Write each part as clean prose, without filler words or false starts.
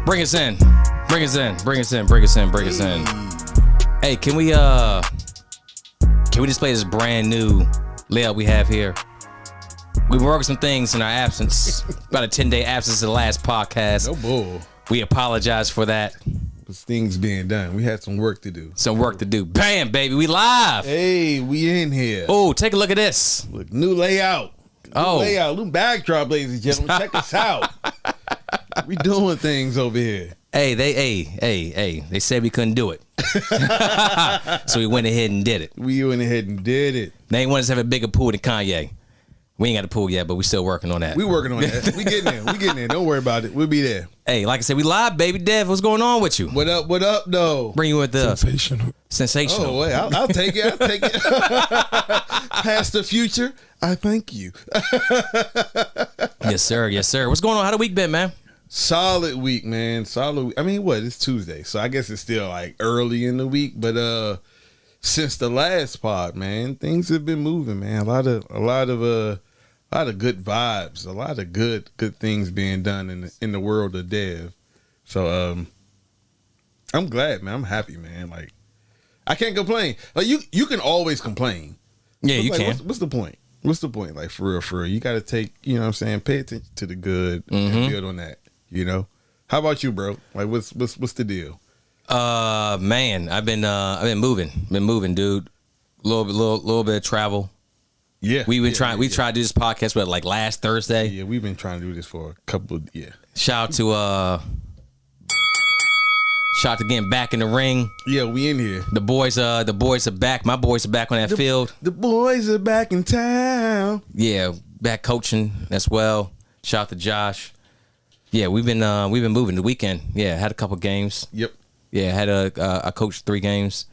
Bring us in. Bring us in. Bring us in. Bring us in. Bring us in. Hey, can we display this brand new layout we have here? We were working some things in our absence. About a 10-day absence of the last podcast. No bull. We apologize for that. There's things being done. We had some work to do. Some work to do. Bam, baby. We live. Hey, we in here. Oh, take a look at this. Look, new layout. New backdrop, ladies and gentlemen. Check us out. We doing things over here. Hey, they said we couldn't do it. So we went ahead and did it. We went ahead and did it. They ain't want us to have a bigger pool than Kanye. We ain't got a pool yet, but we still working on that. We working on that. We getting there. We getting there. Don't worry about it. We'll be there. Hey, like I said, we live, baby. Dev, what's going on with you? What up? What up, though? Bring you with the Sensational. Oh, wait. I'll take it. I'll take it. Past the future, I thank you. Yes, sir. Yes, sir. What's going on? How the week been, man? Solid week, man. Solid week. I mean, what? It's Tuesday, so I guess it's still like early in the week. But since the last pod, man, things have been moving, man. A lot of good vibes, a lot of good things being done in the world of dev. So I'm glad, man. I'm happy, man. Like, I can't complain. Like, you can always complain. Yeah, but you like, can. What's the point? What's the point? Like, for real. You got to take, you know what I'm saying, pay attention to the good and build on that, you know? How about you, bro? Like, what's the deal? Man, I've been moving, dude. Little bit of travel. Yeah. We tried to do this podcast like last Thursday. Yeah, we've been trying to do this for a couple of Shout out to getting back in the ring. Yeah, we in here. The boys are back. My boys are back on that field. The boys are back in town. Yeah, back coaching as well. Shout out to Josh. Yeah, we've been moving the weekend. Yeah, had a couple games. Yep. Yeah, had I coached 3 games.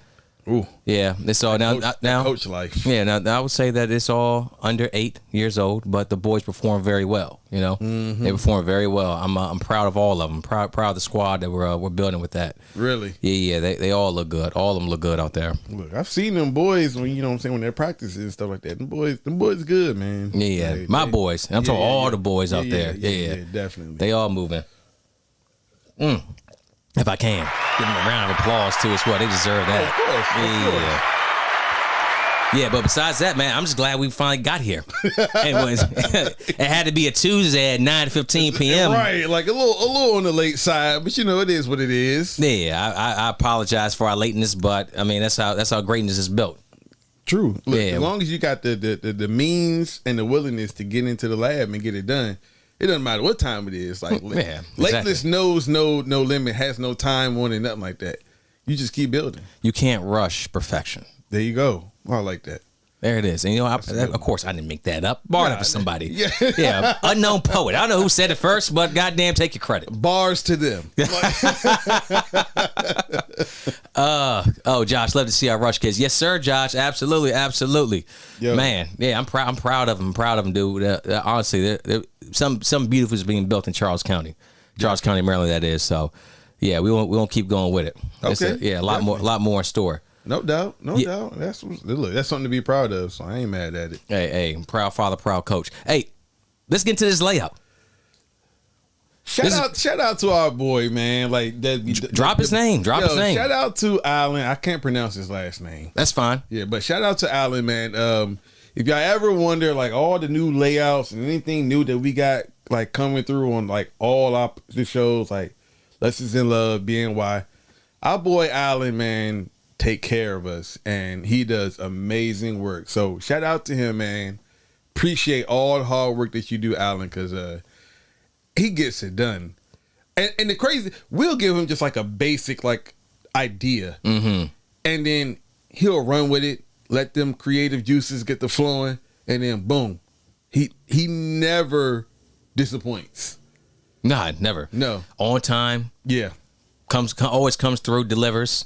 Ooh. Yeah, it's all now coach life. Yeah, now I would say that it's all under 8 years old, but the boys perform very well. You know, They perform very well. I'm proud of all of them. Proud of the squad that we're building with that. Really? Yeah. They all look good. All of them look good out there. Look, I've seen them boys when you know what I'm saying when they're practicing and stuff like that. Them boys good, man. Yeah, my boys. I'm talking all the boys out there. Yeah, definitely. They all moving. If I can, give them a round of applause too as well. They deserve that. Of course. Yeah, but besides that, man, I'm just glad we finally got here. It had to be a Tuesday at 9:15 p.m. Right, like a little on the late side, but you know it is what it is. Yeah, I apologize for our lateness, but I mean that's how greatness is built. True. Look, Yeah. as long as you got the means and the willingness to get into the lab and get it done, it doesn't matter what time it is. Like, yeah, lateness knows no limit, has no time on it, nothing like that. You just keep building. You can't rush perfection. There you go. I like that. There it is. And you know, of course, I didn't make that up. Borrowed it for somebody. Yeah. Unknown poet. I don't know who said it first, but goddamn, take your credit. Bars to them. Josh, love to see our Rush kids. Yes, sir, Josh. Absolutely. Yo. Man, yeah, I'm proud of them, dude. Honestly, some beautiful is being built in Charles County, Maryland. That is. So, yeah, we won't keep going with it. Okay. A lot more in store. No doubt. That's something to be proud of. So I ain't mad at it. Hey, proud father, proud coach. Hey, let's get into this layout. Shout out to our boy, man. Like that. Drop his name. Shout out to Alan. I can't pronounce his last name. That's fine. Yeah, but shout out to Alan, man. If y'all ever wonder, like all the new layouts and anything new that we got like coming through on like all the shows, like Lessons in Love, BNY, our boy Alan, man, take care of us, and he does amazing work. So shout out to him, man. Appreciate all the hard work that you do, Alan, because he gets it done. And the crazy, we'll give him just like a basic like idea, and then he'll run with it. Let them creative juices get the flowing, and then boom, he never disappoints. Nah, never. No, on time. Yeah, always comes through, delivers.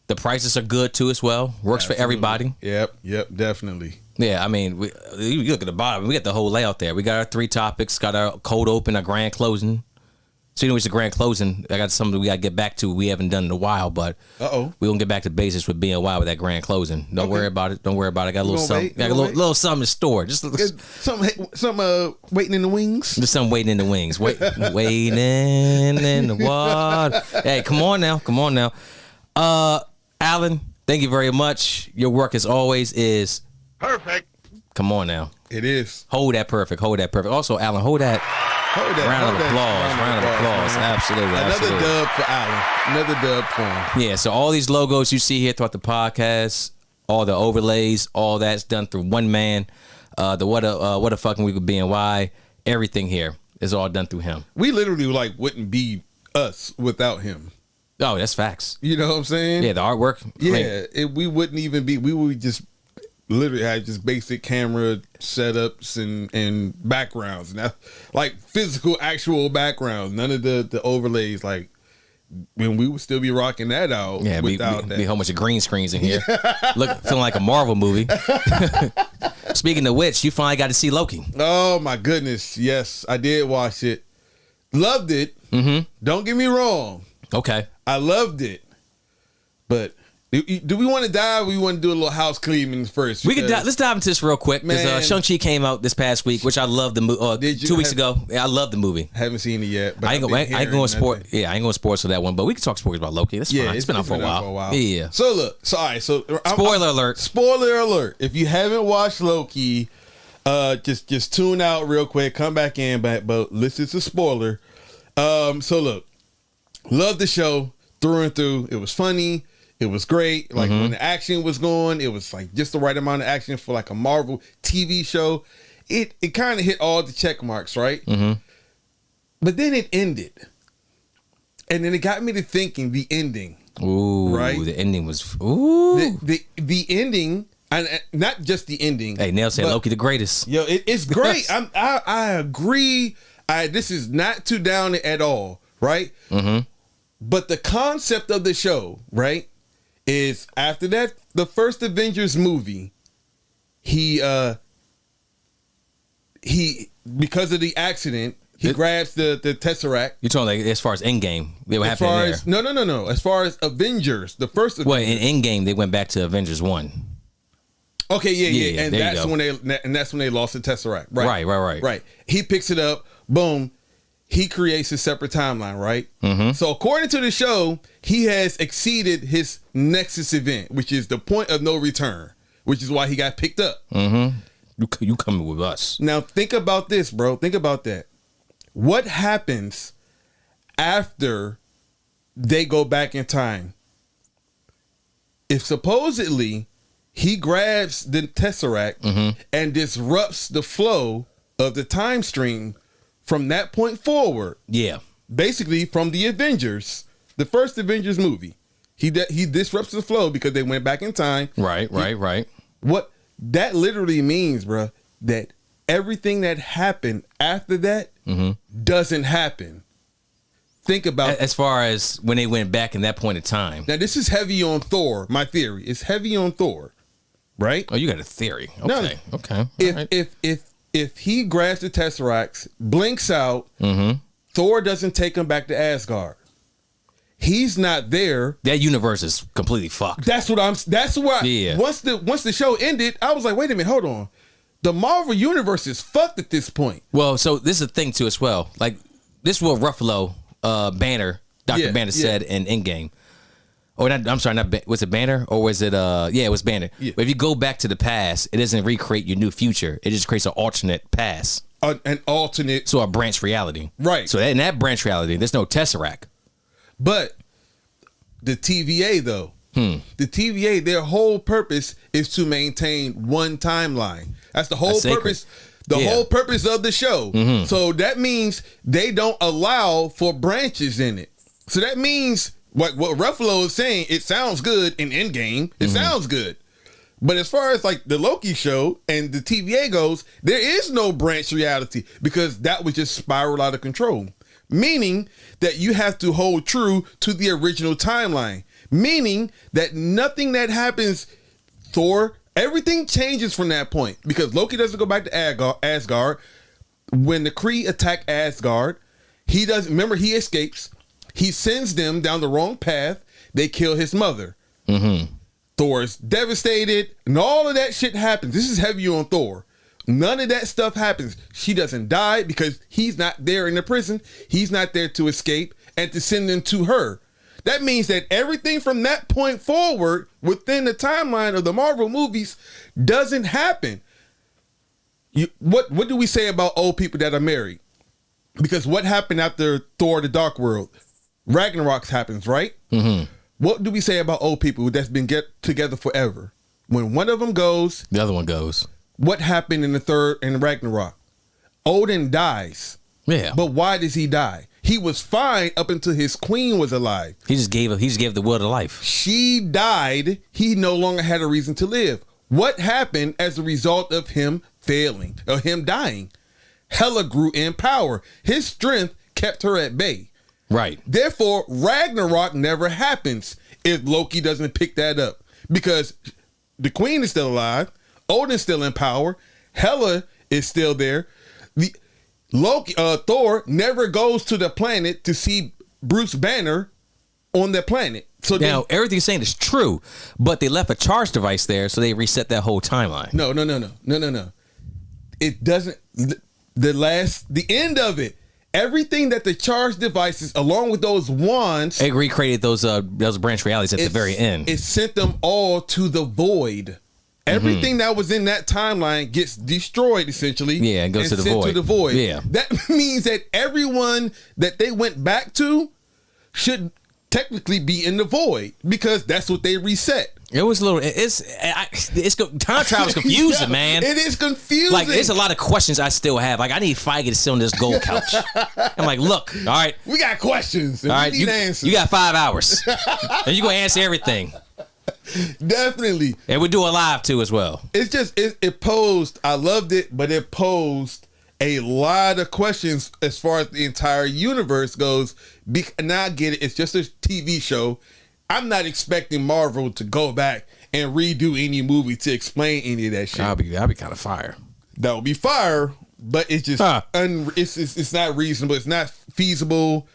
The prices are good too as well. Works Absolutely. for everybody. Yep, definitely. Yeah, I mean, you look at the bottom. We got the whole layout there. We got our 3 topics. Got our cold open, our grand closing. So it's the grand closing. I got something we got to get back to. We haven't done in a while, but we're gonna get back to basics with BNY with that grand closing. Don't worry about it. Don't worry about it. I got a little something. Got a little something in store. Just something waiting in the wings. Just something waiting in the wings. Waiting in the water. Hey, come on now. Alan, thank you very much. Your work as always is perfect. Come on now. It is. Hold that perfect. Also, Alan, hold that. Round of applause. Absolutely. Another dub for Alan. Another dub for him. Yeah, so all these logos you see here throughout the podcast, all the overlays, all that's done through one man. The what a fucking week with BNY. Everything here is all done through him. We literally wouldn't be us without him. Oh, that's facts. You know what I'm saying? Yeah, the artwork. Yeah, we wouldn't even be. We would just literally have just basic camera setups and backgrounds, and like physical, actual backgrounds. None of the overlays. Like when we would still be rocking that out. Yeah, without that. Be a whole bunch of green screens in here. Feeling like a Marvel movie. Speaking of which, you finally got to see Loki. Oh my goodness, yes, I did watch it. Loved it. Mm-hmm. Don't get me wrong. Okay, I loved it, but. Do we want to dive? Or we want to do a little house cleaning first? We could let's dive into this real quick because Shang-Chi came out this past week, which I loved the movie. 2 weeks ago, I loved the movie. Haven't seen it yet. But I ain't going sport. Yeah, I ain't going sports for that one. But we can talk sports about Loki. That's fine. It's been out for a while. Yeah. So look. So all right. So spoiler alert. Spoiler alert. If you haven't watched Loki, just tune out real quick. Come back in, but listen to spoiler. So look, love the show through and through. It was funny. It was great. Like when the action was going, it was like just the right amount of action for like a Marvel TV show. It kind of hit all the check marks, right? Mm-hmm. But then it ended. And then it got me to thinking the ending. Ooh, right? The ending was the ending, and not just the ending. Hey, Nell said Loki the greatest. Yo, it's great. I agree. This is not too down at all, right? Mm-hmm. But the concept of the show, right? Is after that the first Avengers movie, he because of the accident, he grabs the Tesseract. You're talking like as far as Endgame, what happened there? No. As far as Avengers, the first Avengers. Well, in Endgame they went back to Avengers 1. Okay, yeah. And that's when they lost the Tesseract. Right. He picks it up, boom. He creates a separate timeline, right? Mm-hmm. So according to the show, he has exceeded his Nexus event, which is the point of no return, which is why he got picked up. Mm-hmm. You coming with us. Now think about this, bro. Think about that. What happens after they go back in time? If supposedly he grabs the Tesseract and disrupts the flow of the time stream, from that point forward, basically from the Avengers, the first Avengers movie, he disrupts the flow because they went back in time. Right. What that literally means, bro, that everything that happened after that doesn't happen. Think about as far as when they went back in that point in time. Now this is heavy on Thor. My theory is heavy on Thor, right? Oh, you got a theory? Okay, no, okay. If he grabs the Tesseract, blinks out, Thor doesn't take him back to Asgard. He's not there. That universe is completely fucked. That's why. Yeah. Once the show ended, I was like, wait a minute, hold on. The Marvel universe is fucked at this point. Well, so this is a thing too as well. Like this is what Ruffalo, Banner, Dr. Banner said in Endgame. Or not, I'm sorry, was it Banner or was it it was Banner. Yeah. But if you go back to the past, it doesn't recreate your new future. It just creates an alternate past. An alternate. So a branch reality. Right. So in that branch reality, there's no Tesseract. But the TVA though. The TVA, their whole purpose is to maintain one timeline. That's the whole purpose. Whole purpose of the show. Mm-hmm. So that means they don't allow for branches in it. So that means what Ruffalo is saying, it sounds good in Endgame. It sounds good. But as far as like the Loki show and the TVA goes, there is no branch reality because that would just spiral out of control. Meaning that you have to hold true to the original timeline. Meaning that nothing that happens, Thor, everything changes from that point because Loki doesn't go back to Asgard. When the Kree attack Asgard, He doesn't remember. He escapes. He sends them down the wrong path. They kill his mother. Mm-hmm. Thor's devastated, and all of that shit happens. This is heavy on Thor. None of that stuff happens. She doesn't die because he's not there in the prison. He's not there to escape and to send them to her. That means that everything from that point forward within the timeline of the Marvel movies doesn't happen. What do we say about old people that are married? Because what happened after Thor: The Dark World? Ragnarok happens, right? Mm-hmm. What do we say about old people that's been together forever? When one of them goes, the other one goes. What happened in the Ragnarok? Odin dies. Yeah. But why does he die? He was fine up until his queen was alive. He just gave the will to life. She died. He no longer had a reason to live. What happened as a result of him failing or him dying? Hela grew in power. His strength kept her at bay. Right. Therefore, Ragnarok never happens if Loki doesn't pick that up. Because the queen is still alive. Odin's still in power. Hela is still there. Thor never goes to the planet to see Bruce Banner on the planet. So now everything you're saying is true, but they left a charge device there, so they reset that whole timeline. No. It doesn't. The end of it. Everything that the charge devices, along with those wands, it recreated those branch realities at the very end. It sent them all to the void. Everything that was in that timeline gets destroyed, essentially. Yeah, and goes to the void. Yeah. That means that everyone that they went back to should technically be in the void because that's what they reset. It was a little. Time travel is confusing, man. It is confusing. Like, there's a lot of questions I still have. Like, I need Feige to sit on this gold couch. I'm like, look, all right, we got questions. And all right, we need answers. You got 5 hours, and you gonna answer everything. Definitely. And we do a live too as well. It's just it posed. I loved it, but it posed a lot of questions as far as the entire universe goes. Now I get it. It's just a TV show. I'm not expecting Marvel to go back and redo any movie to explain any of that shit. That'd be kind of fire. That would be fire, but it's just it's not reasonable. It's not feasible.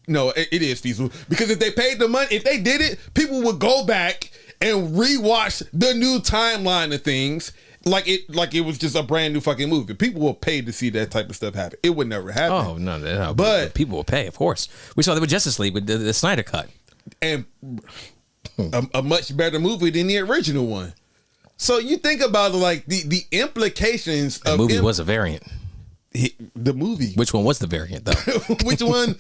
No, it is feasible because if they paid the money, if they did it, people would go back and rewatch the new timeline of things like it was just a brand new fucking movie. People will pay to see that type of stuff happen. It would never happen. Oh no, but people will pay, of course. We saw that with Justice League with the Snyder Cut, and a much better movie than the original one. So you think about like the implications the of movie was a variant. The movie. Which one was the variant though? Which one?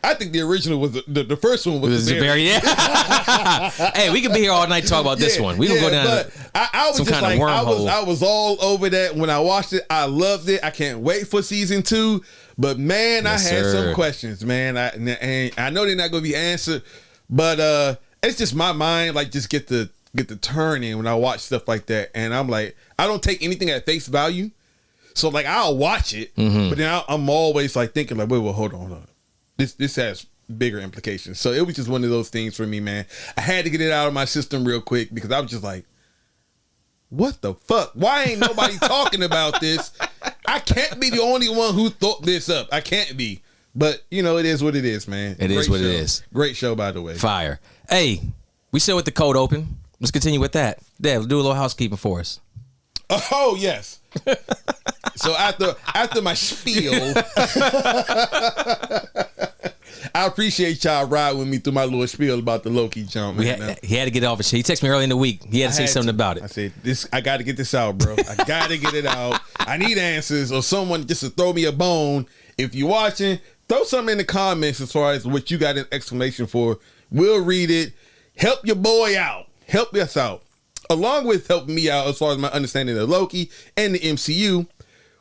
I think the original was the first one was the variant. Hey, we could be here all night talking about this one. We can go down. But I was some just kind of wormhole. I was all over that when I watched it. I loved it. I can't wait for season 2. But man, Yes, I had sir. some questions, man. I know they're not going to be answered, but it's just my mind like just get the turning when I watch stuff like that, and I'm like, I don't take anything at face value. So like I'll watch it, but then I'm always like thinking like, wait, hold on. This has bigger implications. So it was just one of those things for me, man. I had to get it out of my system real quick because I was just like, what the fuck? Why ain't nobody talking about this? I can't be the only one who thought this up. I can't be. But, it is what it is, man. It is what it is. Great show, by the way. Fire. Hey, we still with the code open. Let's continue with that. Dad, do a little housekeeping for us. Oh, yes. So after my spiel, I appreciate y'all riding with me through my little spiel about the Loki jump. He had to get it off his shit. He texted me early in the week. He had to say something about it. I said, I got to get this out, bro. I got to get it out. I need answers or someone just to throw me a bone. If you're watching, throw something in the comments as far as what you got an exclamation for. We'll read it. Help your boy out. Help us out. Along with helping me out as far as my understanding of Loki and the MCU,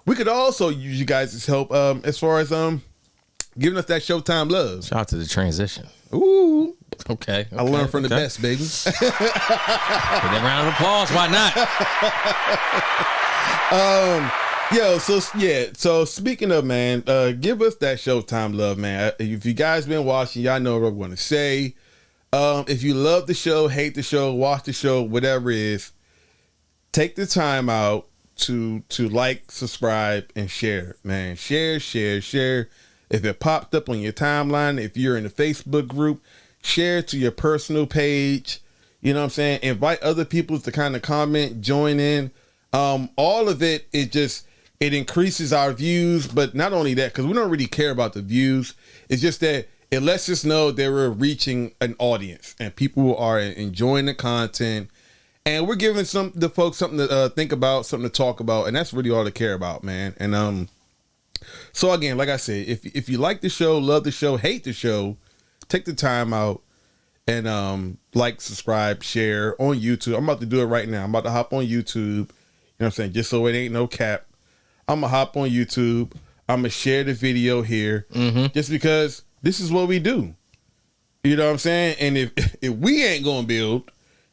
we could also use you guys' help as far as giving us that Showtime love. Shout out to the transition. Ooh. Okay. I learned from the best, baby. Give that round of applause. Why not? So speaking of, man, give us that Showtime love, man. If you guys been watching, y'all know what I'm going to say. If you love the show, hate the show, watch the show, whatever it is, take the time out to like, subscribe, and share, man. Share. If it popped up on your timeline, if you're in the Facebook group, share it to your personal page. You know what I'm saying? Invite other people to kind of comment, join in. All of it, it increases our views. But not only that, because we don't really care about the views. It's just that it lets us know that we're reaching an audience and people are enjoying the content. And we're giving the folks something to think about, something to talk about. And that's really all they care about, man. And so again, like I said, if you like the show, love the show, hate the show, take the time out and like, subscribe, share on YouTube. I'm about to do it right now. I'm about to hop on YouTube. You know what I'm saying? Just so it ain't no cap. I'm going to hop on YouTube. I'm going to share the video here just because this is what we do. You know what I'm saying? And if we ain't going to build,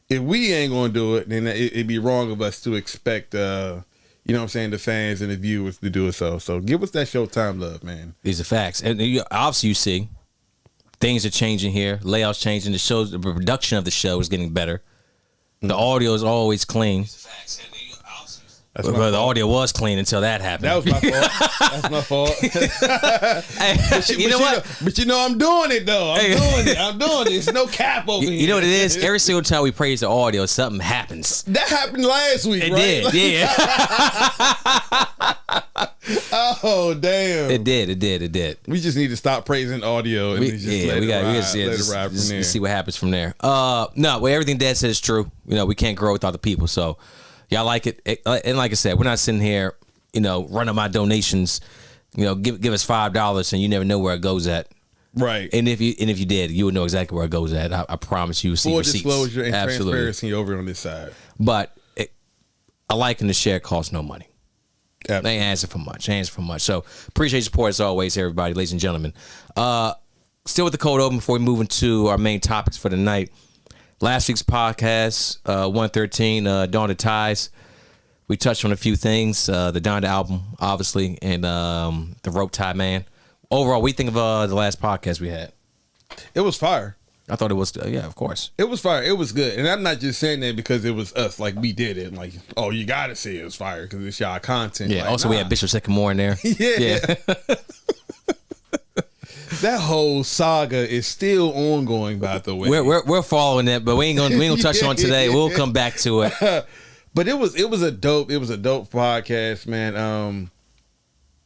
if we ain't going to do it, then it'd be wrong of us to expect, you know what I'm saying, the fans and the viewers to do it. So give us that Showtime love, man. These are facts. And obviously you see things are changing here. Layouts changing. The production of the show is getting better. The audio is always clean. But the audio was clean until that happened. That was my fault. That's my fault. But you know I'm doing it though. I'm doing it. It's no cap over here. You know what it is? Every single time we praise the audio, something happens. That happened last week, it right? Did, yeah. Oh damn! It did. We just need to stop praising audio and let it ride from there. See what happens from there. No, everything Dad said is true. You know, we can't grow without the people. So, y'all like it, and like I said, we're not sitting here, you know, running my donations. You know, give us $5, and you never know where it goes at. Right. And if you did, you would know exactly where it goes at. I promise you. See full receipts. Disclosure and transparency over on this side. But a like and a share costs no money. Absolutely. They ain't asking for much. So appreciate your support as always, everybody, ladies and gentlemen. Still with the cold open before we move into our main topics for the night. Last week's podcast, 113, Dawn to Ties. We touched on a few things. The Donda album, obviously, and the Rope Tie Man. Overall, what do you think of the last podcast we had? It was fire. I thought it was, yeah, of course. It was fire. It was good. And I'm not just saying that because it was us. Like, we did it. Like, oh, you got to say it was fire because it's y'all content. Yeah, like, also we had Bishop Sycamore in there. Yeah. That whole saga is still ongoing, by the way. We're following it, but we ain't gonna touch on today. We'll come back to it. But it was a dope podcast, man.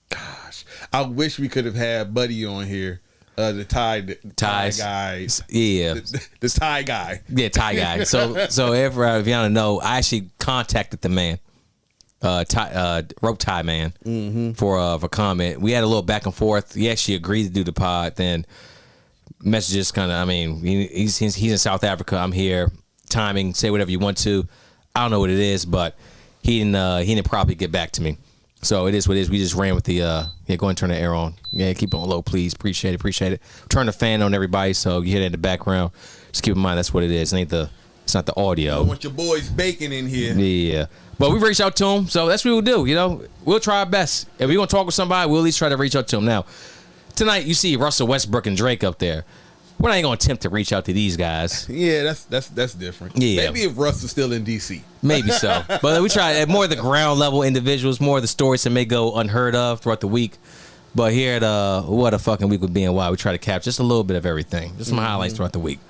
Gosh, I wish we could have had Buddy on here. The tie guy. Yeah. The tie guy. Yeah, tie guy. So if you don't know, I actually contacted the man, Rope Tie Man, for comment. We had a little back and forth. He actually agreed to do the pod. Then messages kind of, I mean, he's in South Africa. I'm here. Timing, say whatever you want to. I don't know what it is, but he didn't probably get back to me. So it is what it is. We just ran with the go ahead and turn the air on. Yeah, keep it on low, please. Appreciate it. Turn the fan on, everybody, so you hear that in the background. Just keep in mind that's what it is. It's not the audio. I want your boys baking in here. Yeah. But we reached out to him, so that's what we'll do, you know. We'll try our best. If we're gonna talk with somebody, we'll at least try to reach out to him. Now, tonight you see Russell Westbrook and Drake up there. We're not going to attempt to reach out to these guys. Yeah, that's different. Yeah. Maybe if Russ is still in D.C. Maybe so. But we try more of the ground level individuals, more of the stories that may go unheard of throughout the week. But here at What a Fucking Week with BNY, we try to capture just a little bit of everything. Just some highlights throughout the week.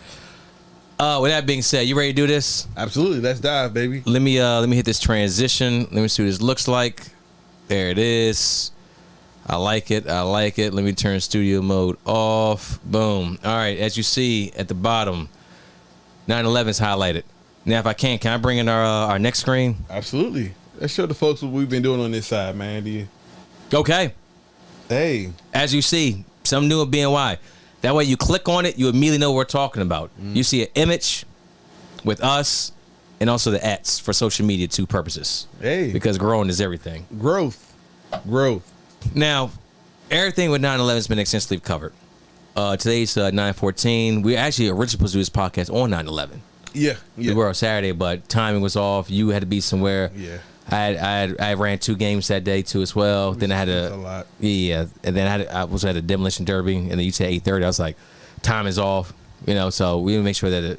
With that being said, you ready to do this? Absolutely. Let's dive, baby. Let me hit this transition. Let me see what this looks like. There it is. I like it. Let me turn studio mode off. Boom. All right. As you see at the bottom, 9/11 is highlighted. Now, if I can I bring in our next screen? Absolutely. Let's show the folks what we've been doing on this side, man. Okay. Hey. As you see, something new at BNY. That way you click on it, you immediately know what we're talking about. You see an image with us and also the @ for social media, two purposes. Hey. Because growing is everything. Growth. Now, everything with 9/11 has been extensively covered. Today's 9/14. We actually originally supposed to do this podcast on 9/11. Yeah. We were on Saturday, but timing was off. You had to be somewhere. Yeah. I ran 2 games that day too as well. Then I had a lot. Yeah, and then I was at a demolition derby, and then you said 8:30. I was like, time is off. You know, so we would make sure that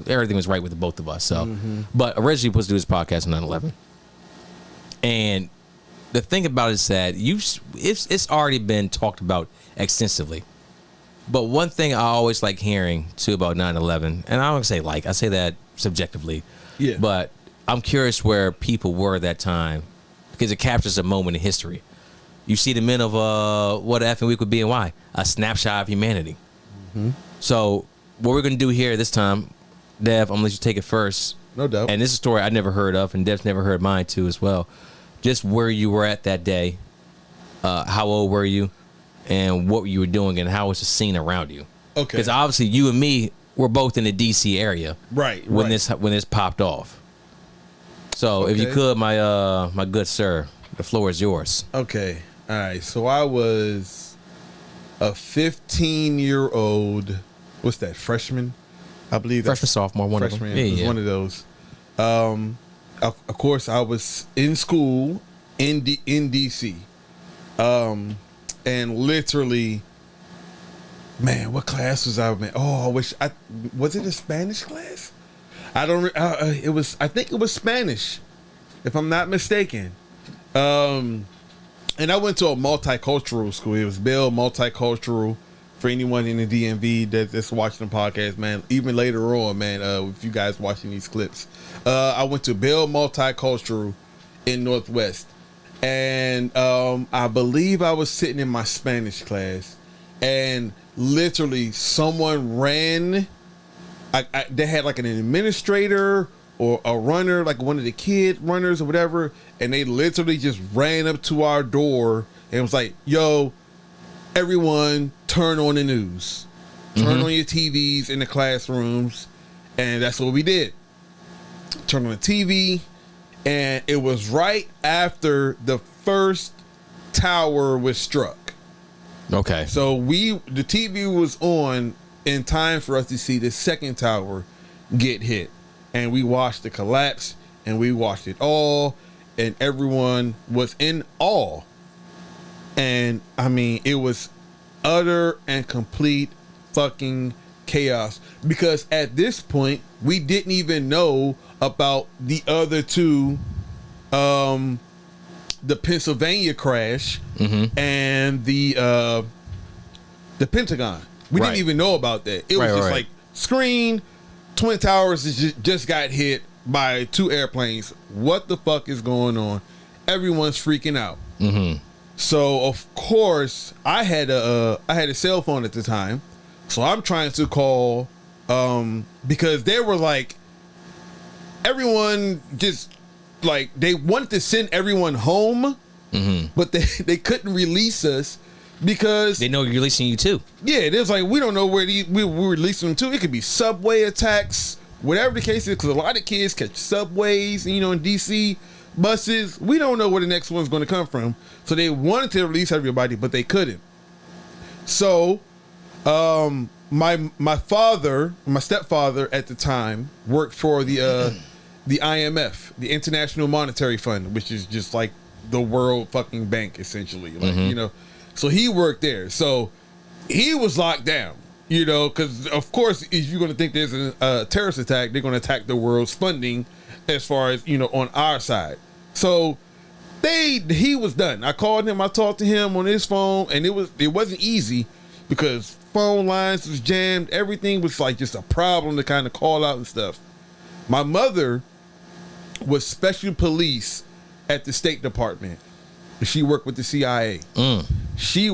everything was right with the both of us. So, but originally supposed to do this podcast on 9/11, and the thing about it is that it's already been talked about extensively. But one thing I always like hearing too about 9/11, and I don't say I say that subjectively. Yeah. But I'm curious where people were at that time, because it captures a moment in history. You see the men of What Effing Week with BNY, a snapshot of humanity. Mm-hmm. So what we're gonna do here this time, Dev, I'm gonna let you take it first. No doubt. And this is a story I never heard of, and Dev's never heard mine too as well. Just where you were at that day, how old were you, and what you were doing, and how was the scene around you? Okay. Because obviously you and me were both in the DC area, right? When this popped off. So if you could, my good sir, the floor is yours. Okay. All right. So I was a 15-year-old. What's that? Freshman, I believe. Freshman, sophomore, one freshman, of them. Yeah, one of those. Of course, I was in school in DC. And literally, man, what class was I in? Oh, was it a Spanish class? I don't. It was. I think it was Spanish, if I'm not mistaken. And I went to a multicultural school. It was Bell Multicultural. For anyone in the DMV that's watching the podcast, man, even later on, man, if you guys watching these clips, I went to Bell Multicultural in Northwest. And I believe I was sitting in my Spanish class, and literally someone ran. They had like an administrator or a runner, like one of the kid runners or whatever, and they literally just ran up to our door and was like, "Yo, everyone, turn on the news, turn on your TVs in the classrooms," and that's what we did. Turn on the TV. And it was right after the first tower was struck. Okay. So the TV was on in time for us to see the second tower get hit. And we watched the collapse, and we watched it all, and everyone was in awe. And I mean, it was utter and complete fucking chaos, because at this point we didn't even know about the other two, the Pennsylvania crash and the Pentagon. We didn't even know about that. It was just like screen, Twin Towers just got hit by two airplanes. What the fuck is going on? Everyone's freaking out. So of course I had a cell phone at the time, so I'm trying to call because they were like, everyone just like, they wanted to send everyone home, but they couldn't release us because they know you're releasing you too. Yeah, it was like, we don't know where we're releasing them to. It could be subway attacks, whatever the case is, because a lot of kids catch subways, in DC buses. We don't know where the next one's going to come from. So they wanted to release everybody, but they couldn't. So my stepfather at the time worked for the IMF, the International Monetary Fund, which is just like the world fucking bank, essentially. Like, so he worked there. So he was locked down, because of course, if you're going to think there's a terrorist attack, they're going to attack the world's funding as far as, on our side. So he was done. I called him, I talked to him on his phone, and it wasn't easy because phone lines was jammed. Everything was like just a problem to kind of call out and stuff. My mother was special police at the State Department. She worked with the CIA. She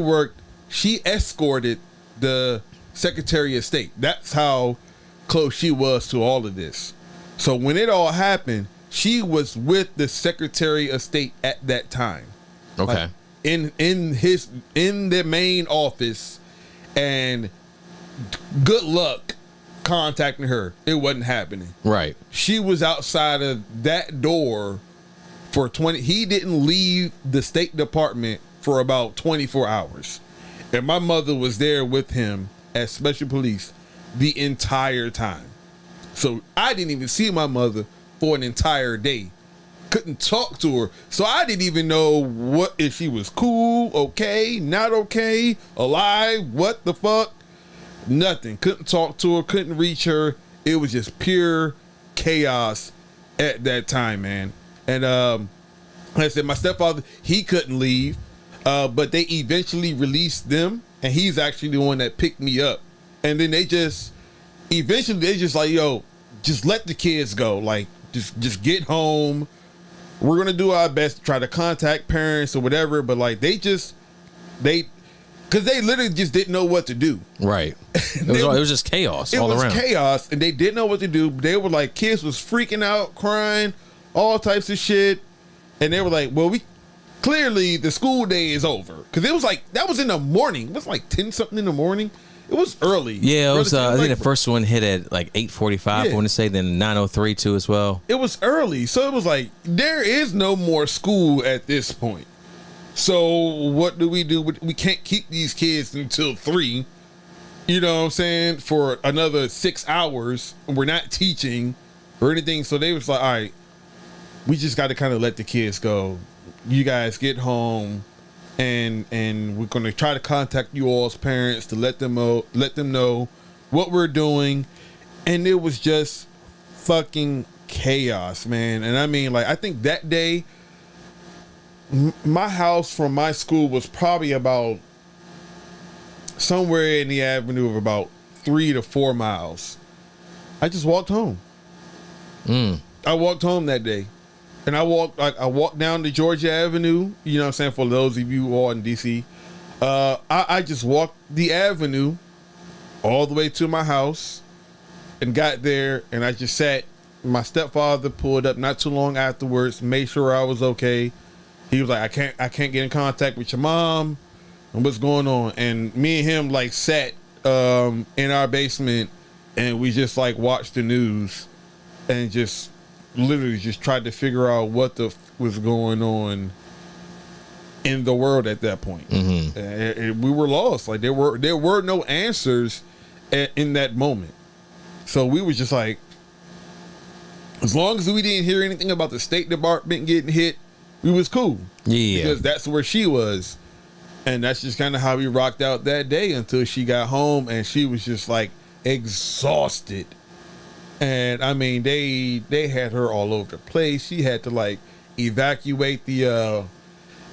escorted the Secretary of State. That's how close she was to all of this. So when it all happened, she was with the Secretary of State at that time. Okay. Like in the main office, and good luck contacting her. It wasn't happening. Right. She was outside of that door for 20. He didn't leave the State Department for about 24 hours. And my mother was there with him as special police the entire time. So I didn't even see my mother for an entire day. Couldn't talk to her. So I didn't even know if she was cool, okay, not okay, alive, what the fuck. Nothing. Couldn't talk to her, couldn't reach her. It was just pure chaos at that time, man. And like I said, my stepfather, he couldn't leave, but they eventually released them, and he's actually the one that picked me up. And then eventually they just like, yo, just let the kids go. Like, just get home. We're gonna do our best to try to contact parents or whatever. But like, because they literally just didn't know what to do. Right. It was just chaos all around. It was chaos, and they didn't know what to do. They were like, kids was freaking out, crying, all types of shit. And they were like, well, clearly the school day is over. Because it was like, that was in the morning. It was like 10 something in the morning. It was early. Yeah, it was. I think the first one hit at like 8:45. Yeah. I want to say, then 9:03 too as well. It was early, so it was like there is no more school at this point. So what do? We can't keep these kids until 3. You know what I'm saying? For another 6 hours. We're not teaching or anything. So they was like, all right, we just got to kind of let the kids go. You guys get home. And we're gonna try to contact you all's parents to let them know what we're doing, and it was just fucking chaos, man. And I mean, like, I think that day, my house from my school was probably about somewhere in the avenue of about 3 to 4 miles. I just walked home. I walked home that day. And I walked down to Georgia Avenue, you know what I'm saying, for those of you all in DC. I just walked the avenue all the way to my house and got there, and I just sat. My stepfather pulled up not too long afterwards, made sure I was okay. He was like, I can't get in contact with your mom and what's going on. And me and him like sat in our basement, and we just like watched the news and just literally just tried to figure out what was going on in the world at that point. And we were lost. Like there were no answers in that moment. So we was just like, as long as we didn't hear anything about the State Department getting hit, we was cool. Yeah, because that's where she was, and that's just kind of how we rocked out that day until she got home, and she was just like exhausted. And I mean, they had her all over the place. She had to like evacuate the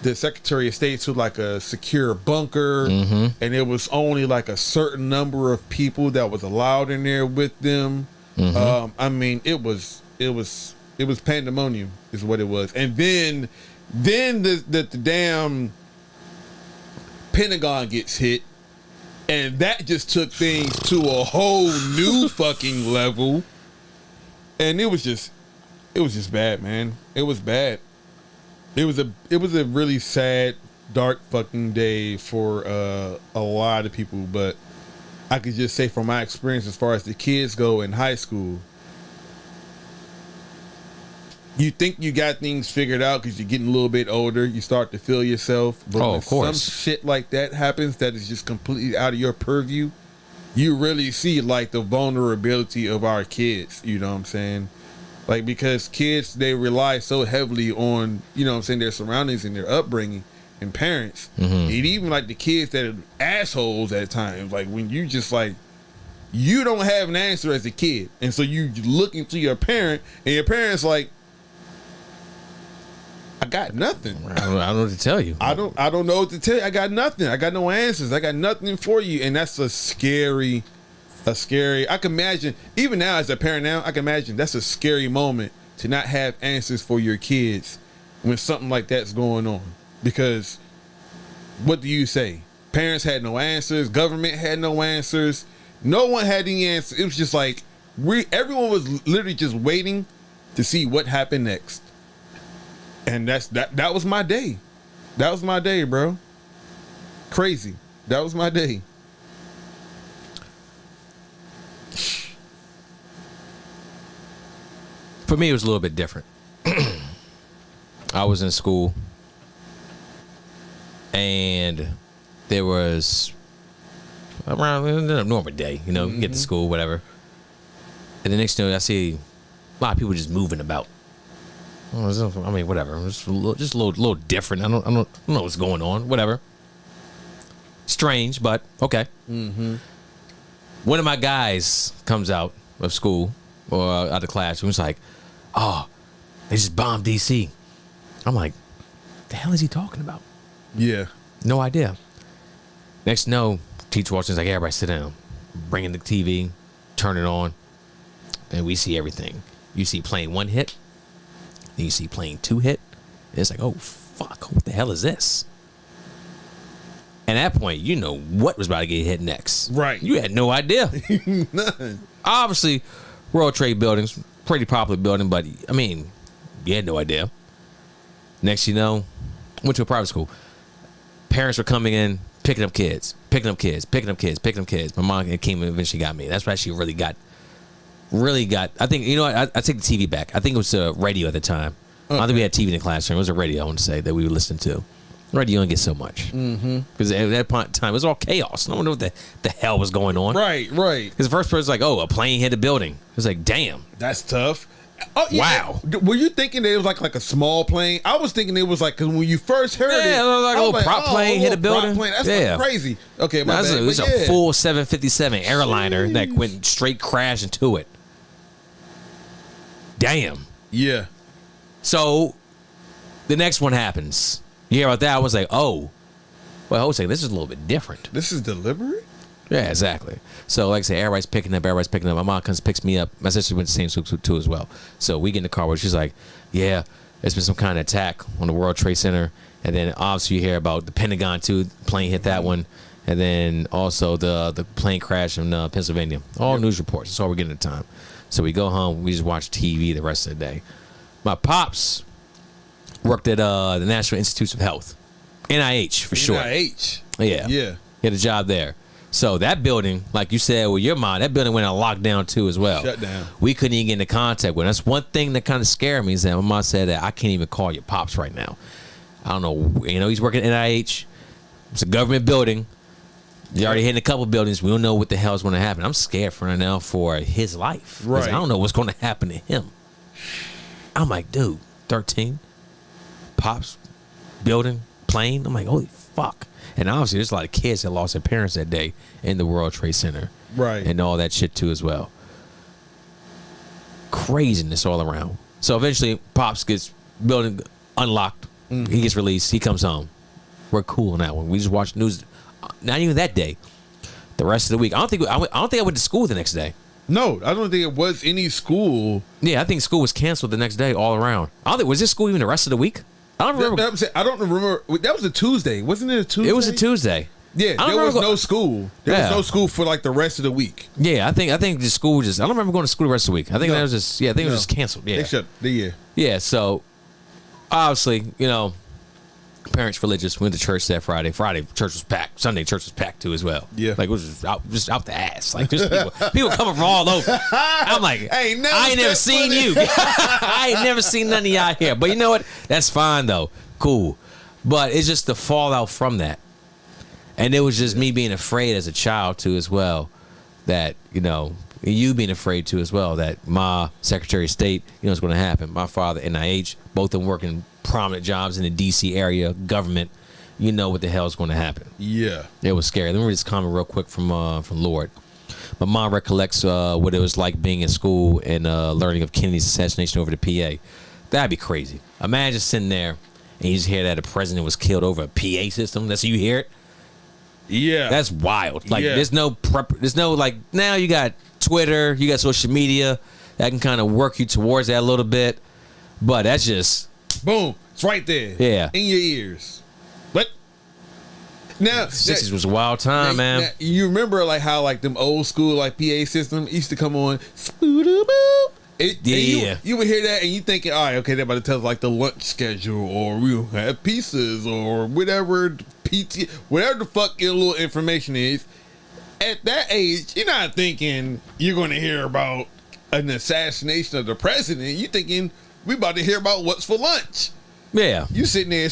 Secretary of State to like a secure bunker, and it was only like a certain number of people that was allowed in there with them. I mean, it was pandemonium, is what it was. And then the damn Pentagon gets hit. And that just took things to a whole new fucking level. And it was just bad, man. It was bad. It was a really sad, dark fucking day for a lot of people. But I could just say from my experience as far as the kids go in high school, you think you got things figured out because you're getting a little bit older. You start to feel yourself. But of course. Some shit like that happens that is just completely out of your purview, you really see like the vulnerability of our kids. You know what I'm saying? Like, because kids, they rely so heavily on, you know what I'm saying, their surroundings and their upbringing and parents. And even like the kids that are assholes at times. Like when you just like, you don't have an answer as a kid. And so you look into your parent and your parent's like, I got nothing. I don't know what to tell you. I don't know what to tell you. I got nothing. I got no answers. I got nothing for you. And that's a scary, I can imagine, even now as a parent now, I can imagine that's a scary moment to not have answers for your kids when something like that's going on. Because what do you say? Parents had no answers. Government had no answers. No one had any answers. It was just like, everyone was literally just waiting to see what happened next. And that was my day. That was my day, bro. Crazy. That was my day. For me, it was a little bit different. I was in school, and there was around a normal day, you know, you get to school, whatever. And the next thing I see a lot of people just moving about. I mean, whatever. Just a little different. I don't know what's going on. Whatever. Strange, but okay. One of my guys comes out of school or out of class and was like, "Oh, they just bombed DC." I'm like, "The hell is he talking about?" Yeah. No idea. Next, no, teacher walks in, like, everybody sit down. Bring in the TV, turn it on, and we see everything. You see plane 1 hit, then you see plane 2 hit. And it's like, oh, fuck, what the hell is this? And at that point, you know what was about to get hit next. Right. You had no idea. None. Obviously, World Trade Building's pretty popular building, but, I mean, you had no idea. Next, you know, went to a private school. Parents were coming in, picking up kids. My mom came and eventually got me. That's why she really got. I think, you know what, I take the TV back. I think it was a radio at the time. Okay. I don't think we had TV in the classroom. It was a radio, I want to say, that we would listen to. Radio didn't get so much. Because at that point in time, it was all chaos. No one knew what the hell was going on. Right. Because the first person's like, oh, a plane hit a building. It was like, damn. That's tough. Oh, yeah. Wow. Were you thinking that it was like a small plane? I was thinking it was like, because when you first heard it. Yeah, it was like a little prop plane hit a building. That's like crazy. Okay, my bad. It was a full 757 airliner that went straight crash into it. Damn. Yeah. So, the next one happens. You hear about that? I was like, oh. Well, hold on a second. This is a little bit different. This is deliberate? Yeah, exactly. So, like I say, everybody's picking up. My mom comes, picks me up. My sister went to the same school too as well. So we get in the car where she's like, yeah, there's been some kind of attack on the World Trade Center. And then obviously you hear about the Pentagon too. Plane hit that one. And then also the plane crash in Pennsylvania. All news reports. That's all we're getting at the time. So we go home. We just watch TV the rest of the day. My pops worked at the National Institutes of Health. NIH for short. NIH? Yeah. Yeah. He had a job there. So that building, like you said with your mom, that building went on lockdown too as well. Shut down. We couldn't even get into contact with him. That's one thing that kind of scared me is that my mom said that I can't even call your pops right now. I don't know. You know, he's working at NIH. It's a government building. They already hit a couple buildings. We don't know what the hell is going to happen. I'm scared for now for his life. Right. I don't know what's going to happen to him. I'm like, dude, 13, pops, building, plane. I'm like, holy fuck. And obviously, there's a lot of kids that lost their parents that day in the World Trade Center. Right. And all that shit, too, as well. Craziness all around. So eventually, Pops gets building unlocked. Mm-hmm. He gets released. He comes home. We're cool on that one. We just watched news. Not even that day. The rest of the week. I don't think I went to school the next day. No, I don't think it was any school. Yeah, I think school was canceled the next day all around. I don't think, was this school even the rest of the week? I don't remember. I don't remember. That was a Tuesday. Wasn't it a Tuesday? It was a Tuesday. Yeah, there was no school. There was no school for like the rest of the week. Yeah, I think the school just. I don't remember going to school the rest of the week. I think that was just. Yeah, I think it was just canceled. Yeah, they shut the year. Yeah, so obviously, you know, parents religious. Went to church that Friday. Friday church was packed. Sunday church was packed too as well. Yeah, like it was just out the ass. Like just people coming from all over. I'm like, I ain't never seen you. I ain't never seen none of y'all here. But you know what? That's fine though. Cool. But it's just the fallout from that. And it was just me being afraid as a child too as well, that, you know, you being afraid too as well, that my Secretary of State, you know what's going to happen. My father, NIH, both of them working prominent jobs in the D.C. area, government, you know what the hell is going to happen. Yeah. It was scary. Let me read this comment real quick from Lord. My mom recollects what it was like being in school and learning of Kennedy's assassination over the PA. That'd be crazy. Imagine sitting there and you just hear that a president was killed over a PA system. That's how you hear it. Yeah, that's wild. Like, there's no like, now you got Twitter, you got social media that can kind of work you towards that a little bit, but that's just boom, it's right there, in your ears. But now, 60s was a wild time, man. Now, you remember like how like them old school like PA system used to come on. You would hear that and you thinking, all right, okay, they're about to tell us like the lunch schedule, or we'll have pizzas, or whatever PT, whatever the fuck your little information is. At that age, you're not thinking you're going to hear about an assassination of the president. You're thinking we about to hear about what's for lunch. Yeah, you sitting there,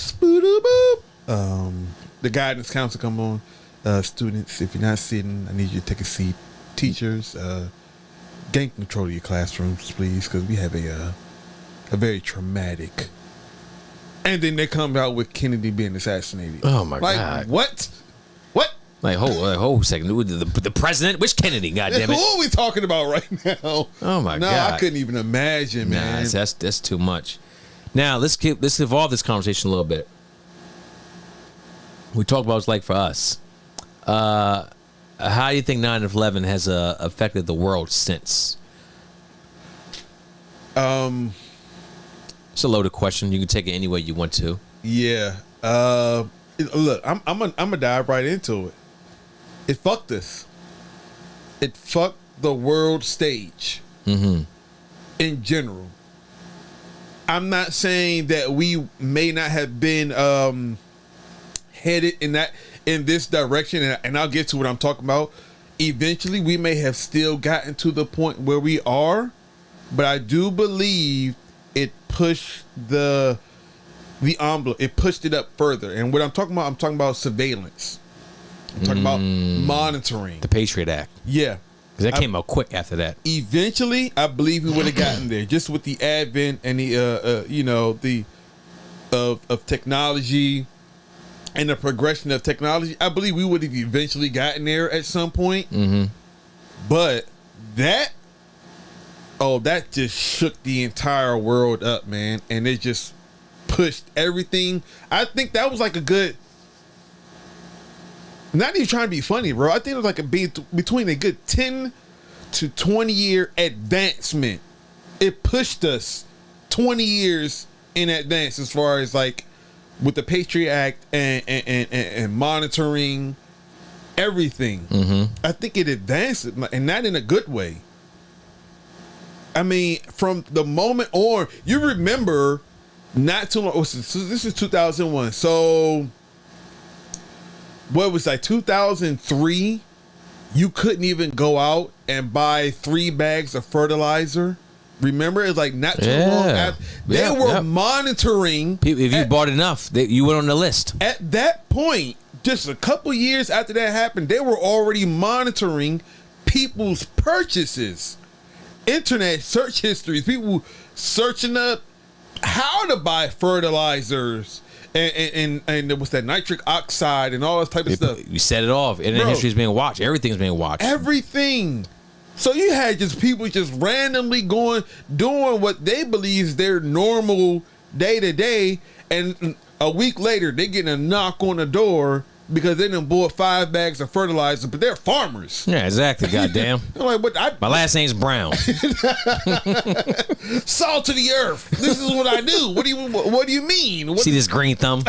the guidance counselor come on. Students, if you're not sitting, I need you to take a seat. Teachers, gain control of your classrooms, please, because we have a very traumatic. And then they come out with Kennedy being assassinated. Oh my God! What? Like, hold a second. The president? Which Kennedy? Goddamn it! Who are we talking about right now? Oh my God! No, I couldn't even imagine, man. That's too much. Now let's evolve this conversation a little bit. We talked about what it's like for us. How do you think 9/11 has affected the world since? It's a loaded question. You can take it any way you want to. Yeah. Look, I'm gonna dive right into it. It fucked us. It fucked the world stage in general. I'm not saying that we may not have been headed in this direction, and I'll get to what I'm talking about. Eventually, we may have still gotten to the point where we are, but I do believe it pushed the envelope. It pushed it up further. And what I'm talking about surveillance. I'm talking about monitoring. The Patriot Act. Yeah. Because that came out quick after that. Eventually, I believe we would have gotten there, just with the advent and the of technology and the progression of technology. I believe we would have eventually gotten there at some point. But that just shook the entire world up, man, and it just pushed everything. I think that was like a good. Not even trying to be funny, bro. I think it was like between a good 10 to 20 year advancement. It pushed us 20 years in advance as far as like with the Patriot Act and monitoring everything. I think it advanced it, and not in a good way. I mean, from the moment on, you remember not too long. This is 2001. So what was like 2003? You couldn't even go out and buy 3 bags of fertilizer. Remember, it's like not too long after they were monitoring. People, if you bought enough, you went on the list. At that point, just a couple years after that happened, they were already monitoring people's purchases, internet search histories, people searching up how to buy fertilizers. And what's that, nitric oxide and all this type of stuff. You set it off. Internet history is being watched. Everything's being watched. Everything. So you had just people just randomly doing what they believe is their normal day to day, and a week later they getting a knock on the door because they done bought 5 bags of fertilizer, but they're farmers. Yeah, exactly. Goddamn. Like, but my last name's Brown. Salt to the earth. This is what I do. What do you mean? See this green thumb?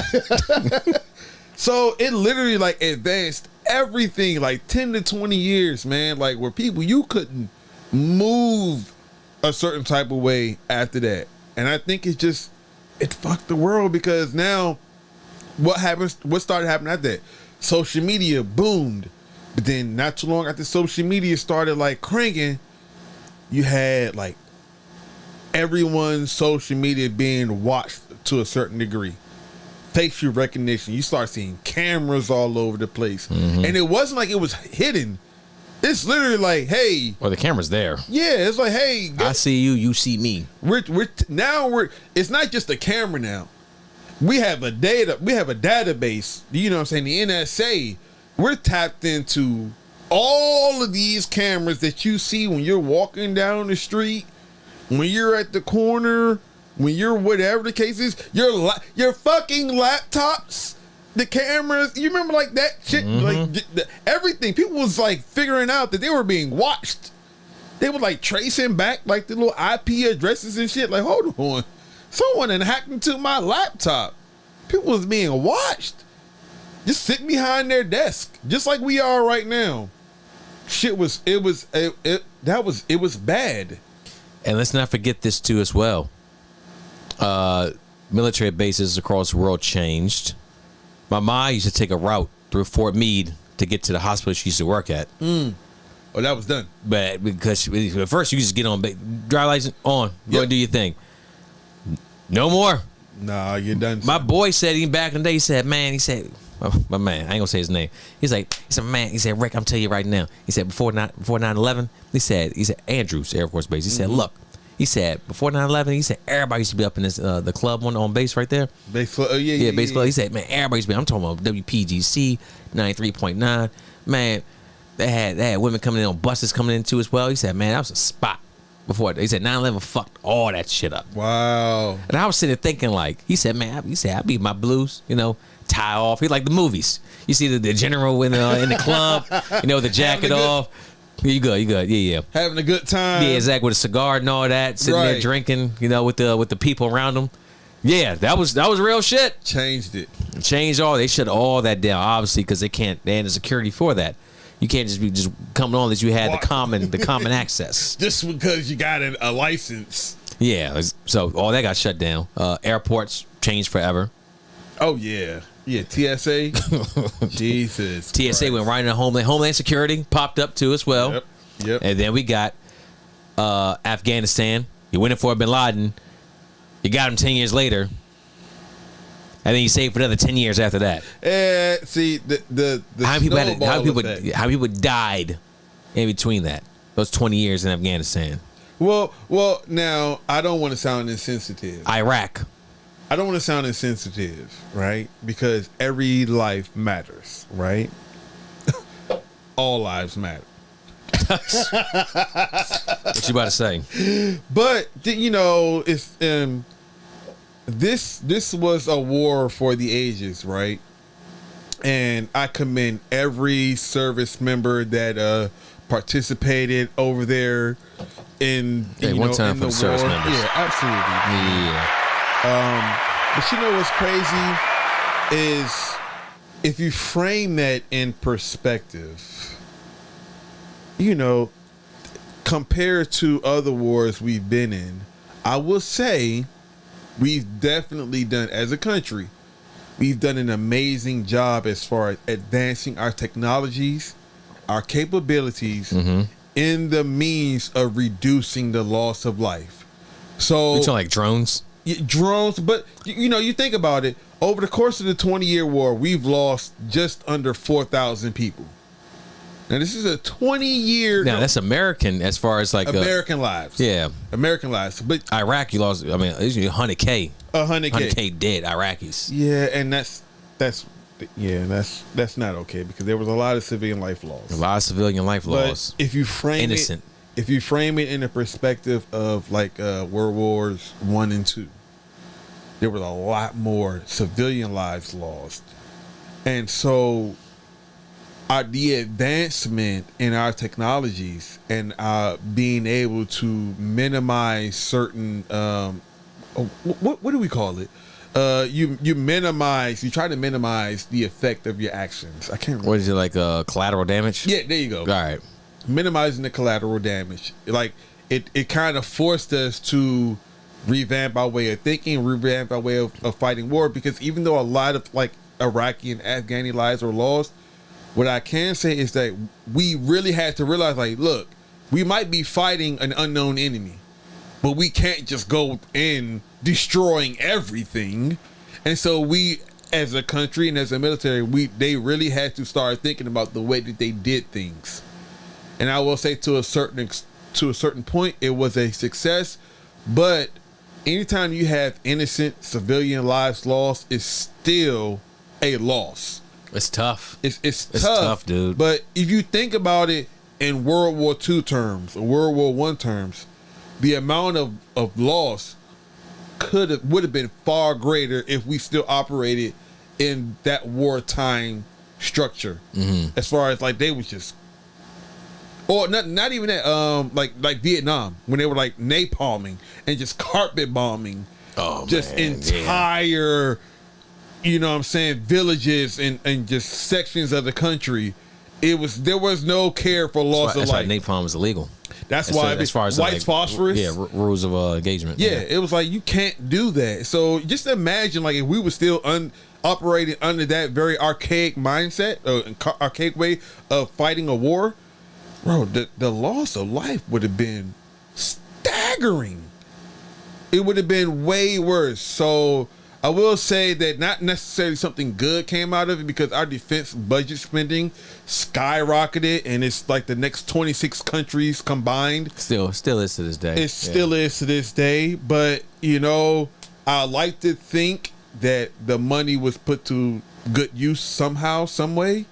So it literally like advanced everything like 10 to 20 years, man. Like where people, you couldn't move a certain type of way after that. And I think it fucked the world, because now what started happening after that? Social media boomed. But then not too long after social media started like cranking, you had like everyone's social media being watched to a certain degree. Facial recognition. You start seeing cameras all over the place. And it wasn't like it was hidden. It's literally like, hey. Well, the camera's there. Yeah, it's like, hey. I see you, you see me. It's not just a camera now. We have a database, you know what I'm saying, the NSA. We're tapped into all of these cameras that you see when you're walking down the street, when you're at the corner, when you're whatever the case is, your fucking laptops, the cameras, you remember like that shit, like everything. People was like figuring out that they were being watched. They were like tracing back like the little IP addresses and shit. Like, hold on, someone had hacked into my laptop. People was being watched, just sitting behind their desk, just like we are right now. Shit was bad. And let's not forget this too as well. Military bases across the world changed. My mom used to take a route through Fort Meade to get to the hospital she used to work at. Oh, that was done. But because at first you just get on, drive license on, go and do your thing. No more. Nah, you're done. My boy said, even back in the day, he said, my man, I ain't gonna say his name. He said, Rick, I'm telling you right now. He said, before 9/11, he said, Andrews Air Force Base. He said, look, he said, before 9/11, he said, everybody used to be up in this the club on base right there. Base club, base club. He said, man, everybody used to be. I'm talking about WPGC 93.9. Man, they had women coming in on buses coming in too as well. He said, man, that was a spot. Before he said 9/11 fucked all that shit up. Wow. And I was sitting there thinking, like, he said, man, I beat my blues, 10 tie off. He like the movies. You see the general in the club, with the jacket off. You good? Yeah. Having a good time. Yeah, exactly. With a cigar and all that, sitting there drinking. With the people around him. Yeah, that was real shit. Changed it. They shut all that down, obviously, because they ain't the security for that. You can't just be coming on as you had the common access. Just because you got a license. Yeah, so all that got shut down. Airports changed forever. Oh yeah, TSA. Jesus. TSA Christ. Went right into Homeland Security popped up too as well. Yep. And then we got Afghanistan. You went in for Bin Laden. You got him 10 years later. And then you saved for another 10 years after that. See the how many people died in between that? Those 20 years in Afghanistan. Well, now I don't want to sound insensitive. Iraq. I don't want to sound insensitive, right? Because every life matters, right? All lives matter. What you about to say? But it's this was a war for the ages, right? And I commend every service member that participated over there in one time for the service members. Yeah, absolutely. Yeah. But what's crazy is if you frame that in perspective, compared to other wars we've been in, I will say we've definitely done, as a country, we've done an amazing job as far as advancing our technologies, our capabilities, in the means of reducing the loss of life. So you're talking like drones? Drones, but you think about it, over the course of the 20-year war, we've lost just under 4,000 people. Now this is a 20-year. Now that's American, as far as like American lives. Yeah, American lives. But Iraq, you lost. I mean, it's 100K. 100K dead Iraqis. Yeah, and that's not okay, because there was a lot of civilian life lost. A lot of civilian life lost. If you frame innocent. If you frame it in the perspective of like World Wars I and II, there was a lot more civilian lives lost, and so the advancement in our technologies and being able to minimize certain what do we call it? You try to minimize the effect of your actions. I can't remember. What is it, like collateral damage? Yeah, there you go. All right. Minimizing the collateral damage. Like it kind of forced us to revamp our way of thinking, revamp our way of fighting war, because even though a lot of like Iraqi and Afghani lives were lost, what I can say is that we really had to realize, like, look, we might be fighting an unknown enemy, but we can't just go in destroying everything. And so we, as a country and as a military, they really had to start thinking about the way that they did things. And I will say, to a certain point, it was a success. But anytime you have innocent civilian lives lost, it's still a loss. It's tough. It's tough, dude. But if you think about it in World War II terms, or World War I terms, the amount of loss would have been far greater if we still operated in that wartime structure. As far as like they was just, or not even that, like Vietnam, when they were like napalming and just carpet bombing, entire, villages and just sections of the country. There was no care for loss of life. That's why napalm is illegal. That's why, as far as white phosphorus. Yeah, rules of engagement. Yeah, it was like, you can't do that. So just imagine, like, if we were still operating under that very archaic mindset, archaic way of fighting a war, bro, the loss of life would have been staggering. It would have been way worse. So I will say that not necessarily something good came out of it, because our defense budget spending skyrocketed, and it's like the next 26 countries combined. Still is to this day. It still is to this day. But, I like to think that the money was put to good use somehow, some way,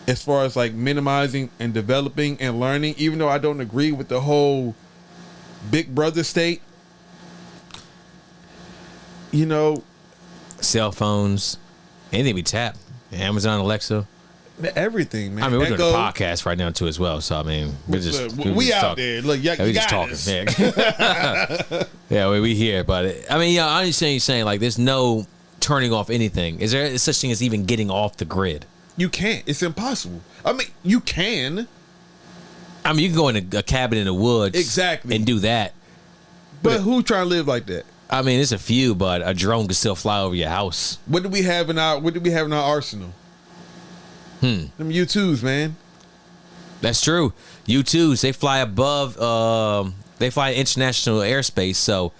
as far as like minimizing and developing and learning, even though I don't agree with the whole Big Brother state. Cell phones, Anything we tap. Amazon, Alexa. Everything, man. I mean, we're doing a podcast right now, too, as well. So, I mean, we're just... We out there. Look, we just talking. Yeah, we here. But, I mean, I understand you saying, like, there's no turning off anything. Is there such thing as even getting off the grid? You can't. It's impossible. I mean, you can. I mean, you can go in a cabin in the woods. Exactly. And do that. But who trying to live like that? I mean, there's a few, but a drone can still fly over your house. What do we have in our arsenal? Them U2s, man. That's true. U2s, they fly above. They fly international airspace, so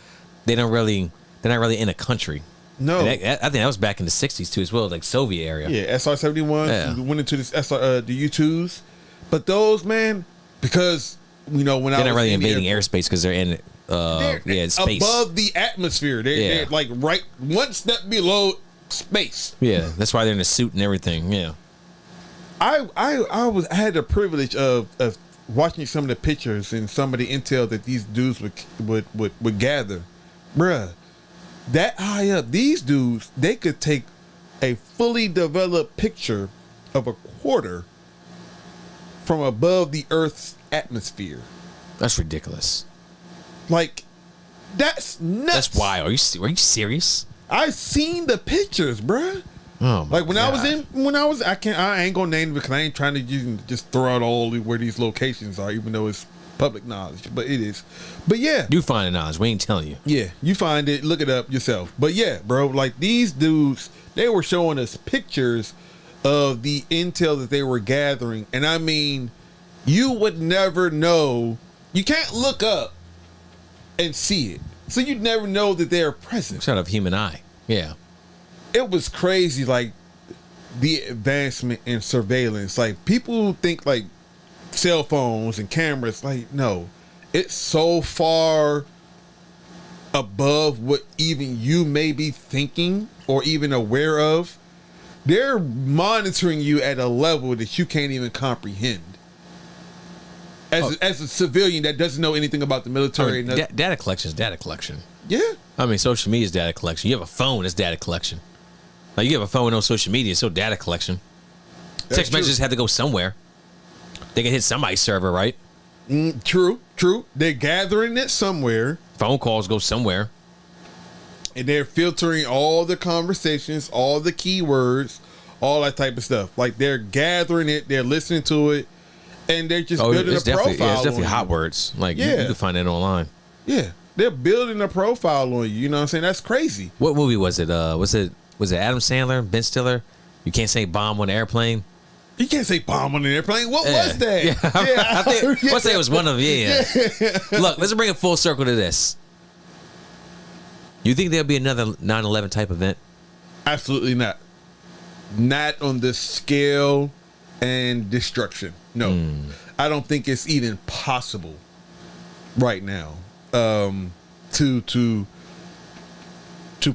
they're not really in a country. No, I think that was back in the '60s too, as well, like Soviet area. Yeah, SR-71 went into this the U2s, but those, man, because when they're not really invading the airspace because they're in space above the atmosphere. They're like right one step below space. Yeah, that's why they're in a suit and everything. Yeah. I had the privilege of watching some of the pictures and some of the intel that these dudes would gather. Bruh, that high up, these dudes, they could take a fully developed picture of a quarter from above the Earth's atmosphere. That's ridiculous. Like, that's nuts. That's wild. Are you serious? I seen the pictures, bruh. Oh my like I ain't gonna name it because I ain't trying to just throw out all where these locations are, even though it's public knowledge, but it is. But yeah, you find the knowledge. We ain't telling you. Yeah, you find it, look it up yourself. But yeah, bro, like these dudes, they were showing us pictures of the intel that they were gathering, and I mean, you would never know. You can't look up and see it, so you'd never know that they're present. It's out of human eye. Yeah. It was crazy, like the advancement in surveillance. Like people think like cell phones and cameras. Like no, it's so far above what even you may be thinking or even aware of. They're monitoring you at a level that you can't even comprehend. As a civilian that doesn't know anything about the military, data collection is data collection. Yeah, I mean social media is data collection. You have a phone, it's data collection. Like you have a phone with no social media, it's still data collection. Text messages have to go somewhere. They can hit somebody's server, right? True. They're gathering it somewhere. Phone calls go somewhere. And they're filtering all the conversations, all the keywords, all that type of stuff. Like they're gathering it, they're listening to it, and they're just building a profile. Yeah, it's definitely hot words. Like you can find that online. Yeah, they're building a profile on you. You know what I'm saying? That's crazy. What movie was it? Was it Adam Sandler, Ben Stiller? You can't say bomb on an airplane. You can't say bomb on an airplane. What was that? Yeah. I think let's say it was one of Look, let's bring it full circle to this. You think there'll be another 9/11 type event? Absolutely not. Not on the scale and destruction. No, I don't think it's even possible right now to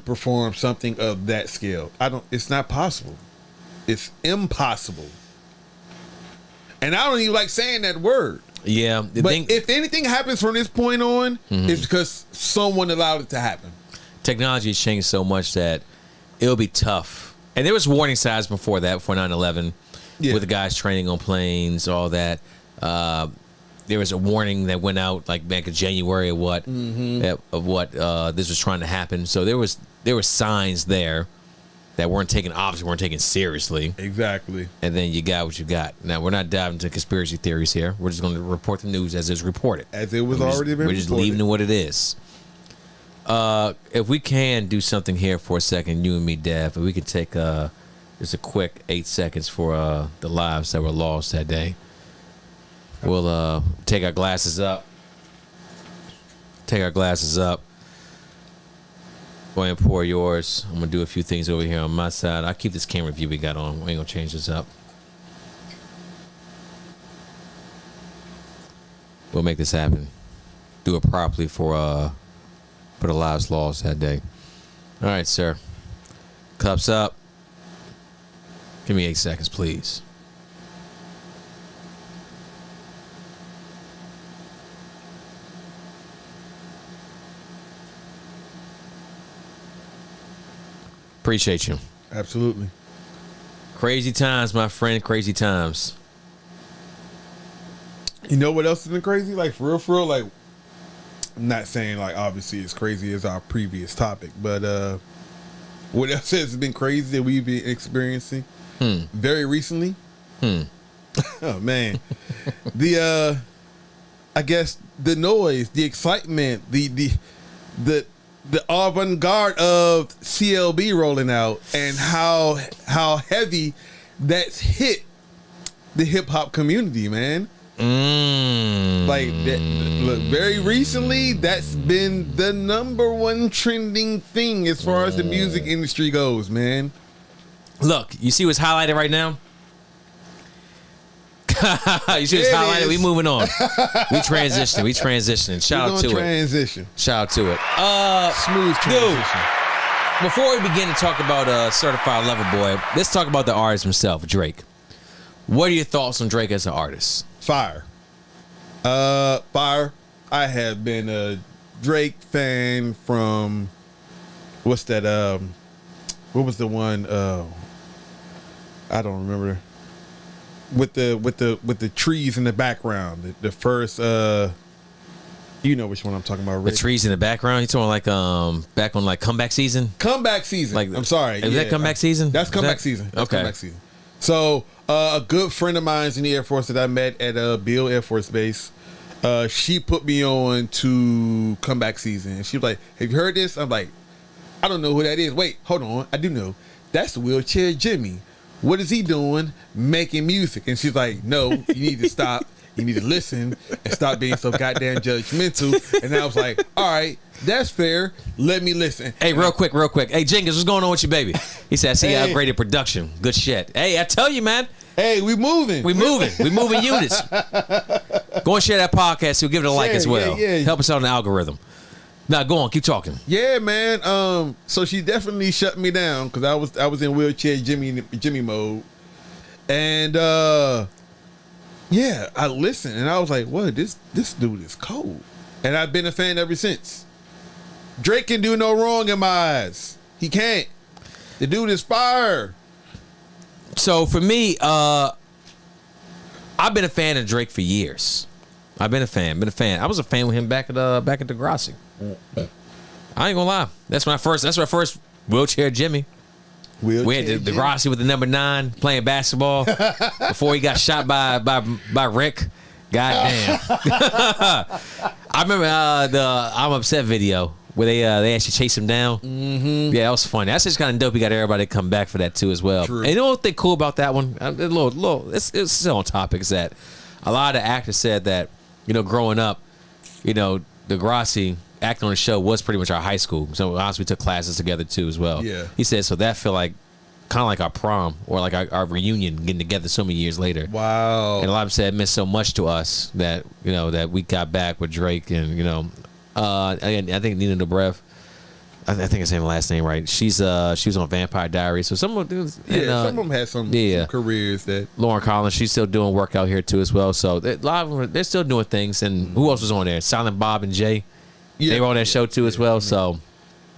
perform something of that scale. It's not possible. It's impossible. And I don't even like saying that word. Yeah. But if anything happens from this point on, it's because someone allowed it to happen. Technology has changed so much that it'll be tough. And there was warning signs before 9/11 with the guys training on planes, all that. There was a warning that went out like back in January of what this was trying to happen. So there were signs there that weren't taken seriously. Exactly. And then you got what you got. Now we're not diving into conspiracy theories here. We're just going to report the news as it's reported. As it was already been reported. We're just leaving it what it is. If we can do something here for a second, you and me, Dev, if we could take just a quick 8 seconds for the lives that were lost that day. We'll take our glasses up. Go ahead and pour yours. I'm going to do a few things over here on my side. I'll keep this camera view we got on. We ain't going to change this up. We'll make this happen. Do it properly for the lives lost that day. All right, sir. Cups up. Give me 8 seconds, please. Appreciate you. Absolutely. Crazy times, my friend. Crazy times. You know what else has been crazy? Like for real, like I'm not saying like obviously it's crazy as our previous topic, but what else has been crazy that we've been experiencing very recently? Oh man. I guess the noise, the excitement, the avant-garde of CLB rolling out and how heavy that's hit the hip hop community, man. Like that, look, very recently, that's been the number one trending thing as far as the music industry goes, man. Look, you see what's highlighted right now? You see what's highlighted? We moving on. We transitioning. Shout out to it. Shout out to it. Smooth transition. Dude, before we begin to talk about Certified Lover Boy, let's talk about the artist himself, Drake. What are your thoughts on Drake as an artist? Fire. Fire. I have been a Drake fan from what's that? What was the one? I don't remember. With the trees in the background. The first you know which one I'm talking about, Rick. The trees in the background? You talking like back on like comeback season? Comeback season. Like I'm sorry. Is that comeback season? That's comeback season. That's okay. Comeback season. So a good friend of mine's in the Air Force that I met at Beale Air Force Base. She put me on to comeback season. And she was like, "Have you heard this?" I'm like, "I don't know who that is." Wait, hold on. I do know. That's Wheelchair Jimmy. What is he doing? Making music. And she's like, "No, you need to stop. You need to listen and stop being so goddamn judgmental." And I was like, "All right, that's fair. Let me listen." Hey, real quick. Hey, Jenkins, what's going on with you, baby? He said, "I see you upgraded production. Good shit." Hey, I tell you, man. Hey, we moving. We moving units. Go and share that podcast. We'll give it a like as well. Yeah. Help us out on the algorithm. Now, go on. Keep talking. Yeah, man. So she definitely shut me down because I was in Wheelchair Jimmy mode. And yeah, I listened and I was like, "What? This dude is cold." And I've been a fan ever since. Drake can do no wrong in my eyes. He can't. The dude is fire. So for me, I've been a fan of Drake for years. I've been a fan. I was a fan with him back at Degrassi. I ain't gonna lie. That's my first Wheelchair Jimmy. We had Degrassi with the number 9 playing basketball before he got shot by Rick. Goddamn. I remember the I'm Upset video where they actually chased him down. Mm-hmm. Yeah, that was funny. That's just kind of dope. You got everybody to come back for that too as well. True. And you know what they cool about that one? It's still on topic. Is that a lot of actors said that, you know, growing up, you know, Degrassi acting on the show was pretty much our high school. So honestly, we took classes together too as well. Yeah. He said so that feel like kind of like our prom or like our reunion getting together so many years later. Wow. And a lot of them said it meant so much to us that, you know, that we got back with Drake and, you know, I think Nina Dobrev, I think I say the last name right. She was on Vampire Diaries. So some of them, some of them had some careers that. Lauren Collins, she's still doing work out here too as well. So a lot of them, they're still doing things. And who else was on there? Silent Bob and Jay. Yeah, they were on that show too as well. So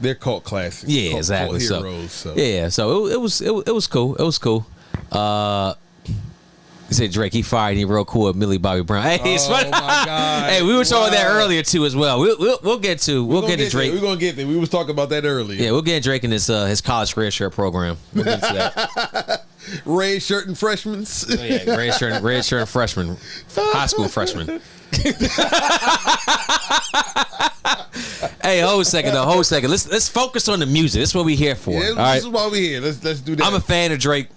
they're cult classics. Yeah, cult exactly. Heroes, so yeah, so it was cool. It was cool. You said Drake, he fired and he real cool with Millie Bobby Brown. Hey, it's funny. My God. Hey, we were talking that earlier too as well. We'll get to Drake. We're gonna get there. We was talking about that earlier. Yeah, we'll get Drake in his college red shirt program. We'll get to that. Red shirt and freshmen. Oh, yeah, red shirt and freshman, high school freshman. Hey, hold a second. Let's focus on the music. That's what we here for. Yeah, this is why we here. Let's do that. I'm a fan of Drake.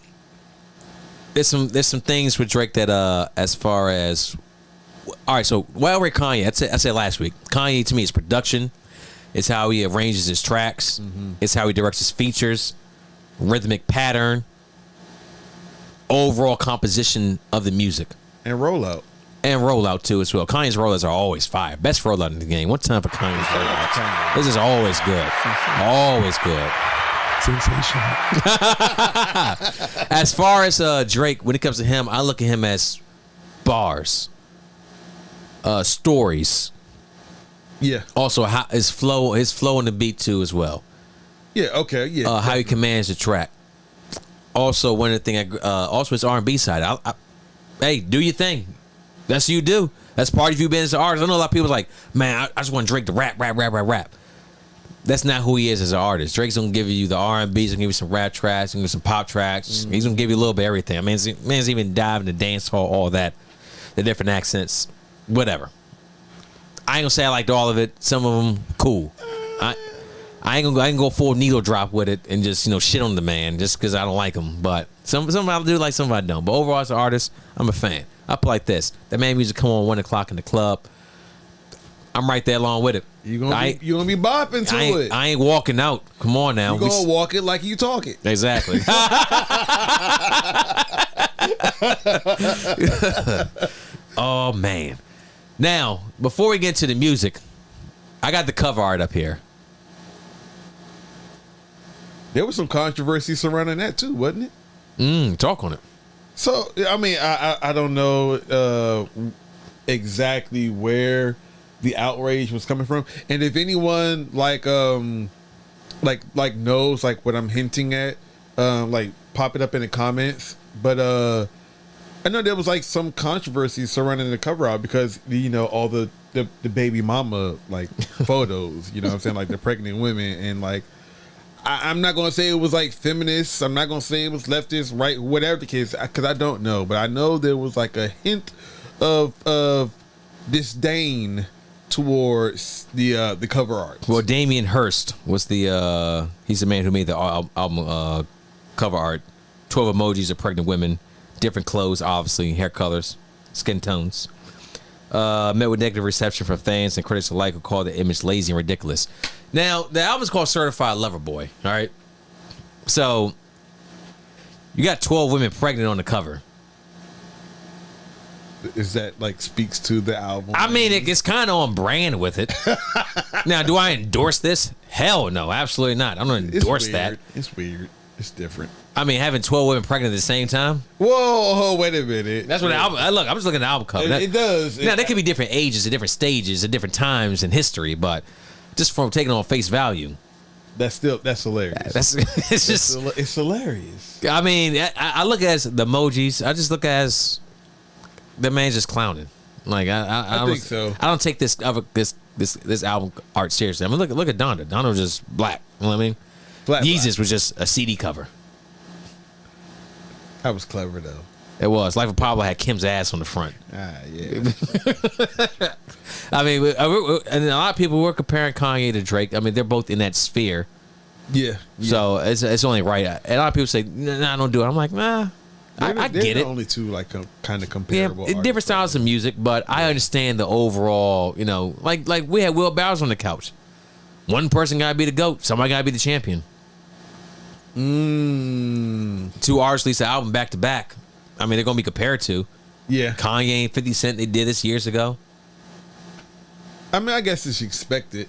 There's some things with Drake that as far as, all right, so while we're Kanye, I said last week, Kanye to me is production. It's how he arranges his tracks. Mm-hmm. It's how he directs his features, rhythmic pattern, overall composition of the music. And rollout. And rollout too as well. Kanye's rollouts are always fire. Best rollout in the game. One time for Kanye's rollouts. This is always good. Always good. Sensational. As far as Drake, when it comes to him, I look at him as bars, stories. Yeah. Also, how his flow on the beat too as well. Yeah. Okay. Yeah. How he commands the track. also one of the things. Also, it's R&B side. Hey, do your thing. That's what you do. That's part of you being as an artist. I know a lot of people like, man, I just want Drake to rap. That's not who he is as an artist. Drake's gonna give you the R&B. He's gonna give you some rap tracks. He's gonna give you some pop tracks. He's gonna give you a little bit of everything. I mean, man's even diving the dance hall, all that, the different accents, whatever. I ain't gonna say I liked all of it. Some of them cool. I ain't gonna go full needle drop with it and just shit on the man just because I don't like him. But some I do like, some I don't. But overall, as an artist, I'm a fan. I put like this: that man music come on 1 o'clock in the club. I'm right there along with it. You gonna be bopping to it. I ain't walking out. Come on now. You gonna walk it like you talk it. Exactly. Oh man. Now, before we get to the music, I got the cover art up here. There was some controversy surrounding that too, wasn't it? Talk on it. So, I mean, I don't know exactly where the outrage was coming from, and if anyone like knows like what I'm hinting at, like pop it up in the comments. But I know there was like some controversy surrounding the cover art because all the baby mama like photos, what I'm saying, like the pregnant women, and like I'm not gonna say it was like feminist. I'm not gonna say it was leftist, right, whatever the case, because I don't know. But I know there was like a hint of disdain towards the cover art. Well, Damien Hirst was he's the man who made the album cover art. 12 emojis of pregnant women, different clothes, obviously, hair colors, skin tones. Met with negative reception from fans and critics alike who called the image lazy and ridiculous. Now, the album's called Certified Lover Boy, all right? So, you got 12 women pregnant on the cover. Is that like speaks to the album? I mean, it's kind of on brand with it. Now, do I endorse this? Hell no, absolutely not. I'm going to endorse that. It's weird. It's different. I mean, having 12 women pregnant at the same time? Whoa, wait a minute. That's what the album... Look, I'm just looking at the album cover. It does. Now, there could be different ages at different stages at different times in history, but just from taking on face value... That's hilarious. It's hilarious. I mean, I look at the emojis. I just look as... The man's just clowning. Like, I think so. I don't take this album art seriously. I mean, look at Donda. Donda was just black. You know what I mean? Yeezus was just a CD cover. That was clever, though. It was. Life of Pablo had Kim's ass on the front. Yeah. I mean, and a lot of people were comparing Kanye to Drake. I mean, they're both in that sphere. Yeah. So it's only right. And a lot of people say, nah, don't do it. I'm like, nah. I get it. Only two like kind of comparable. Yeah, different styles of music, but I understand the overall. Like we had Will Bowers on the couch. One person gotta be the GOAT. Somebody gotta be the champion. 2 artists released an album back to back. I mean, they're gonna be compared to. Yeah. Kanye and 50 Cent. They did this years ago. I mean, I guess it's expected.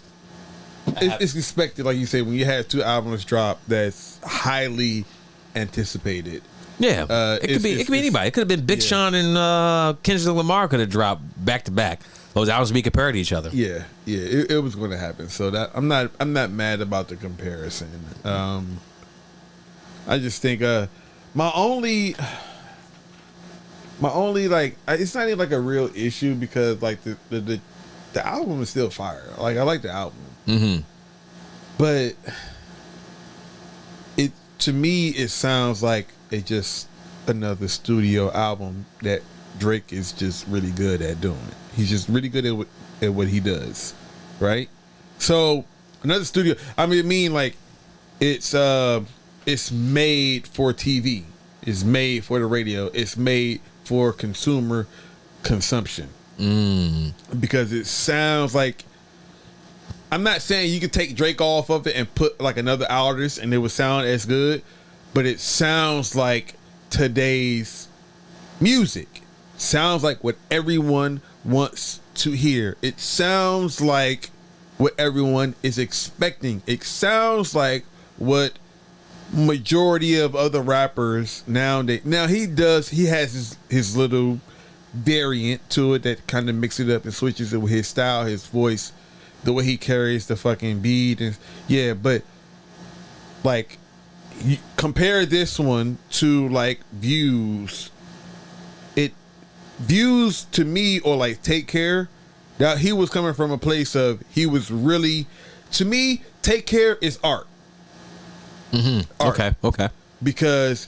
It's expected, like you say, when you have 2 albums drop that's highly anticipated. Yeah, it could be anybody. It could have been Big Sean and Kendrick Lamar could have dropped back to back. Those albums would be compared to each other. Yeah, it was going to happen. So that I'm not mad about the comparison. I just think my only like it's not even like a real issue because like the album is still fire. Like I like the album, but to me it sounds like it's just another studio album that Drake is just really good at doing. He's just really good at what he does, right? So another studio. I mean, like it's made for TV. It's made for the radio. It's made for consumer consumption. Because it sounds like, I'm not saying you could take Drake off of it and put like another artist and it would sound as good, but it sounds like today's music. Sounds like what everyone wants to hear. It sounds like what everyone is expecting. It sounds like what majority of other rappers nowadays. Now he has his little variant to it that kind of mixes it up and switches it with his style, his voice, the way he carries the fucking beat, and but like you compare this one to like Views. Views to me, or like Take Care, that he was coming from a place of, he was really, to me, Take Care is art. Art. Okay. Because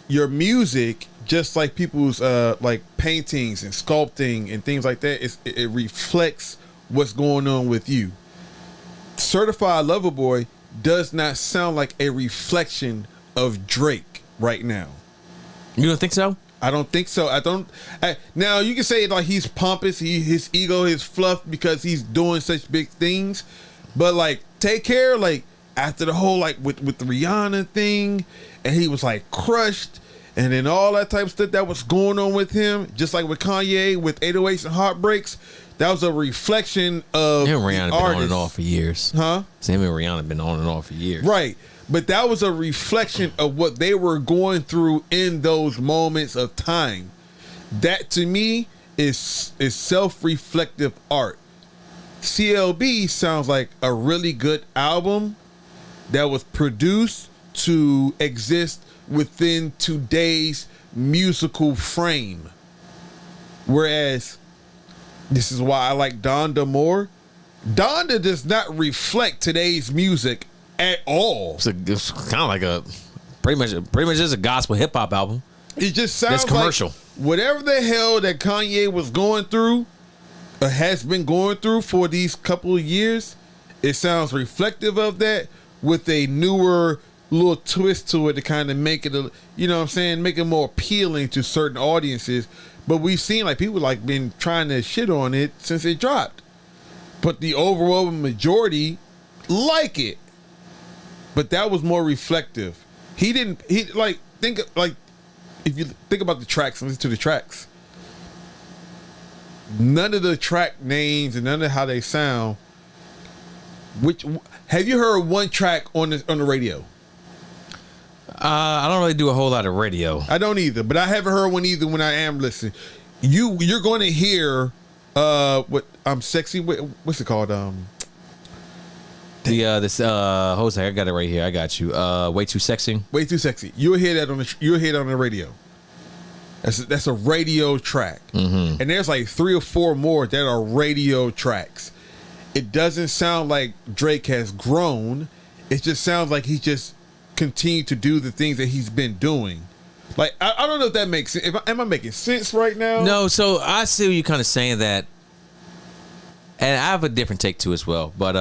your music, just like people's like paintings and sculpting and things like that, it reflects what's going on with you. Certified Lover Boy does not sound like a reflection of Drake right now. You don't think so? I don't think so. Now you can say like he's pompous, his ego is fluffed because he's doing such big things, but like Take Care, like after the whole like with the Rihanna thing, and he was like crushed, and then all that type of stuff that was going on with him, just like with Kanye with 808s and Heartbreaks, that was a reflection of him and Rihanna the been artist. on and off for years. Huh? Him and Rihanna been on and off for years. Right. But that was a reflection of what they were going through in those moments of time. That to me is self-reflective art. CLB sounds like a really good album that was produced to exist within today's musical frame. Whereas, this is why I like Donda more. Donda does not reflect today's music at all. It's kind of like a pretty much just a gospel hip hop album. It just sounds it's commercial. Like whatever the hell that Kanye was going through, or has been going through for these couple of years, it sounds reflective of that with a newer little twist to it to kind of make it make it more appealing to certain audiences. But we've seen like people like been trying to shit on it since it dropped, but the overall majority like it. But that was more reflective. If you think about the tracks and listen to the tracks, none of the track names and none of how they sound. Have you heard one track on the radio? I don't really do a whole lot of radio. I don't either, but I haven't heard one either when I am listening. You're going to hear what I'm sexy. What's it called? Jose, I got it right here. I got you. Way Too Sexy. Way Too Sexy. You'll hear that on the radio. That's a radio track. Mm-hmm. And there's like 3 or 4 more that are radio tracks. It doesn't sound like Drake has grown. It just sounds like he just continued to do the things that he's been doing. Like, I don't know if that makes sense. Am I making sense right now? No, so I see you kind of saying that. And I have a different take too as well. But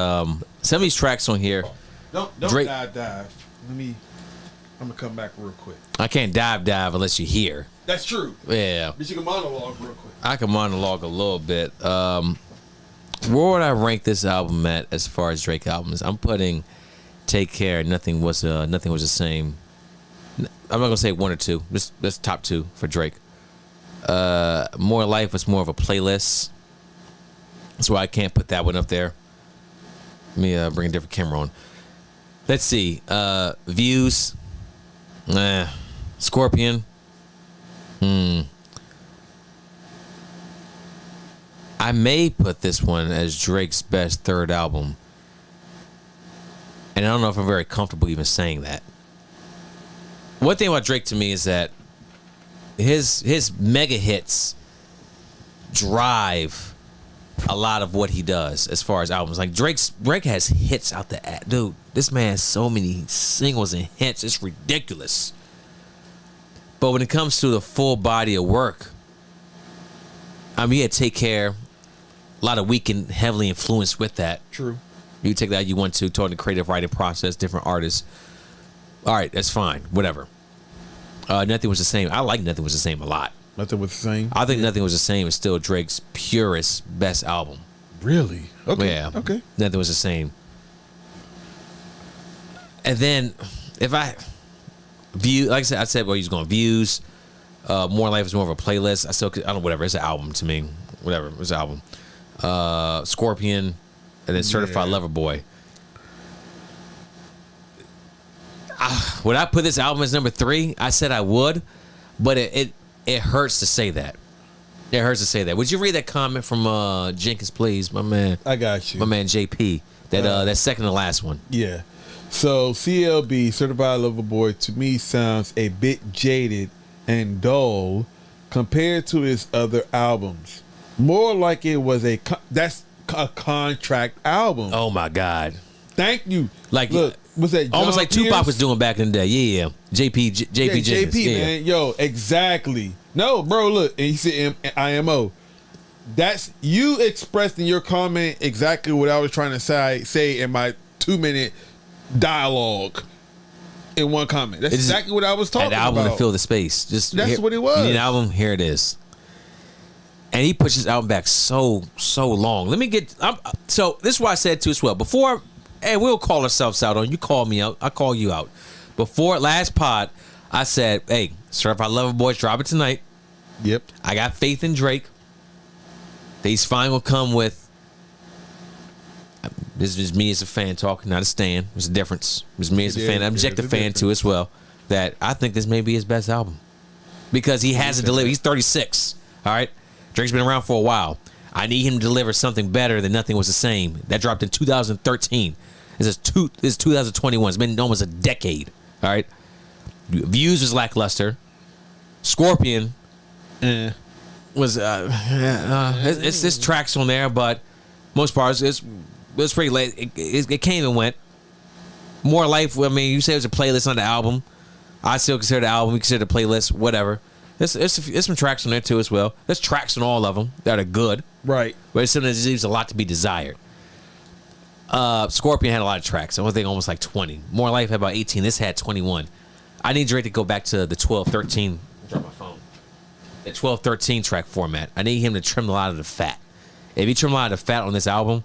some of these tracks on here. Don't Drake, dive. I'm gonna come back real quick. I can't dive unless you hear. That's true. Yeah. But you can monologue real quick. I can monologue a little bit. Where would I rank this album at as far as Drake albums? I'm putting Take Care. Nothing was the same. I'm not gonna say 1 or 2. That's top 2 for Drake. More Life was more of a playlist. That's why I can't put that one up there. Let me bring a different camera on. Let's see. Views. Scorpion. I may put this one as Drake's best third album. And I don't know if I'm very comfortable even saying that. One thing about Drake to me is that his mega hits drive a lot of what he does as far as albums. Like Drake has hits out the dude. This man has so many singles and hits. It's ridiculous. But when it comes to the full body of work, I mean, yeah, Take Care. A lot of Weeknd heavily influenced with that. True. You take that you want to, talk the creative writing process, different artists. All right, that's fine. Whatever. Nothing Was the Same. I like Nothing Was the Same a lot. Nothing Was the Same? I think Nothing Was the Same is still Drake's purest, best album. Really? Okay. Yeah. Okay. Nothing Was the Same. And then, if I view, like I said, well, he's going Views. More Life is more of a playlist. I don't know, whatever. It's an album to me. Whatever. It's an album. Scorpion, and then Certified Lover Boy. Would I put this album as number 3? I said I would, but it hurts to say that. It hurts to say that. Would you read that comment from Jenkins, please, my man? I got you. My man JP. That second to last one. Yeah. So CLB, Certified Lover Boy, to me sounds a bit jaded and dull compared to his other albums. More like it was that's a contract album. Oh my God! Thank you. Like, look, was that John almost like Pierce? Tupac was doing back in the day? Yeah. JP Jenkins. JP, yeah. man, yo, exactly. No, bro, look, and he said IMO. That's you expressed in your comment exactly what I was trying to say in my 2-minute dialogue in one comment. That's exactly what I was talking about. An album to fill the space. That's what it was. You need an album. Here it is. And he pushed his album back so long. Let me get. So this is why I said too as well. Before, hey, we'll call ourselves out on. You call me out. I call you out. Before last pod, I said, hey, Certified Lover Boys, drop it tonight. Yep. I got faith in Drake. These fine will come with. This is me as a fan talking, not a stan. There's a difference. It's me as a fan, an objective fan too as well. That I think this may be his best album because he hasn't delivered. He's 36. All right, Drake's been around for a while. I need him to deliver something better than Nothing Was the Same. That dropped in 2013. This is 2021. It's been almost a decade. All right, Views was lackluster. Scorpion was it's tracks on there, but most parts it was pretty late. It came and went. More Life. I mean, you say it was a playlist on the album. I still consider the album. We consider the playlist. Whatever. There's some tracks on there too as well. There's tracks on all of them that are good. Right. But sometimes it leaves a lot to be desired. Scorpion had a lot of tracks. I think almost like 20. More Life had about 18. This had 21. I need Drake to go back to the 12, 13. Drop my phone. The 12, 13 track format. I need him to trim a lot of the fat. If he trim a lot of the fat on this album,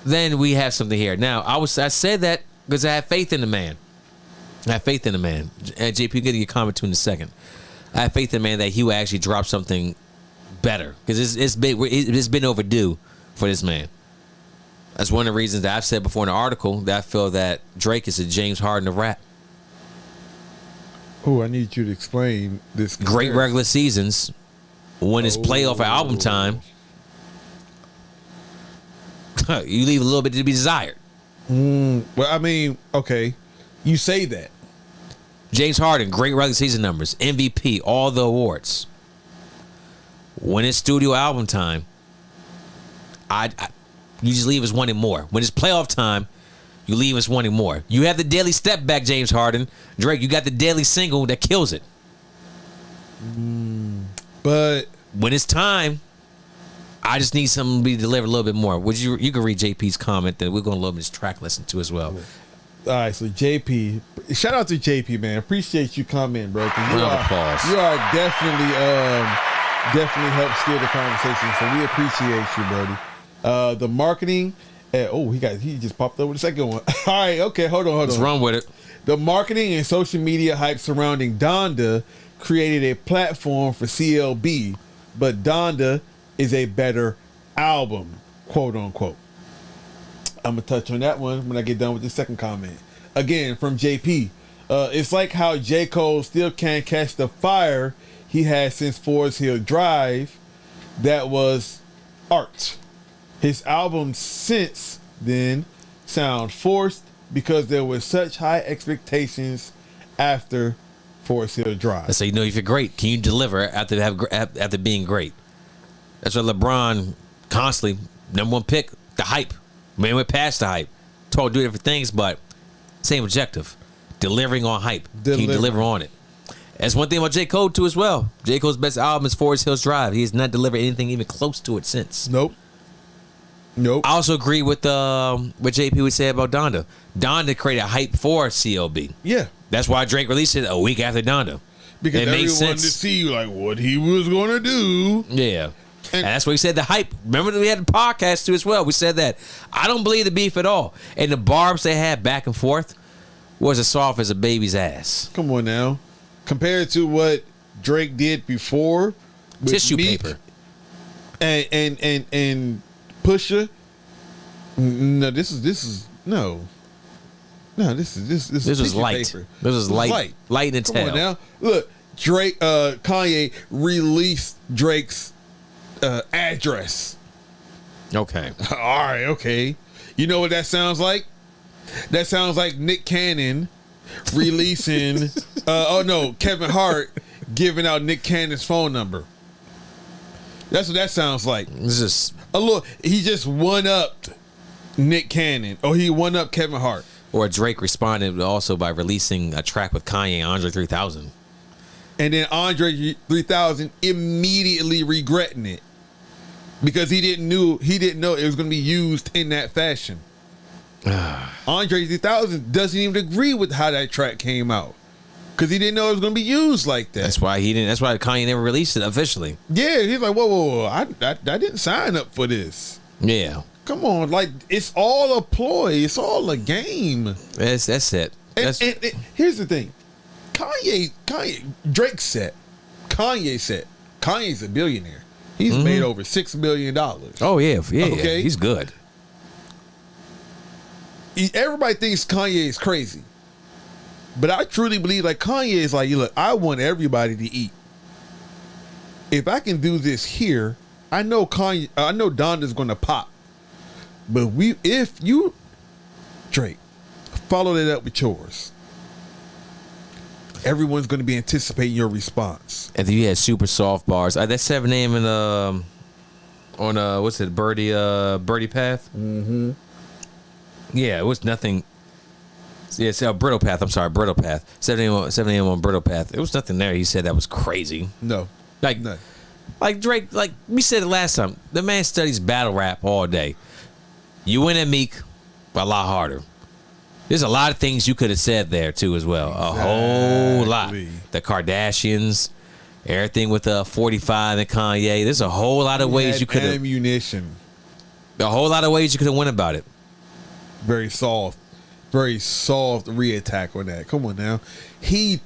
then we have something here. Now, I said that because I have faith in the man. I have faith in the man. And JP, you'll get your comment to in a second. I have faith in the man that he will actually drop something better because it's been overdue for this man. That's one of the reasons that I've said before in the article that I feel that Drake is a James Harden of rap. Oh, I need you to explain this. Great regular seasons. When it's playoff or album time, you leave a little bit to be desired. Well, I mean, okay, you say that. James Harden, great regular season numbers, MVP, all the awards. When it's studio album time, you just leave us wanting more. When it's playoff time, you leave us wanting more. You have the daily step back, James Harden. Drake, you got the daily single that kills it. But when it's time, I just need something to be delivered a little bit more. You can read JP's comment that we're going to love this track listen to as well. All right, so JP, shout out to JP, man. Appreciate you commenting, bro. Round of applause. You are definitely helped steer the conversation, so we appreciate you, buddy. The marketing. He just popped up with the second one. All right, okay, hold on. Let's run with it. The marketing and social media hype surrounding Donda created a platform for CLB, but Donda is a better album, quote unquote. I'm gonna touch on that one when I get done with the second comment. Again, from JP. It's like how J. Cole still can't catch the fire he had since Forest Hill Drive. That was art. His albums since then sound forced because there were such high expectations after Forest Hill Drive. So if you're great, can you deliver after being great? That's what LeBron constantly number one pick, the hype. Man, we're past the hype. Told do different things, but same objective. Delivering on hype. Can you deliver on it? That's one thing about J. Cole too as well. J. Cole's best album is Forest Hills Drive. He has not delivered anything even close to it since. Nope. I also agree with what JP would say about Donda. Donda created hype for CLB. Yeah. That's why Drake released it a week after Donda. Because everyone wanted to see like what he was going to do. Yeah. And that's what we said, the hype. Remember that we had the podcast too as well. We said that. I don't believe the beef at all. And the barbs they had back and forth was as soft as a baby's ass. Come on now. Compared to what Drake did before. With tissue Meek paper. And Pusha. No, this was light. Paper. This was light. Light and Come tail. on now. Look, Kanye released Drake's address. Okay. All right, okay. You know what that sounds like? That sounds like Nick Cannon releasing. Kevin Hart giving out Nick Cannon's phone number. That's what that sounds like. This is a little. He just one-upped Nick Cannon, or he one-upped Kevin Hart. Or Drake responded also by releasing a track with Kanye, Andre 3000. And then Andre 3000 immediately regretting it because he didn't know it was going to be used in that fashion. Andre 3000 doesn't even agree with how that track came out because he didn't know it was going to be used like that. That's why Kanye never released it officially. Yeah, he's like, whoa, I didn't sign up for this. Yeah. Come on, like it's all a ploy. It's all a game. That's it. And here's the thing. Drake said, Kanye said, Kanye's a billionaire. He's made over $6 billion. Oh, yeah. Okay? He's good. Everybody thinks Kanye is crazy. But I truly believe like Kanye is like, look, I want everybody to eat. If I can do this here, I know Donda's gonna pop. But if you, Drake, follow that up with yours, everyone's going to be anticipating your response. And then you had super soft bars. That 7 a.m. on what's it, Birdie Path? Mm-hmm. Yeah, it was nothing. Yeah, it's Brittle Path. I'm sorry, Brittle Path. 7 a.m. on Brittle Path. It was nothing there. He said that was crazy. No. Like Drake, like we said it last time, the man studies battle rap all day. You went at Meek a lot harder. There's a lot of things you could have said there too as well. Exactly. A whole lot. The Kardashians, everything with 45 and Kanye. There's a whole lot of ways you could have. Ammunition. A whole lot of ways you could have went about it. Very soft reattack on that. Come on now. He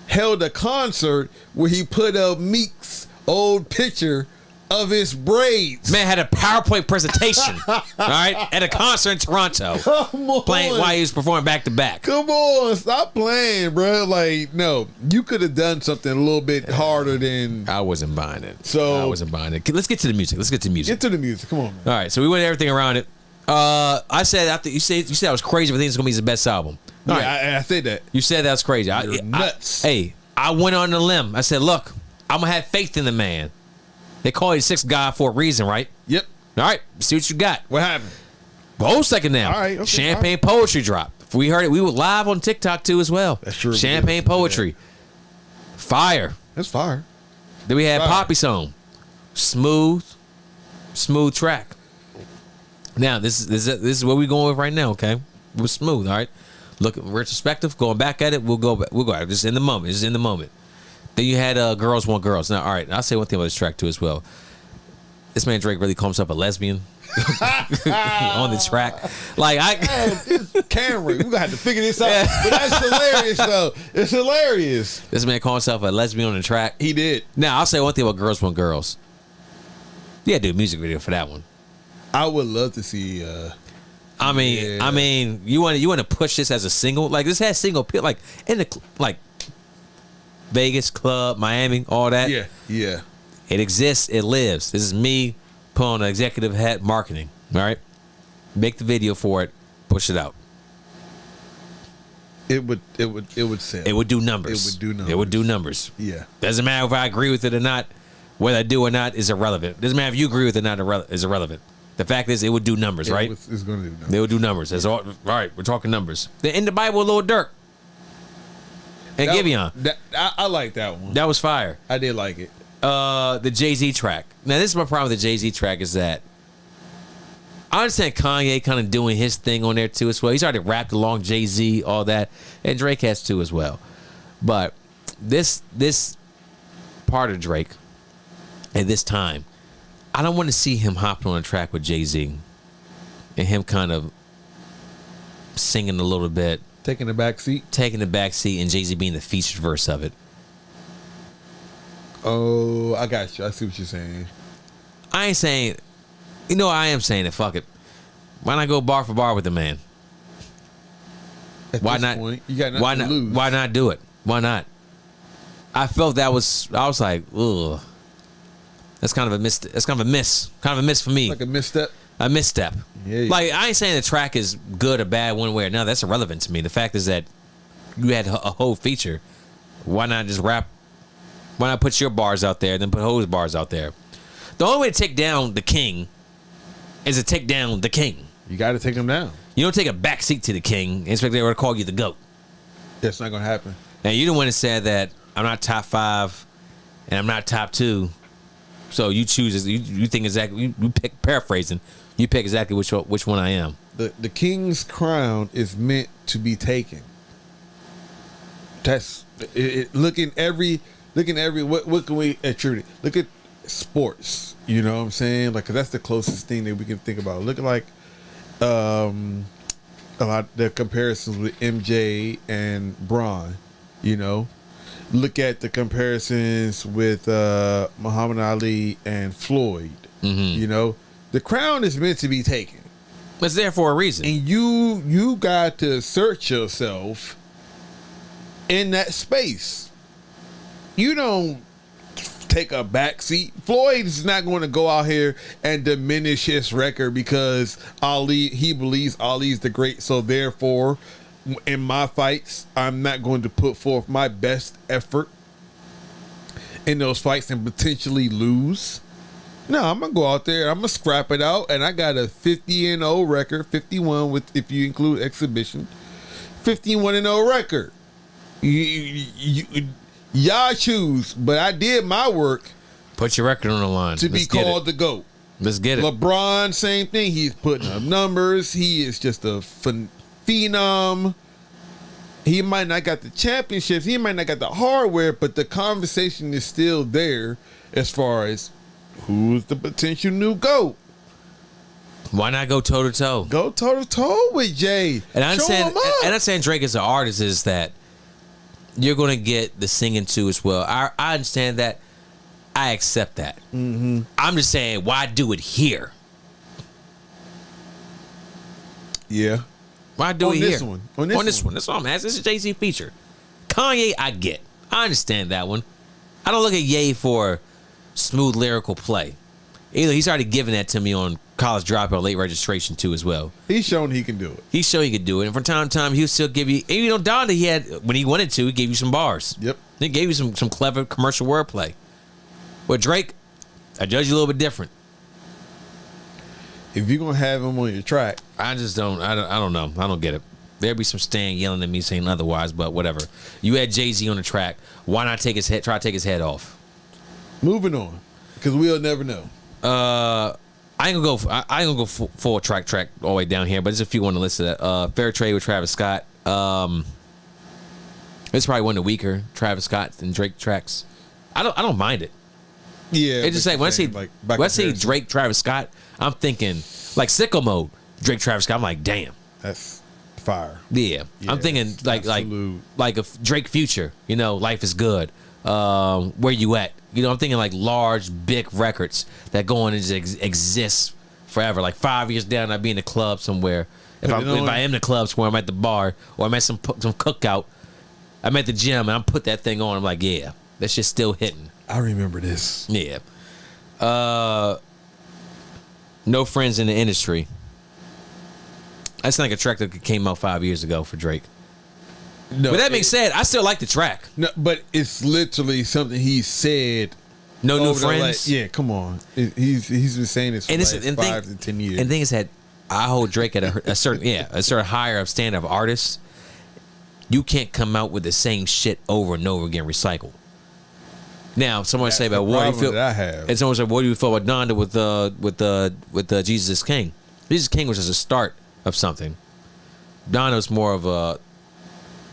held a concert where he put up Meek's old picture of his braids. Man had a PowerPoint presentation, all right, at a concert in Toronto. Come on. Playing while he was performing back to back. Come on, stop playing, bro. Like, no, you could have done something a little bit harder than. I wasn't buying it. So I wasn't buying it. Let's get to the music. Get to the music. Come on, man. All right, so we went everything around it. I said after you said I was crazy, but I think it's gonna be his best album. All right. I said that. You said that was crazy. You're nuts. I went on the limb. I said, look, I'm gonna have faith in the man. They call you the sixth guy for a reason, right? Yep. All right, see what you got. What happened? Hold second now. All right. Okay, Champagne Poetry dropped. We heard it. We were live on TikTok too as well. That's true. Champagne Poetry. Fire. That's fire. Then we had Poppy Song. Smooth track. Now this is what we're going with right now. Okay, we're smooth. All right. Look, retrospective. Going back at it. We'll go back. Just in the moment. Then you had Girls Want Girls. Now, all right, I'll say one thing about this track too as well. This man Drake really calls himself a lesbian on the track. Like this camera, we gonna have to figure this out. But that's hilarious though. It's hilarious. This man called himself a lesbian on the track. He did. Now I'll say one thing about Girls Want Girls. Yeah, do a music video for that one. I would love to see. I mean, you want to push this as a single? Like this has single appeal, like in the like. Vegas, club, Miami, all that. Yeah. It exists. It lives. This is me put on an executive hat marketing. All right. Make the video for it. Push it out. It would sell. It would do numbers. It would do numbers. Yeah. Doesn't matter if I agree with it or not. Whether I do or not is irrelevant. Doesn't matter if you agree with it or not is irrelevant. The fact is, it would do numbers, right? It's going to do numbers. It would do numbers. That's all right. We're talking numbers. In the Bible, Lil Durk. And Giveon. I like that one. That was fire. I did like it. The Jay-Z track. Now, this is my problem with the Jay-Z track is that I understand Kanye kind of doing his thing on there too as well. He's already rapped along Jay-Z, all that. And Drake has too as well. But this part of Drake at this time, I don't want to see him hopping on a track with Jay-Z and him kind of singing a little bit. Taking the back seat, and Jay-Z being the featured verse of it. Oh, I got you. I see what you're saying. I ain't saying, I am saying it. Fuck it. Why not go bar for bar with the man? Why not? Point, you got nothing to lose. Why not do it? Why not? I felt I was like, ugh. That's kind of a miss. That's kind of a miss. Kind of a miss for me. Like a misstep. a misstep. Yeah. Like, I ain't saying the track is good or bad one way or another. That's irrelevant to me. The fact is that you had a whole feature. Why not just rap? Why not put your bars out there, then put Ho's bars out there? The only way to take down the king is to take down the king. You got to take him down. You don't take a backseat to the king and expect they were to call you the GOAT. That's not going to happen. Now, you the one that said that I'm not top 5 and I'm not top 2. So you choose, you think exactly, you pick, paraphrasing, you pick exactly which one I am. The king's crown is meant to be taken. That's it. Look in every what can we attribute it? Look at sports. You know what I'm saying? Like, 'cause that's the closest thing that we can think about. Look at like a lot of the comparisons with MJ and Braun. You know, look at the comparisons with Muhammad Ali and Floyd. Mm-hmm. You know, the crown is meant to be taken. It's there for a reason. And you got to assert yourself in that space. You don't take a back seat. Floyd is not going to go out here and diminish his record because he believes Ali's the great. So therefore, in my fights, I'm not going to put forth my best effort in those fights and potentially lose. No, I'm gonna go out there. I'm gonna scrap it out, and I got a 50-0 record, 51 with if you include exhibition, 51-0 record. Y'all choose, but I did my work. Put your record on the line To be called the GOAT. Let's get it. LeBron, same thing. He's putting up numbers. He is just a phenom. He might not got the championships. He might not got the hardware, but the conversation is still there as far as who's the potential new GOAT. Why not go toe to toe? Go toe to toe with Jay. And I'm saying Drake as an artist is that you're going to get the singing too as well. I understand that. I accept that. Mm-hmm. I'm just saying, why do it here? Yeah. Why do it here? On this one. That's all I'm asking. This is a Jay-Z feature. Kanye, I get. I understand that one. I don't look at Ye for smooth lyrical play. Either he's already given that to me on College Dropout, Late Registration too as well. He's shown he can do it. He's shown he can do it. And from time to time, he'll still give you, and you know, Donda, he had, when he wanted to, he gave you some bars. Yep. He gave you some clever commercial wordplay. With Drake, I judge you a little bit different. If you're going to have him on your track. I don't know. I don't get it. There'd be some Stan yelling at me saying otherwise, but whatever. You had Jay-Z on the track. Why not try to take his head off? Moving on. Because we'll never know. I ain't gonna go full track all the way down here, but there's a few on the list of that. Fair Trade with Travis Scott. It's probably one of the weaker Travis Scott and Drake tracks. I don't mind it. Yeah. It's just like when I see Drake, Travis Scott, I'm thinking like Sicko Mode, Drake, Travis Scott. I'm like, damn, that's fire. Yeah, I'm thinking like a Drake Future. You know, Life is Good. Where You At? You know, I'm thinking like large, big records that go on and just exist forever. Like 5 years down, I'd be in a club somewhere. If I am in the club somewhere, I'm at the bar or I'm at some cookout. I'm at the gym and I'm put that thing on. I'm like, yeah, that shit's still hitting. I remember this. Yeah. No Friends in the Industry. That's like a track that came out 5 years ago for Drake. No, but that being said, I still like the track. No, but it's literally something he said. No New Friends. Yeah, come on. He's been saying this for like 5 to 10 years. And the thing is that I hold Drake at a certain higher standard of artists. You can't come out with the same shit over and over again, recycled. Now, someone say about what do you feel? I have. And someone said, "What do you feel about Donda with Jesus King?" Jesus King was just a start of something. Donda was more of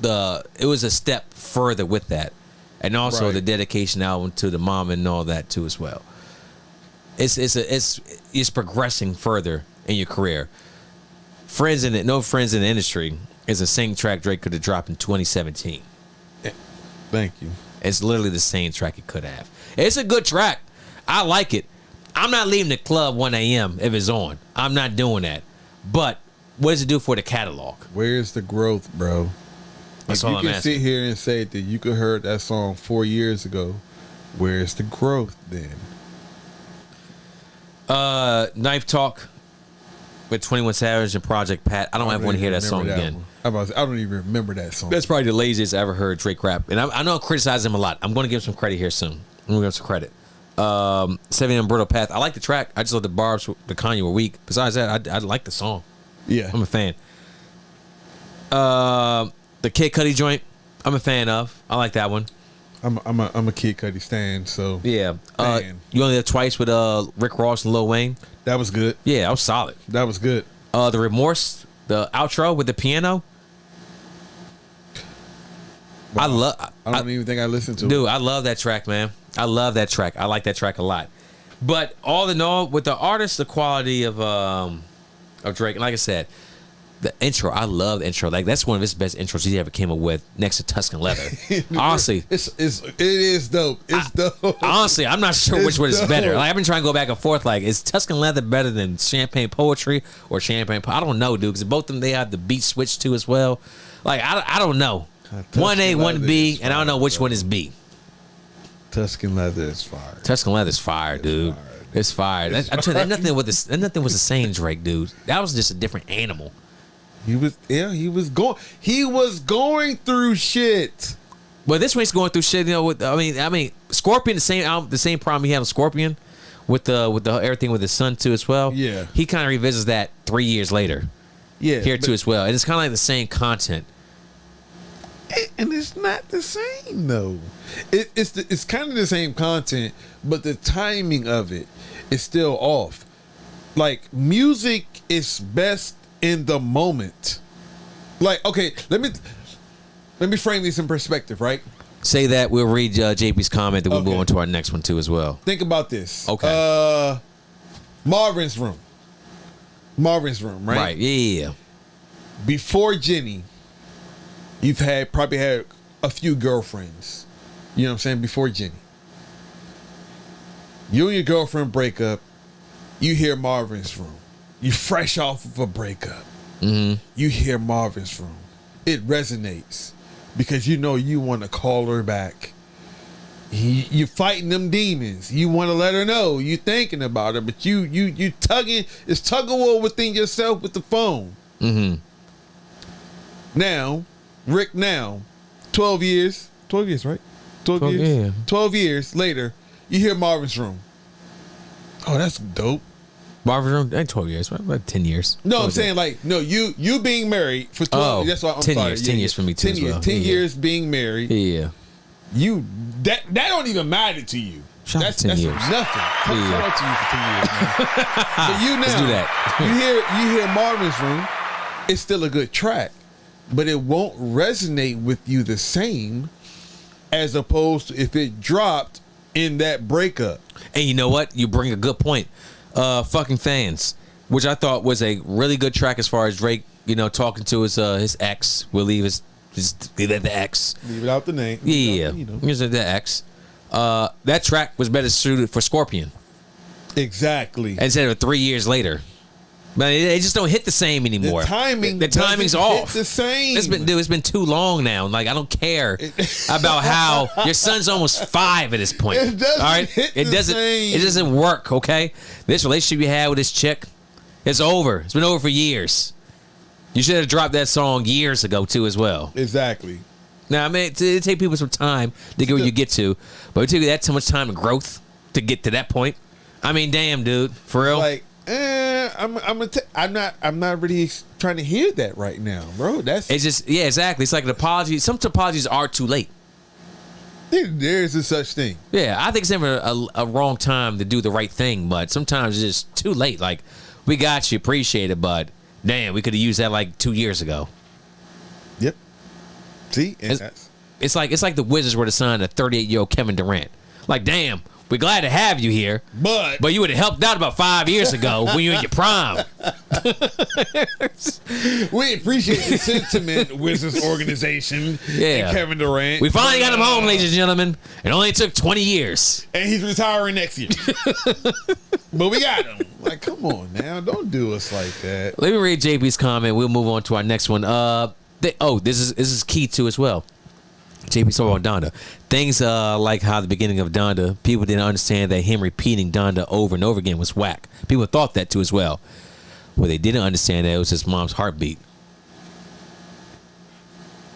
it was a step further with that, and also the dedication album to the mom and all that too as well. It's progressing further in your career. No Friends in the Industry is the same track Drake could have dropped in 2017. Thank you. It's literally the same track he could have. It's a good track. I like it. I'm not leaving the club 1 a.m. if it's on. I'm not doing that. But what does it do for the catalog? Where's the growth, bro? That's if all you I'm can asking. sit here and say that you could heard that song 4 years ago, where's the growth then? Knife Talk with 21 Savage and Project Pat. I don't ever want to hear that song again. I don't even remember that song. That's probably the laziest I ever heard Drake rap. And I know I criticize him a lot. I'm going to give him some credit here soon. I'm going to give him some credit. 7 AM Brutal Path. I like the track. I just thought the barbs, the Kanye were weak. Besides that, I like the song. Yeah. I'm a fan. The Kid Cudi joint, I'm a fan of. I like that one. I'm a Kid Cudi stan, so yeah. You Only Live Twice with Rick Ross and Lil Wayne. That was good. Yeah, that was solid. That was good. The Remorse, the outro with the piano. Wow. I don't even think I listened to it. Dude, I love that track, man. I love that track. I like that track a lot. But all in all, with the artist, the quality of Drake, like I said, the intro, I love the intro. Like that's one of his best intros he ever came up with, next to Tuscan Leather. Honestly, it is dope. It's dope. Honestly, I'm not sure which one is better. Like I've been trying to go back and forth. Like, is Tuscan Leather better than Champagne Poetry or Champagne? I don't know, dude. Because both of them they have the beat switch too as well. Like I don't know. One A, one B, and I don't know which one is B. Tuscan Leather is fire. Tuscan Leather is fire, dude. It's fire. I'm telling you, nothing was the same, Drake, dude. That was just a different animal. He was going through shit. But this one's going through shit. You know, I mean, Scorpion, the same problem he had with Scorpion, with the everything with his son too as well. Yeah, he kind of revisits that 3 years later. Yeah, here too as well, and it's kind of like the same content. And it's not the same though. It's kind of the same content, but the timing of it is still off. Like music is best in the moment. Like, okay, let me frame this in perspective, right? Say that, we'll read JP's comment, then we'll move on to our next one too as well. Think about this. Okay. Marvin's room, right? Right. Yeah. Before Jenny, you've probably had a few girlfriends. You know what I'm saying? Before Jenny, you and your girlfriend break up. You hear Marvin's room. You fresh off of a breakup. Mm-hmm. You hear Marvin's room. It resonates because you know you want to call her back. You fighting them demons. You want to let her know you thinking about her, but you tugging. It's tug of war within yourself with the phone. Mm-hmm. Now, Rick. 12 years, right? 12 years. Yeah. 12 years later, you hear Marvin's room. Oh, that's dope. Marvin's room, ain't 12 years, about 10 years. No, I'm saying like, no, you being married for 12 that's why I'm 10 sorry. years. 10 years for me too 10 as years, well. 10 years being married. Yeah. You that don't even matter to you. That's 10 years. Nothing. Yeah. Shout out to you for 10 years, man. But you now, let's do that. you hear Marvin's room, it's still a good track, but it won't resonate with you the same as opposed to if it dropped in that breakup. And you know what? You bring a good point. Fucking Fans, which I thought was a really good track as far as Drake, talking to his ex. We'll leave the ex. Leave it out the name. Yeah. Here's the ex. That track was better suited for Scorpion. Exactly. Instead of 3 years later. But they just don't hit the same anymore. The timing's off. The same. It's been too long now. Like I don't care about how your son's almost 5 at this point. It doesn't. All right, hit it the doesn't. Same. It doesn't work. Okay, this relationship you had with this chick, it's over. It's been over for years. You should have dropped that song years ago too, as well. Exactly. Now, I mean, it take people some time to get where you get to, but it take that too much time and growth to get to that point. I mean, damn, dude, for real. Like, I'm not really trying to hear that right now, bro. It's just exactly. It's like an apology. Some apologies are too late. There's a such thing. Yeah, I think it's never a wrong time to do the right thing, but sometimes it's just too late. Like, we got you, appreciate it, but damn, we could have used that like 2 years ago. Yep. See, it's like the Wizards were to sign a 38-year-old Kevin Durant. Like, damn. We're glad to have you here, but you would have helped out about 5 years ago when you were in your prime. We appreciate the sentiment, Wizards organization, and Kevin Durant. We finally got him home, ladies and gentlemen. It only took 20 years. And he's retiring next year. But we got him. Like, come on now. Don't do us like that. Let me read JB's comment. We'll move on to our next one. This is key too as well. JP talking about Donda. Things like how the beginning of Donda, people didn't understand that him repeating Donda over and over again was whack. People thought that too as well. What they didn't understand that it was his mom's heartbeat.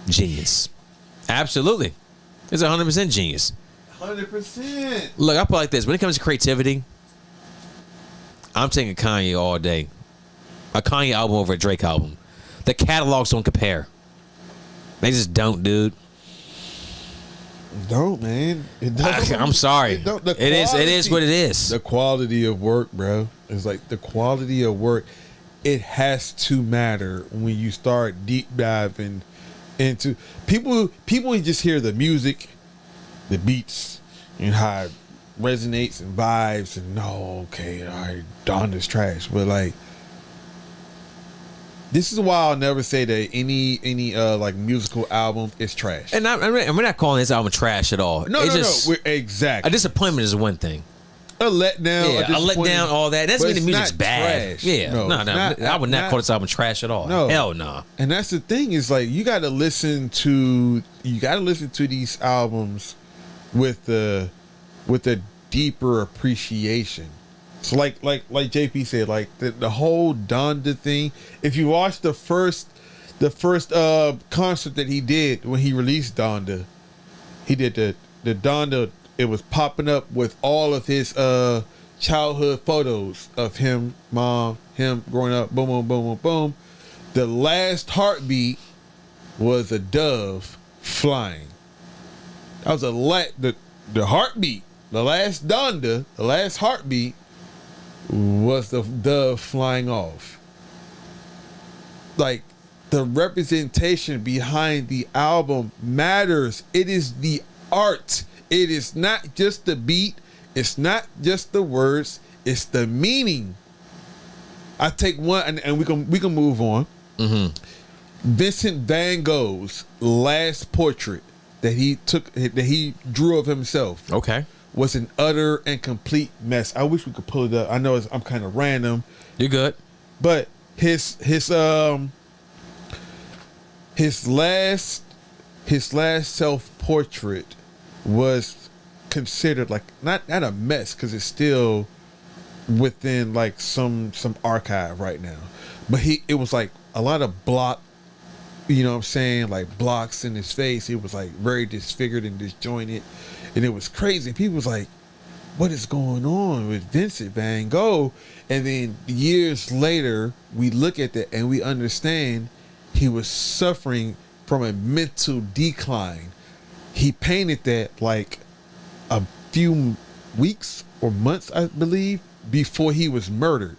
Genius. Absolutely. It's 100% genius. 100%. Look, I put it like this. When it comes to creativity, I'm taking Kanye all day. A Kanye album over a Drake album. The catalogs don't compare. They just don't, dude. Don't, man. It doesn't. I'm sorry. It is what it is. The quality of work, bro. It's like the quality of work. It has to matter when you start deep diving into people. People just hear the music, the beats, and how it resonates and vibes, and no, okay, all right, Donda's trash. But like, this is why I'll never say that any like musical album is trash. And we're not calling this album trash at all. No, exactly. A disappointment is one thing. A letdown, a letdown, all that. Doesn't mean the music's bad. Trash. Yeah, no. I would not call this album trash at all. No. Hell no. And that's the thing is like you got to listen to these albums with the deeper appreciation. So like JP said, like the whole Donda thing. If you watch the first concert that he did when he released Donda, he did the Donda. It was popping up with all of his childhood photos of him, mom, him growing up. Boom, boom, boom, boom, boom. The last heartbeat was a dove flying. That was the heartbeat. The last Donda, the last heartbeat was the dove flying off. Like, the representation behind the album matters. It is the art. It is not just the beat. It's not just the words. It's the meaning. I take one, and we can move on. Mm-hmm. Vincent Van Gogh's last portrait that he drew of himself. Okay. Was an utter and complete mess. I wish we could pull it up. I know I'm kind of random. You're good. But his last self-portrait was considered like not a mess because it's still within like some archive right now. But it was like a lot of block, you know what I'm saying, like blocks in his face. He was like very disfigured and disjointed. And it was crazy. People was like, what is going on with Vincent Van Gogh? And then years later, we look at that and we understand he was suffering from a mental decline. He painted that like a few weeks or months, I believe, before he was murdered.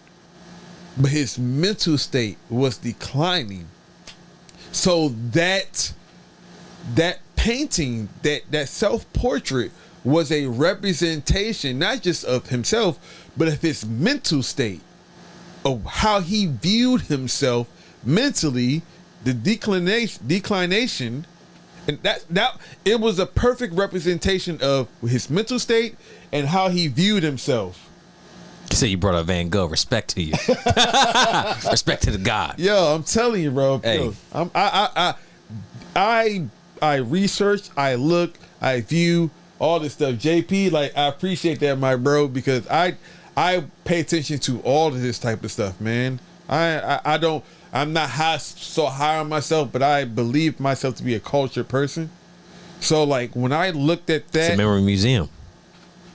But his mental state was declining. So that painting, that self-portrait was a representation not just of himself, but of his mental state, of how he viewed himself mentally, the declination, and that it was a perfect representation of his mental state and how he viewed himself. So you brought up Van Gogh. Respect to you. Respect to the God. Yo, I'm telling you, bro. Hey. Yo, I research, I look, I view all this stuff. JP, like, I appreciate that, my bro, because I pay attention to all of this type of stuff, man. I'm not so high on myself, but I believe myself to be a cultured person. So like when I looked at that, it's a memory museum.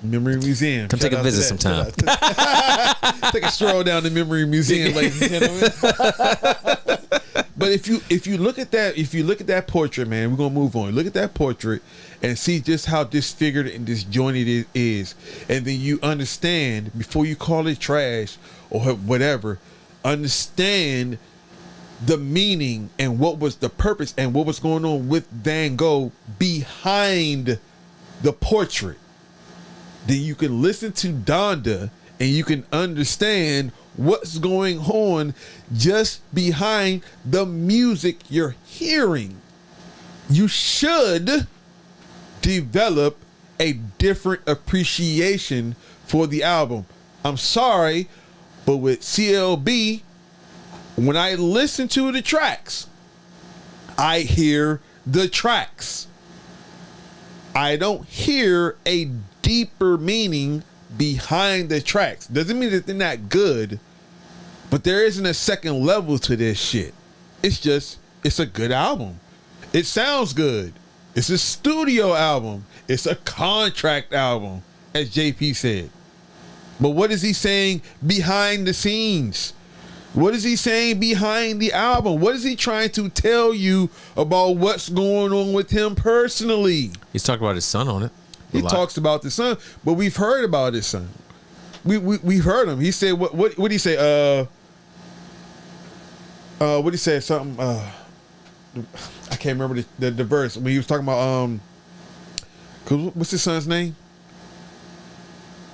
Come take a visit sometime. Take a stroll down the memory museum, ladies and gentlemen. But if you look at that portrait, man, we're gonna move on. Look at that portrait and see just how disfigured and disjointed it is, and then you understand before you call it trash or whatever. Understand the meaning and what was the purpose and what was going on with Van Gogh behind the portrait. Then you can listen to Donda and you can understand what's going on just behind the music you're hearing. You should develop a different appreciation for the album. I'm sorry, but with CLB, when I listen to the tracks, I hear the tracks. I don't hear a deeper meaning behind the tracks. Doesn't mean that they're not good, But there isn't a second level to this shit. It's a good album. It sounds good. It's a studio album. It's a contract album, as JP said. But what is he saying behind the scenes? What is he saying behind the album? What is he trying to tell you about what's going on with him personally? He's talking about his son on it. He talks about the son, but we've heard about his son. We've heard him. He said what did he say? What did he say? Something. I can't remember the verse when he was talking about what's his son's name?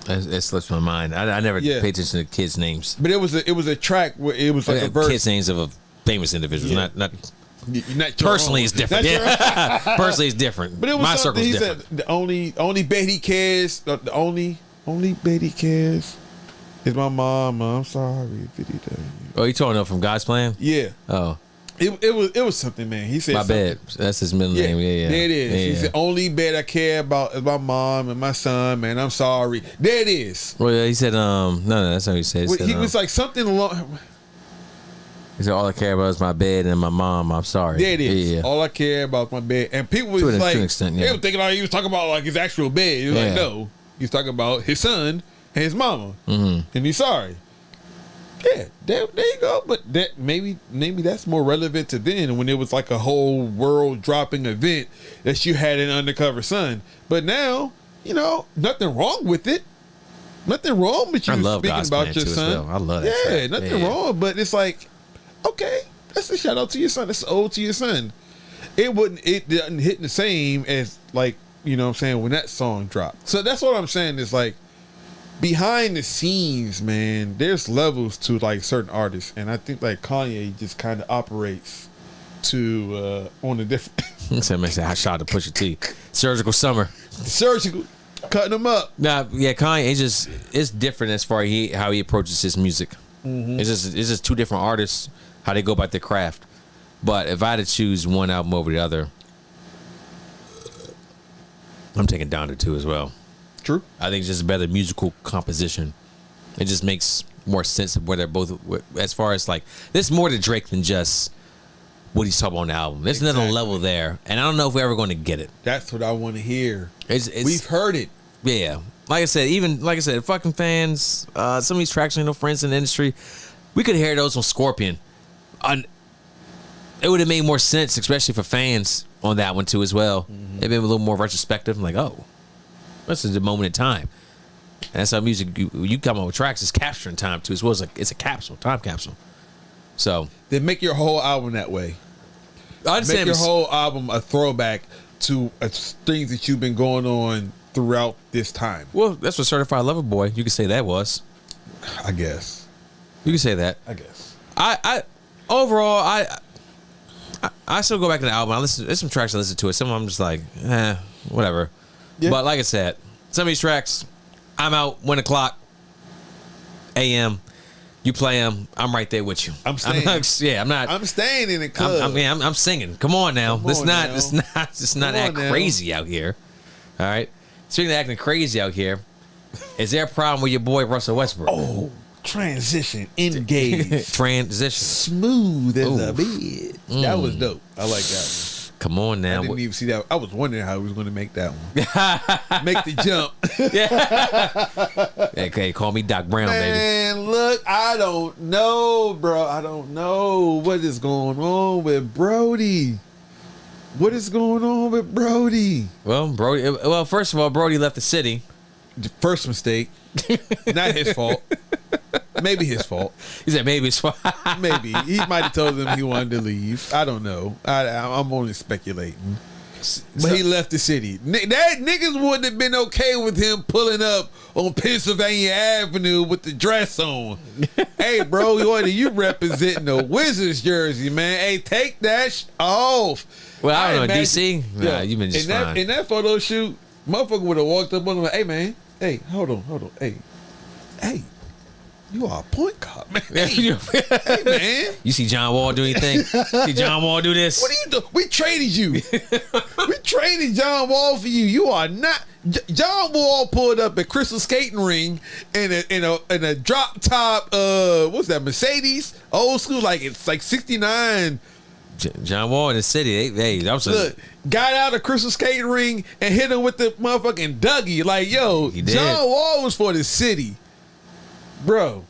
It slips my mind. I never paid attention to kids' names. But it was a track where it was like a verse. Kids' names of a famous individuals, not personally it's different. Personally it's different. But it was my circle's different. Said the only bet he cares, the only bet he cares is my mom. I'm sorry. Oh, you talking about from God's Plan? Yeah. Oh. It was something, man. He said my something. bad. That's his middle name. Yeah. There it is. Yeah, He said only bet I care about is my mom and my son, man. I'm sorry. There it is. Well, he said no, that's not what he said. He was like something along. He said all I care about is my bed and my mom. I'm sorry. There it is. Yeah. All I care about is my bed. And people was like, to an extent, they were thinking like he was talking about like his actual bed. He was like, no, he's talking about his son and his mama, and he's sorry. Yeah, there you go. But that maybe that's more relevant to then when it was like a whole world dropping event that you had an undercover son. But now, nothing wrong with it. Nothing wrong with you speaking about your son. Well. I love that. Yeah, nothing wrong. But it's like, okay, that's a shout out to your son. That's an ode to your son. It didn't hit the same as like, what I'm saying, when that song dropped. So that's what I'm saying is like, behind the scenes, man, there's levels to like certain artists, and I think like Kanye just kind of operates to on a different. Somebody said I shot to Pusha T. Surgical Summer. Surgical, cutting them up. Nah, yeah, Kanye. It's different as far as how he approaches his music. Mm-hmm. It's just two different artists, how they go about their craft. But if I had to choose one album over the other, I'm taking Donda 2 as well. True. I think it's just a better musical composition. It just makes more sense of where they're both, as far as like, there's more to Drake than just what he's talking about on the album. There's another level there, and I don't know if we're ever going to get it. That's what I want to hear. We've heard it. Yeah. Like I said, fucking fans, some of these tracks, friends in the industry, we could hear those on Scorpion. It would have made more sense, especially for fans on that one too as well. It'd been a little more retrospective. I'm like, oh. This is the moment in time. And that's how music, you come up with tracks, it's capturing time too. As well as it's a time capsule. So then make your whole album that way. I make your whole album a throwback to things that you've been going on throughout this time. Well, that's what Certified Lover Boy, you could say that was. I guess. You could say that. I guess. Overall, I still go back to the album. There's some tracks I listen to it. Some of them I'm just like, whatever. Yeah. But like I said, some of these tracks, I'm out 1 o'clock a.m. You play them, I'm right there with you. I'm staying. I'm staying in the club. I'm singing. Come on now. It's not acting crazy out here. All right. Speaking of acting crazy out here, is there a problem with your boy Russell Westbrook? Oh, transition, engage, transition, smooth as a bed. That was dope. I like that one. Come on now. I didn't even see that. I was wondering how he was going to make that one. Make the jump. Okay, call me Doc Brown, baby. Man, look, I don't know, bro. I don't know what is going on with Brody. What is going on with Brody? Well, first of all, Brody left the city. First mistake. Not his fault. Maybe his fault. He said maybe his fault. Maybe. He might have told them he wanted to leave. I don't know. I'm only speculating. But he left the city. That niggas wouldn't have been okay with him pulling up on Pennsylvania Avenue with the dress on. Hey, bro, you representing the Wizards jersey, man. Hey, take that off. Well, I don't know. DC? Nah, you've been just fine. In that photo shoot, motherfucker would have walked up on him like, hey, man. Hey, hold on. Hey. You are a point guard, man. Hey, man. You see John Wall do anything? See John Wall do this? What are you doing? We traded you. We traded John Wall for you. You are not. John Wall pulled up a crystal skating ring and a drop top. What's that? Mercedes, old school, like it's like '69. John Wall in the city. Look, got out a crystal skating ring and hit him with the motherfucking Dougie. Like, yo, John Wall was for the city. Bro,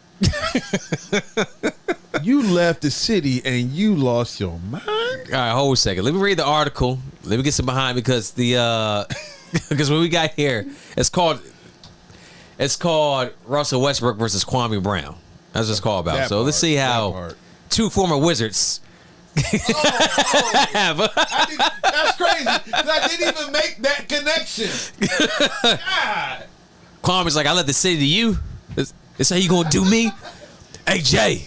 you left the city and you lost your mind. All right, hold a second. Let me read the article. Let me get some behind because because what we got here, it's called Russell Westbrook versus Kwame Brown. That's what it's called about. Let's see how two former Wizards. That's crazy. I didn't even make that connection. God. Kwame's like, I left the city to you. This how you gonna do me? Hey Jay.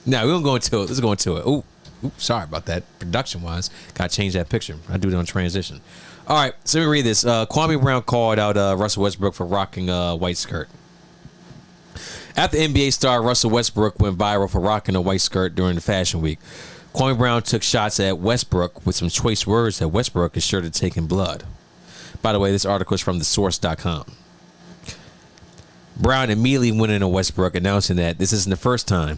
No, we don't go into it. Let's go into it. Ooh, sorry about that. Production wise, gotta change that picture. I do it on transition. All right, so let me read this. Kwame Brown called out Russell Westbrook for rocking a white skirt. After NBA star Russell Westbrook went viral for rocking a white skirt during the Fashion Week, Kwame Brown took shots at Westbrook with some choice words that Westbrook is sure to take in blood. By the way, this article is from thesource.com. Brown immediately went into Westbrook, announcing that this isn't the first time.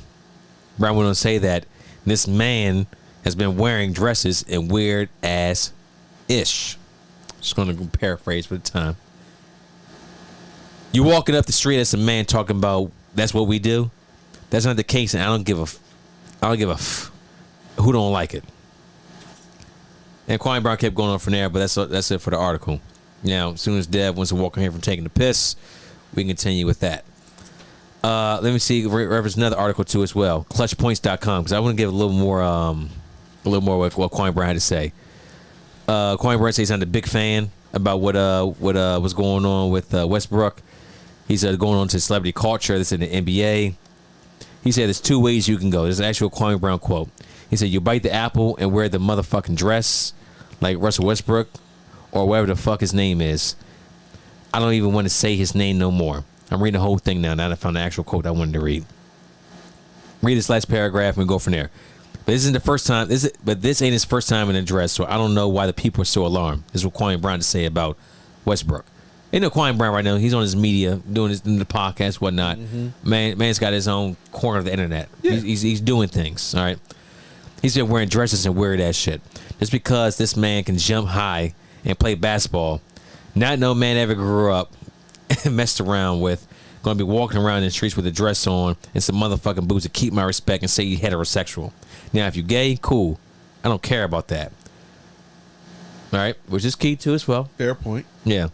Brown went on to say that this man has been wearing dresses and weird ass ish. Just going to paraphrase for the time. You walking up the street as a man talking about that's what we do. That's not the case, and I don't give a who don't like it. And Kwame Brown kept going on from there, but that's it for the article. Now, as soon as Dev wants to walk in here from taking the piss, we can continue with that. Let me see. Reference another article too as well. Clutchpoints.com, because I want to give a little more what Kwame Brown had to say. Kwame Brown says he's not a big fan about what was going on with Westbrook. He's going on to celebrity culture. That's in the NBA. He said there's two ways you can go. There's an actual Kwame Brown quote. He said you bite the apple and wear the motherfucking dress like Russell Westbrook or whatever the fuck his name is. I don't even want to say his name no more. I'm reading the whole thing now. Now that I found the actual quote I wanted to read. Read this last paragraph and go from there. But this isn't the first time. But this ain't his first time in a dress, so I don't know why the people are so alarmed. This is what Kwame Brown to say about Westbrook. You know Kwame Brown right now. He's on his media, doing the podcast, whatnot. Mm-hmm. Man's got his own corner of the internet. Yeah. He's doing things. All right. He's been wearing dresses and weird ass shit. Just because this man can jump high and play basketball, not no man ever grew up and messed around with. Going to be walking around in the streets with a dress on and some motherfucking boots to keep my respect and say you heterosexual. Now, if you gay, cool. I don't care about that. All right, which is key too as well. Fair point. Yeah.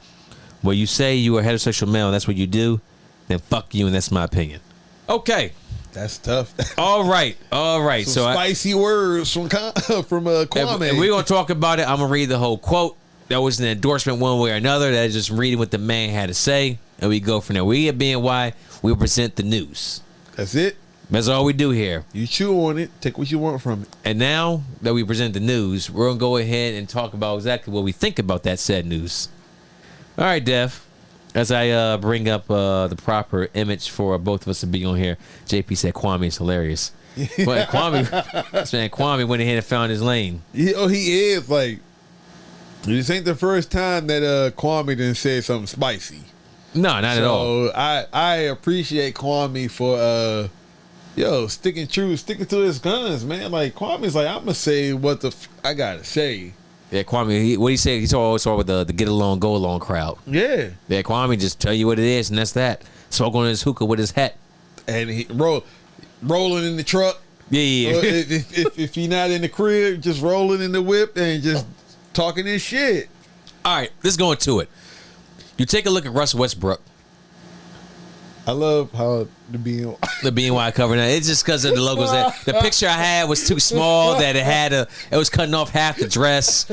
Well, you say you are a heterosexual male and that's what you do, then fuck you and that's my opinion. Okay. That's tough. All right. Some so spicy words from Kwame. And we're going to talk about it. I'm going to read the whole quote. That was an endorsement one way or another. That is just reading what the man had to say. And we go from there. We at BNY, we present the news. That's it. That's all we do here. You chew on it. Take what you want from it. And now that we present the news, we're going to go ahead and talk about exactly what we think about that said news. All right, Dev. As I bring up the proper image for both of us to be on here, JP said Kwame is hilarious. But Kwame went ahead and found his lane. He is. Like, this ain't the first time that Kwame done said something spicy. No, not at all. I appreciate Kwame for sticking to his guns, man. Like, Kwame's like, I'm gonna say what I gotta say. Yeah, Kwame, what he said, he's always with the get along, go along crowd. Yeah. Yeah, Kwame just tell you what it is, and that's that. Smoke on his hookah with his hat. And he rolling in the truck. Yeah. If he not in the crib, just rolling in the whip and just talking his shit. All right, let's go into it. You take a look at Russell Westbrook. I love how the BNY cover now. It's just because of the logos. The picture I had was too small that it was cutting off half the dress.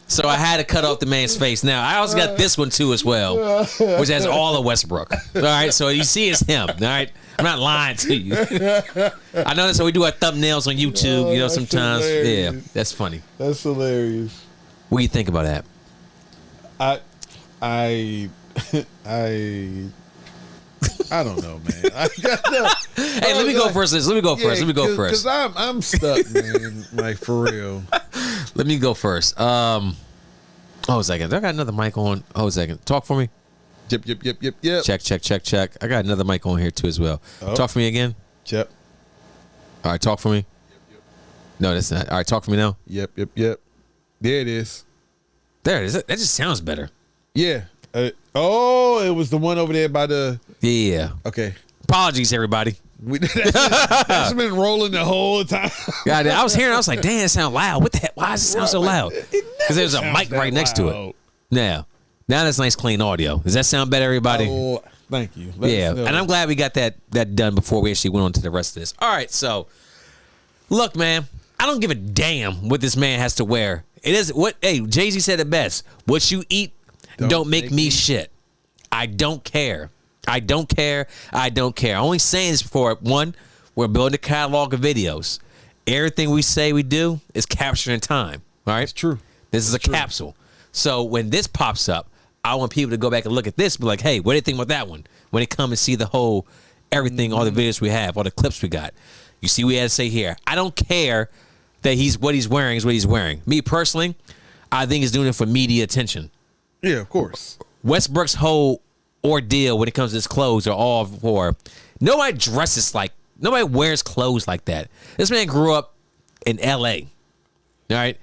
So I had to cut off the man's face. Now, I also got this one too as well, which has all of Westbrook. All right, so you see it's him. All right, I'm not lying to you. I know that's how we do our thumbnails on YouTube. Sometimes. Hilarious. Yeah, that's funny. That's hilarious. What do you think about that? I don't know, man. Hey, let me go first. Let me go first. Because I'm stuck, man. Like, for real. Let me go first. Hold a second. Do I got another mic on? Hold a second. Talk for me. Yep. Check. I got another mic on here too as well. Oh. Talk for me again. Yep. All right, talk for me. Yep. No, that's not. All right, talk for me now. Yep. There it is. There it is. That just sounds better. Yeah. It was the one over there by the. Yeah. Okay. Apologies, everybody. That's been rolling the whole time. God, I was hearing. I was like, "Damn, it sound loud. What the heck? Why does it sound so loud?" Because there's a mic right next to it. Now that's nice, clean audio. Does that sound better, everybody? Oh, thank you. And I'm glad we got that done before we actually went on to the rest of this. All right, so look, man, I don't give a damn what this man has to wear. It is what. Hey, Jay-Z said it best. What you eat don't make me shit. I don't care. I'm only saying this for one, we're building a catalog of videos. Everything we say we do is captured in time. All right? It's true. This is a capsule. So when this pops up, I want people to go back and look at this and be like, hey, what do you think about that one? When they come and see the whole, everything, all the videos we have, all the clips we got. You see, we had to say here, I don't care that what he's wearing is what he's wearing. Me personally, I think he's doing it for media attention. Yeah, of course. Westbrook's whole ordeal when it comes to his clothes are all for nobody wears clothes like that. This man grew up in LA. All right.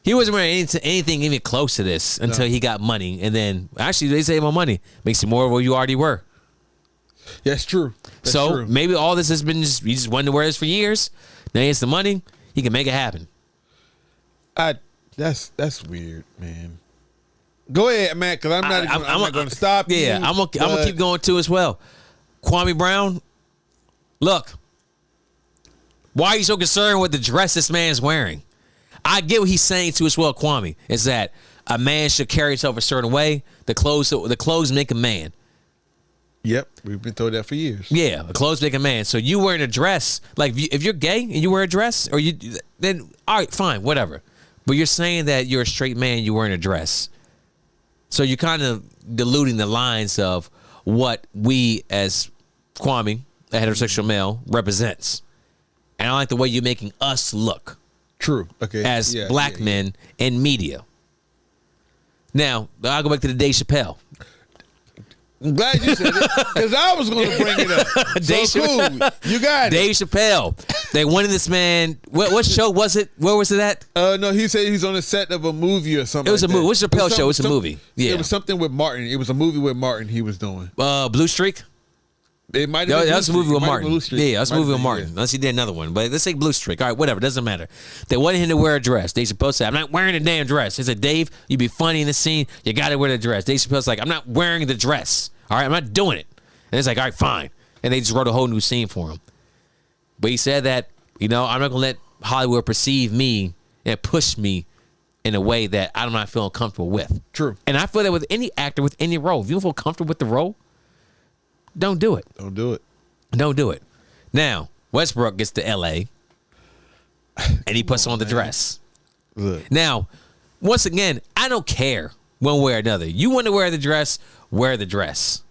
He wasn't wearing anything even close to this until he got money. And then actually they save more money. Makes you more of what you already were. Yeah, it's true. That's true. Maybe all this has been he just wanted to wear this for years. Now he has the money, he can make it happen. That's weird, man. Go ahead, man, because I'm not going to stop you. Yeah, I'm gonna keep going too as well. Kwame Brown, look, why are you so concerned with the dress this man's wearing? I get what he's saying too as well, Kwame, is that a man should carry himself a certain way. The clothes make a man. Yep, we've been told that for years. Yeah, the clothes make a man. So you wearing a dress, like if you're gay and you wear a dress, then all right, fine, whatever. But you're saying that you're a straight man, you're wearing a dress. So you're kind of diluting the lines of what we as Kwame, a heterosexual male, represents. And I like the way you're making us look. True. Okay. As black men in media. Now, I'll go back to the Dave Chappelle. I'm glad you said it, because I was going to bring it up. So cool. You got it. Dave Chappelle. They wanted this man. What show was it? Where was it at? No, he said he's on the set of a movie or something. It was a movie. What's Chappelle show? It's a movie. Yeah. It was something with Martin. It was a movie with Martin he was doing. Blue Streak? It might have been. That was a movie with Martin. Yeah, that's a movie with Martin. Unless he did another one. But let's say Blue Streak. All right, whatever. Doesn't matter. They wanted him to wear a dress. Dave Chappelle said, I'm not wearing a damn dress. He said, Dave, you be funny in the scene. You got to wear the dress. Dave Chappelle's like, I'm not wearing the dress. All right, I'm not doing it. And it's like, all right, fine. And they just wrote a whole new scene for him. But he said that, I'm not going to let Hollywood perceive me and push me in a way that I'm not feeling comfortable with. True. And I feel that with any actor, with any role. If you don't feel comfortable with the role, don't do it. Don't do it. Don't do it. Now, Westbrook gets to L.A. and he puts on the dress. Look. Now, once again, I don't care one way or another. You want to wear the dress, wear the dress.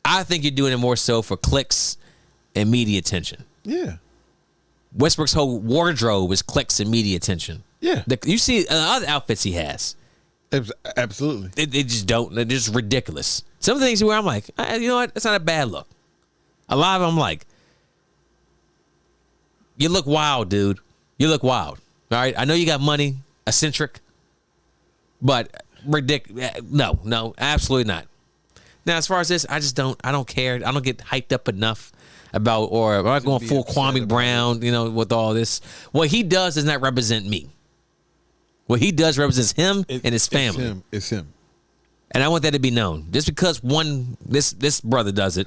I think you're doing it more so for clicks and media attention. Yeah. Westbrook's whole wardrobe is clicks and media attention. Yeah. You see other outfits he has. Absolutely. They just don't. They're just ridiculous. Some of the things where I'm like, you know what? That's not a bad look. A lot of them, I'm like, you look wild, dude. You look wild. All right? I know you got money, eccentric, but ridiculous. No, absolutely not. Now, as far as this, I don't care. I don't get hyped up enough about, or I'm not going full Kwame Brown, with all this. What he does not represent me. What he does represents him and his family. It's him. And I want that to be known. Just because this brother does it,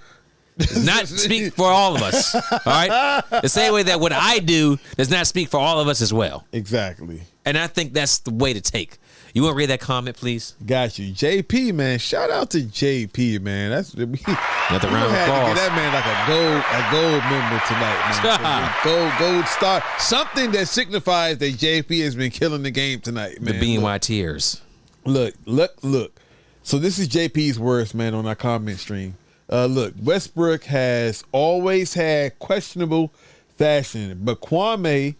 does not speak for all of us. All right? The same way that what I do does not speak for all of us as well. Exactly. And I think that's the way to take. You want to read that comment, please? Got you. JP, man. Shout out to JP, man. That's another round of applause. Get that man like a gold member tonight, man. gold star. Something that signifies that JP has been killing the game tonight, man. The BNY tears. Look. So this is JP's words, man, on our comment stream. Look, Westbrook has always had questionable fashion, but Kwame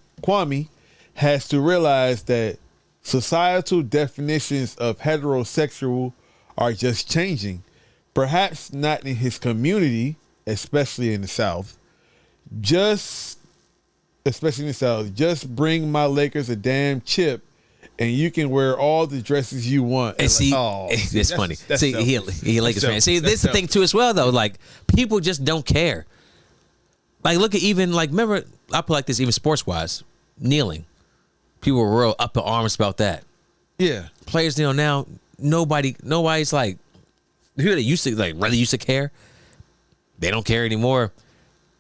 has to realize that societal definitions of heterosexual are just changing. Perhaps not in his community, especially in the South. Just bring my Lakers a damn chip, and you can wear all the dresses you want. And see, that's funny. See, he Lakers fan. See, this is the thing too as well though. Like people just don't care. Like look at even like remember I put like this even sports wise kneeling. People were real up in arms about that. Yeah, players kneel now. Nobody's like who they used to like really used to care. They don't care anymore.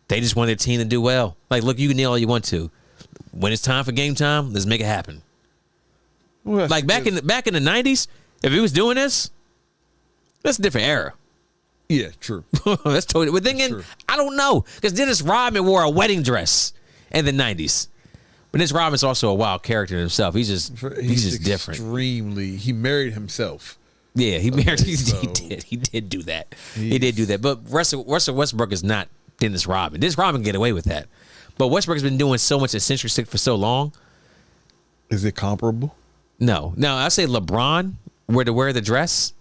They just want their team to do well. Like look, you can kneel all you want to. When it's time for game time, let's make it happen. Well, like back in the 90s, if he was doing this, that's a different era. Yeah, true. That's totally. But then again, I don't know because Dennis Rodman wore a wedding dress in the 90s. But Dennis Rodman's also a wild character himself. He's just different. Extremely. He married himself. Yeah, he married. He did do that. He did do that. But Russell Westbrook is not Dennis Rodman. Dennis Rodman can get away with that. But Westbrook has been doing so much eccentric for so long. Is it comparable? No. I say LeBron were to wear the dress.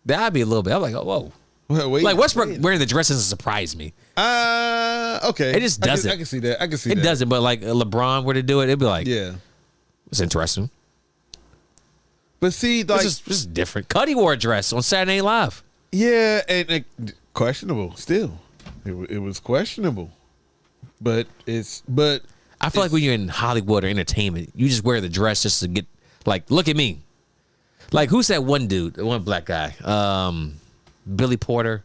That'd be a little bit. I'm like, oh, whoa. Well, wait, like Westbrook wearing the dress doesn't surprise me. Okay. It just doesn't. I can see that. It doesn't. But like LeBron were to do it, it'd be like, yeah, it's interesting. But see, like this is different. Cuddy wore a dress on Saturday Night Live. Yeah, and questionable. Still, it was questionable. But I feel like when you're in Hollywood or entertainment, you just wear the dress just to get like, look at me. Like who's that one dude, the one black guy? Billy Porter.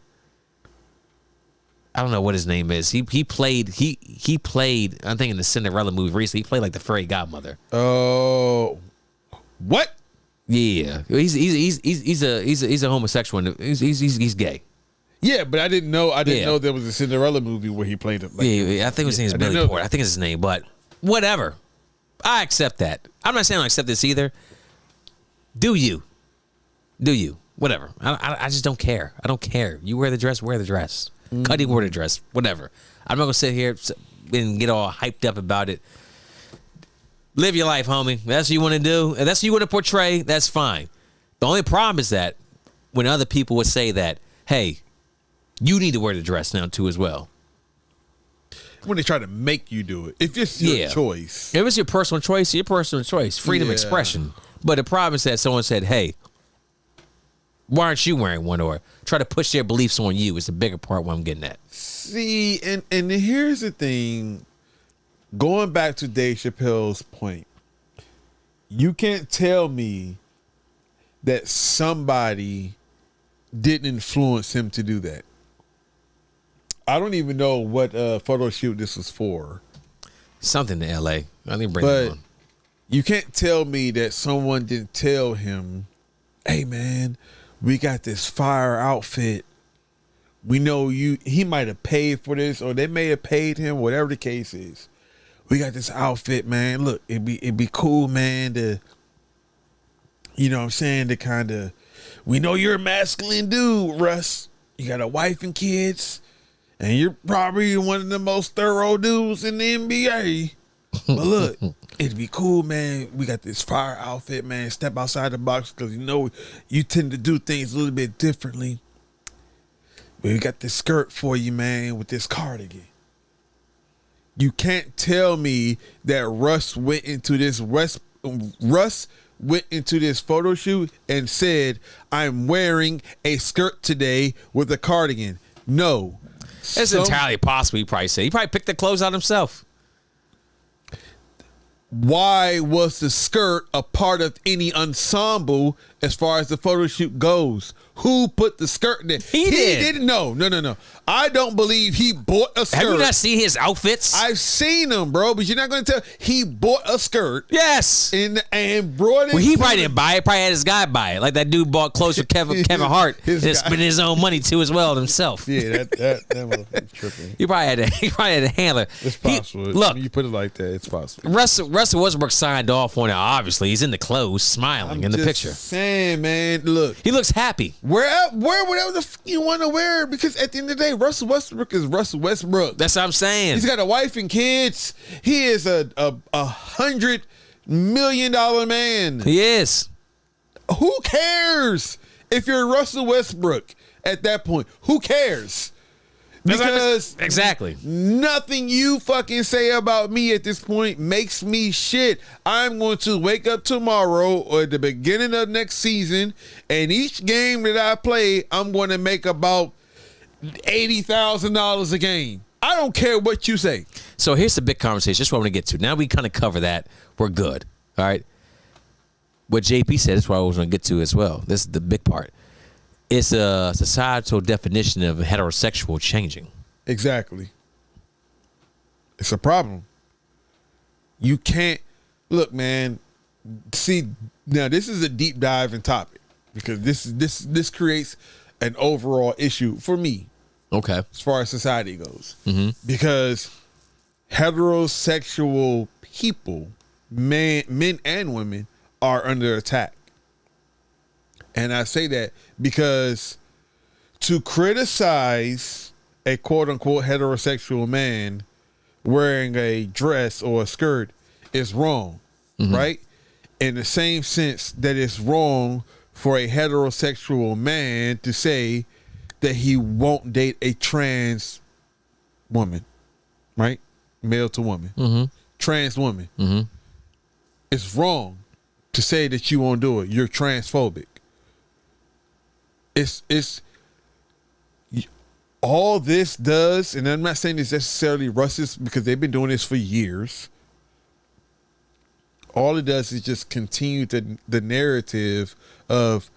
I don't know what his name is. He played I think in the Cinderella movie recently. He played like the fairy godmother. Oh, what? Yeah, he's a homosexual. He's gay. Yeah, but I didn't know there was a Cinderella movie where he played it. Like, yeah, I think his name is Billy Porter. I think it's his name, but whatever. I accept that. I'm not saying I accept this either. Do you? Whatever. I just don't care. I don't care. You wear the dress, wear the dress. Cuddy wore the dress, whatever. I'm not going to sit here and get all hyped up about it. Live your life, homie. That's what you want to do. And that's what you want to portray. That's fine. The only problem is that when other people would say that, hey, you need to wear the dress now too as well. When they try to make you do it. If it's your choice. If it's your personal choice, your personal choice. Freedom of expression. But the problem is that someone said, hey, why aren't you wearing one? Or try to push their beliefs on you is the bigger part what I'm getting at. See, and here's the thing. Going back to Dave Chappelle's point, you can't tell me that somebody didn't influence him to do that. I don't even know what photo shoot this was for. Something in LA. I didn't bring it on. You can't tell me that someone didn't tell him, hey man, we got this fire outfit. We know he might have paid for this, or they may have paid him, whatever the case is. We got this outfit, man. Look, it'd be cool, man, to, you know what I'm saying, to kind of, we know you're a masculine dude, Russ. You got a wife and kids, and you're probably one of the most thorough dudes in the NBA. But look, it'd be cool, man. We got this fire outfit, man. Step outside the box because you know you tend to do things a little bit differently. But we got this skirt for you, man, with this cardigan. You can't tell me that Russ went into this photo shoot and said, I'm wearing a skirt today with a cardigan. No. It's entirely possible, he probably said. He probably picked the clothes out himself. Why was the skirt a part of any ensemble as far as the photo shoot goes? Who put the skirt there? He did. No. I don't believe he bought a skirt. Have you not seen his outfits? I've seen them, bro, but you're not going to tell. He bought a skirt. Yes. And brought it. Well, he probably didn't buy it. Probably had his guy buy it. Like that dude bought clothes for Kevin Hart and spending his own money too as well himself. Yeah, that motherfucker's tripping. He probably had a handler. It's possible. Look, when you put it like that, it's possible. Russ Russell Westbrook signed off on it. Obviously, he's in the clothes, smiling in the picture. Saying, man, look, he looks happy. Wear whatever the fuck you want to wear, because at the end of the day, Russell Westbrook is Russell Westbrook. That's what I'm saying. He's got a wife and kids. He is a $100 million man. He is. Who cares if you're Russell Westbrook at that point? Who cares? Because exactly nothing you fucking say about me at this point makes me shit. I'm going to wake up tomorrow or at the beginning of next season, and each game that I play, I'm going to make about $80,000 a game. I don't care what you say. So here's the big conversation. That's what I want to get to. Now we kind of cover that. We're good. All right. What JP said is what I was going to get to as well. This is the big part. It's a societal definition of heterosexual changing. Exactly. It's a problem. You can't look, man. See, now this is a deep diving topic because this creates an overall issue for me. Okay. As far as society goes, because heterosexual people, men and women, are under attack. And I say that because to criticize a quote-unquote heterosexual man wearing a dress or a skirt is wrong, right? In the same sense that it's wrong for a heterosexual man to say that he won't date a trans woman, right? Male to woman. Trans woman. It's wrong to say that you won't do it. You're transphobic. It's all this does, and I'm not saying it's necessarily Russ's because they've been doing this for years. All it does is just continue the narrative of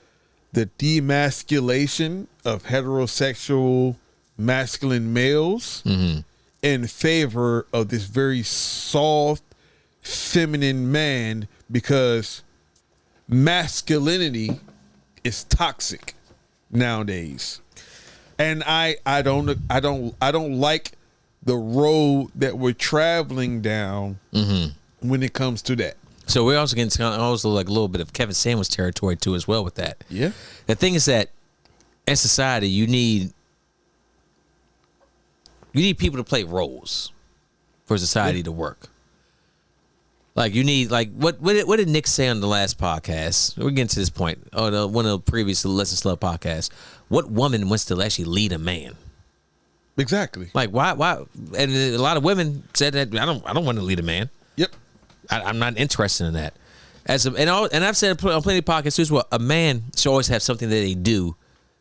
the demasculation of heterosexual masculine males in favor of this very soft, feminine man, because masculinity is toxic nowadays. And I don't like the road that we're traveling down when it comes to that. So we're also getting also like a little bit of Kevin Samuels territory too as well with that. Yeah. The thing is that in society you need people to play roles for society to work. Like you need what did Nick say on the last podcast? We're getting to this point. Oh, one of the previous Listen Slow podcasts. What woman wants to actually lead a man? Exactly. Like why? And a lot of women said that I don't want to lead a man. Yep. I'm not interested in that. And I've said on plenty of podcasts too as well. A man should always have something that they do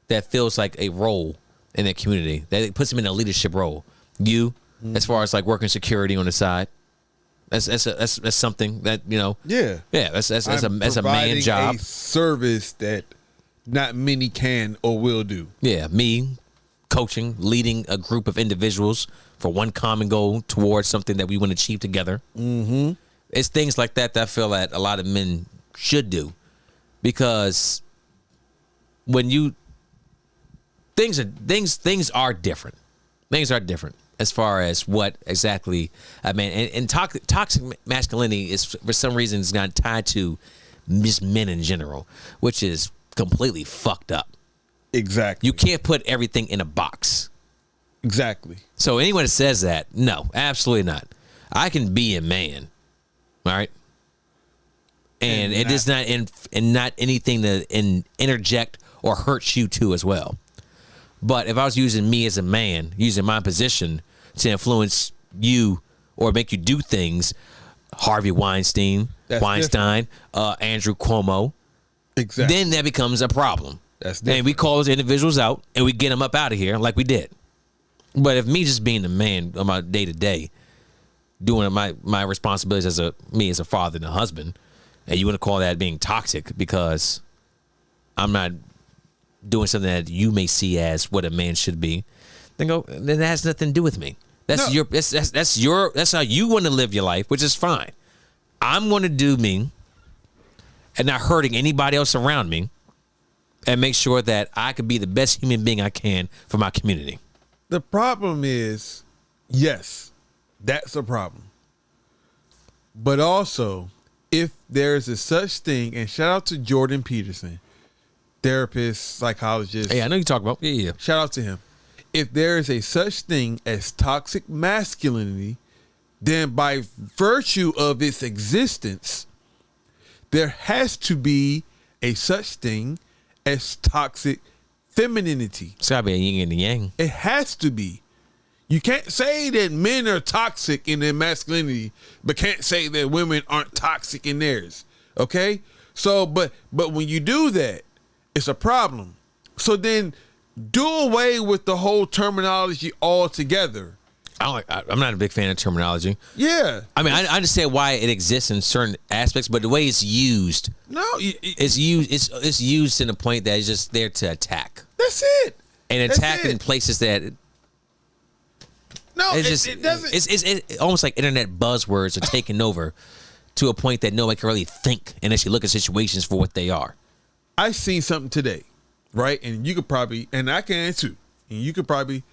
that feels like a role in that community that puts him in a leadership role. As far as like working security on the side. That's something that, you know. Yeah. Yeah, that's a man job. A service that not many can or will do. Yeah, me coaching, leading a group of individuals for one common goal towards something that we want to achieve together. It's things like that I feel that a lot of men should do, because when things are different. Things are different. As far as what exactly, I mean, and toxic masculinity is for some reason is not tied to just men in general, which is completely fucked up. Exactly. You can't put everything in a box. Exactly. So anyone that says that, no, absolutely not. I can be a man, all right, and it is not not anything to interject or hurt you too as well. But if I was using me as a man, using my position to influence you or make you do things, Harvey Weinstein, Andrew Cuomo, exactly, then that becomes a problem. That's different. And we call those individuals out and we get them up out of here like we did. But if me just being the man on my day to day, doing my responsibilities as a father and a husband, and you want to call that being toxic because I'm not doing something that you may see as what a man should be, then that has nothing to do with me. That's that's how you want to live your life, which is fine. I'm going to do me and not hurting anybody else around me, and make sure that I can be the best human being I can for my community. The problem is, yes, that's a problem. But also, if there's a such thing, and shout out to Jordan Peterson, therapist, psychologist. Hey, I know you talk about. Yeah. Shout out to him. If there is a such thing as toxic masculinity, then by virtue of its existence, there has to be a such thing as toxic femininity. It's gotta be a yin and a yang. It has to be. You can't say that men are toxic in their masculinity, but can't say that women aren't toxic in theirs. Okay? So, but when you do that, it's a problem. So then do away with the whole terminology altogether. I'm not a big fan of terminology. Yeah. I mean, I understand why it exists in certain aspects, but the way it's used, it's used to the point that it's just there to attack. That's it. And attack in places that. No, it doesn't. It's almost like internet buzzwords are taking over to a point that nobody can really think and actually look at situations for what they are. I seen something today, right? And you could probably, and I can too, and you could probably,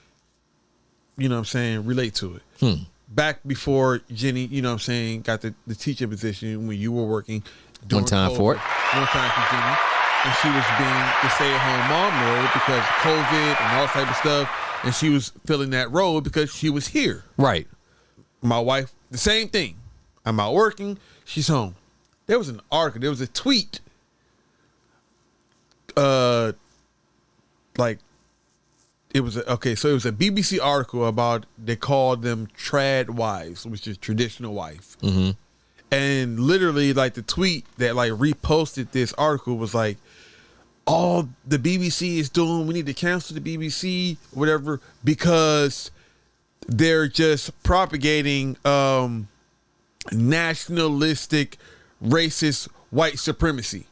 you know what I'm saying, relate to it. Back before Jenny, you know what I'm saying, got the teaching position when you were working. One time for Jenny. And she was being the stay-at-home mom role because of COVID and all type of stuff. And she was filling that role because she was here. Right. My wife, the same thing. I'm out working. She's home. There was an article. There was a tweet. It was a BBC article about, they called them trad wives, which is traditional wife. Mm-hmm. And literally, like, the tweet that like reposted this article was like, all the BBC is doing, we need to cancel the BBC, whatever, because they're just propagating nationalistic, racist white supremacy.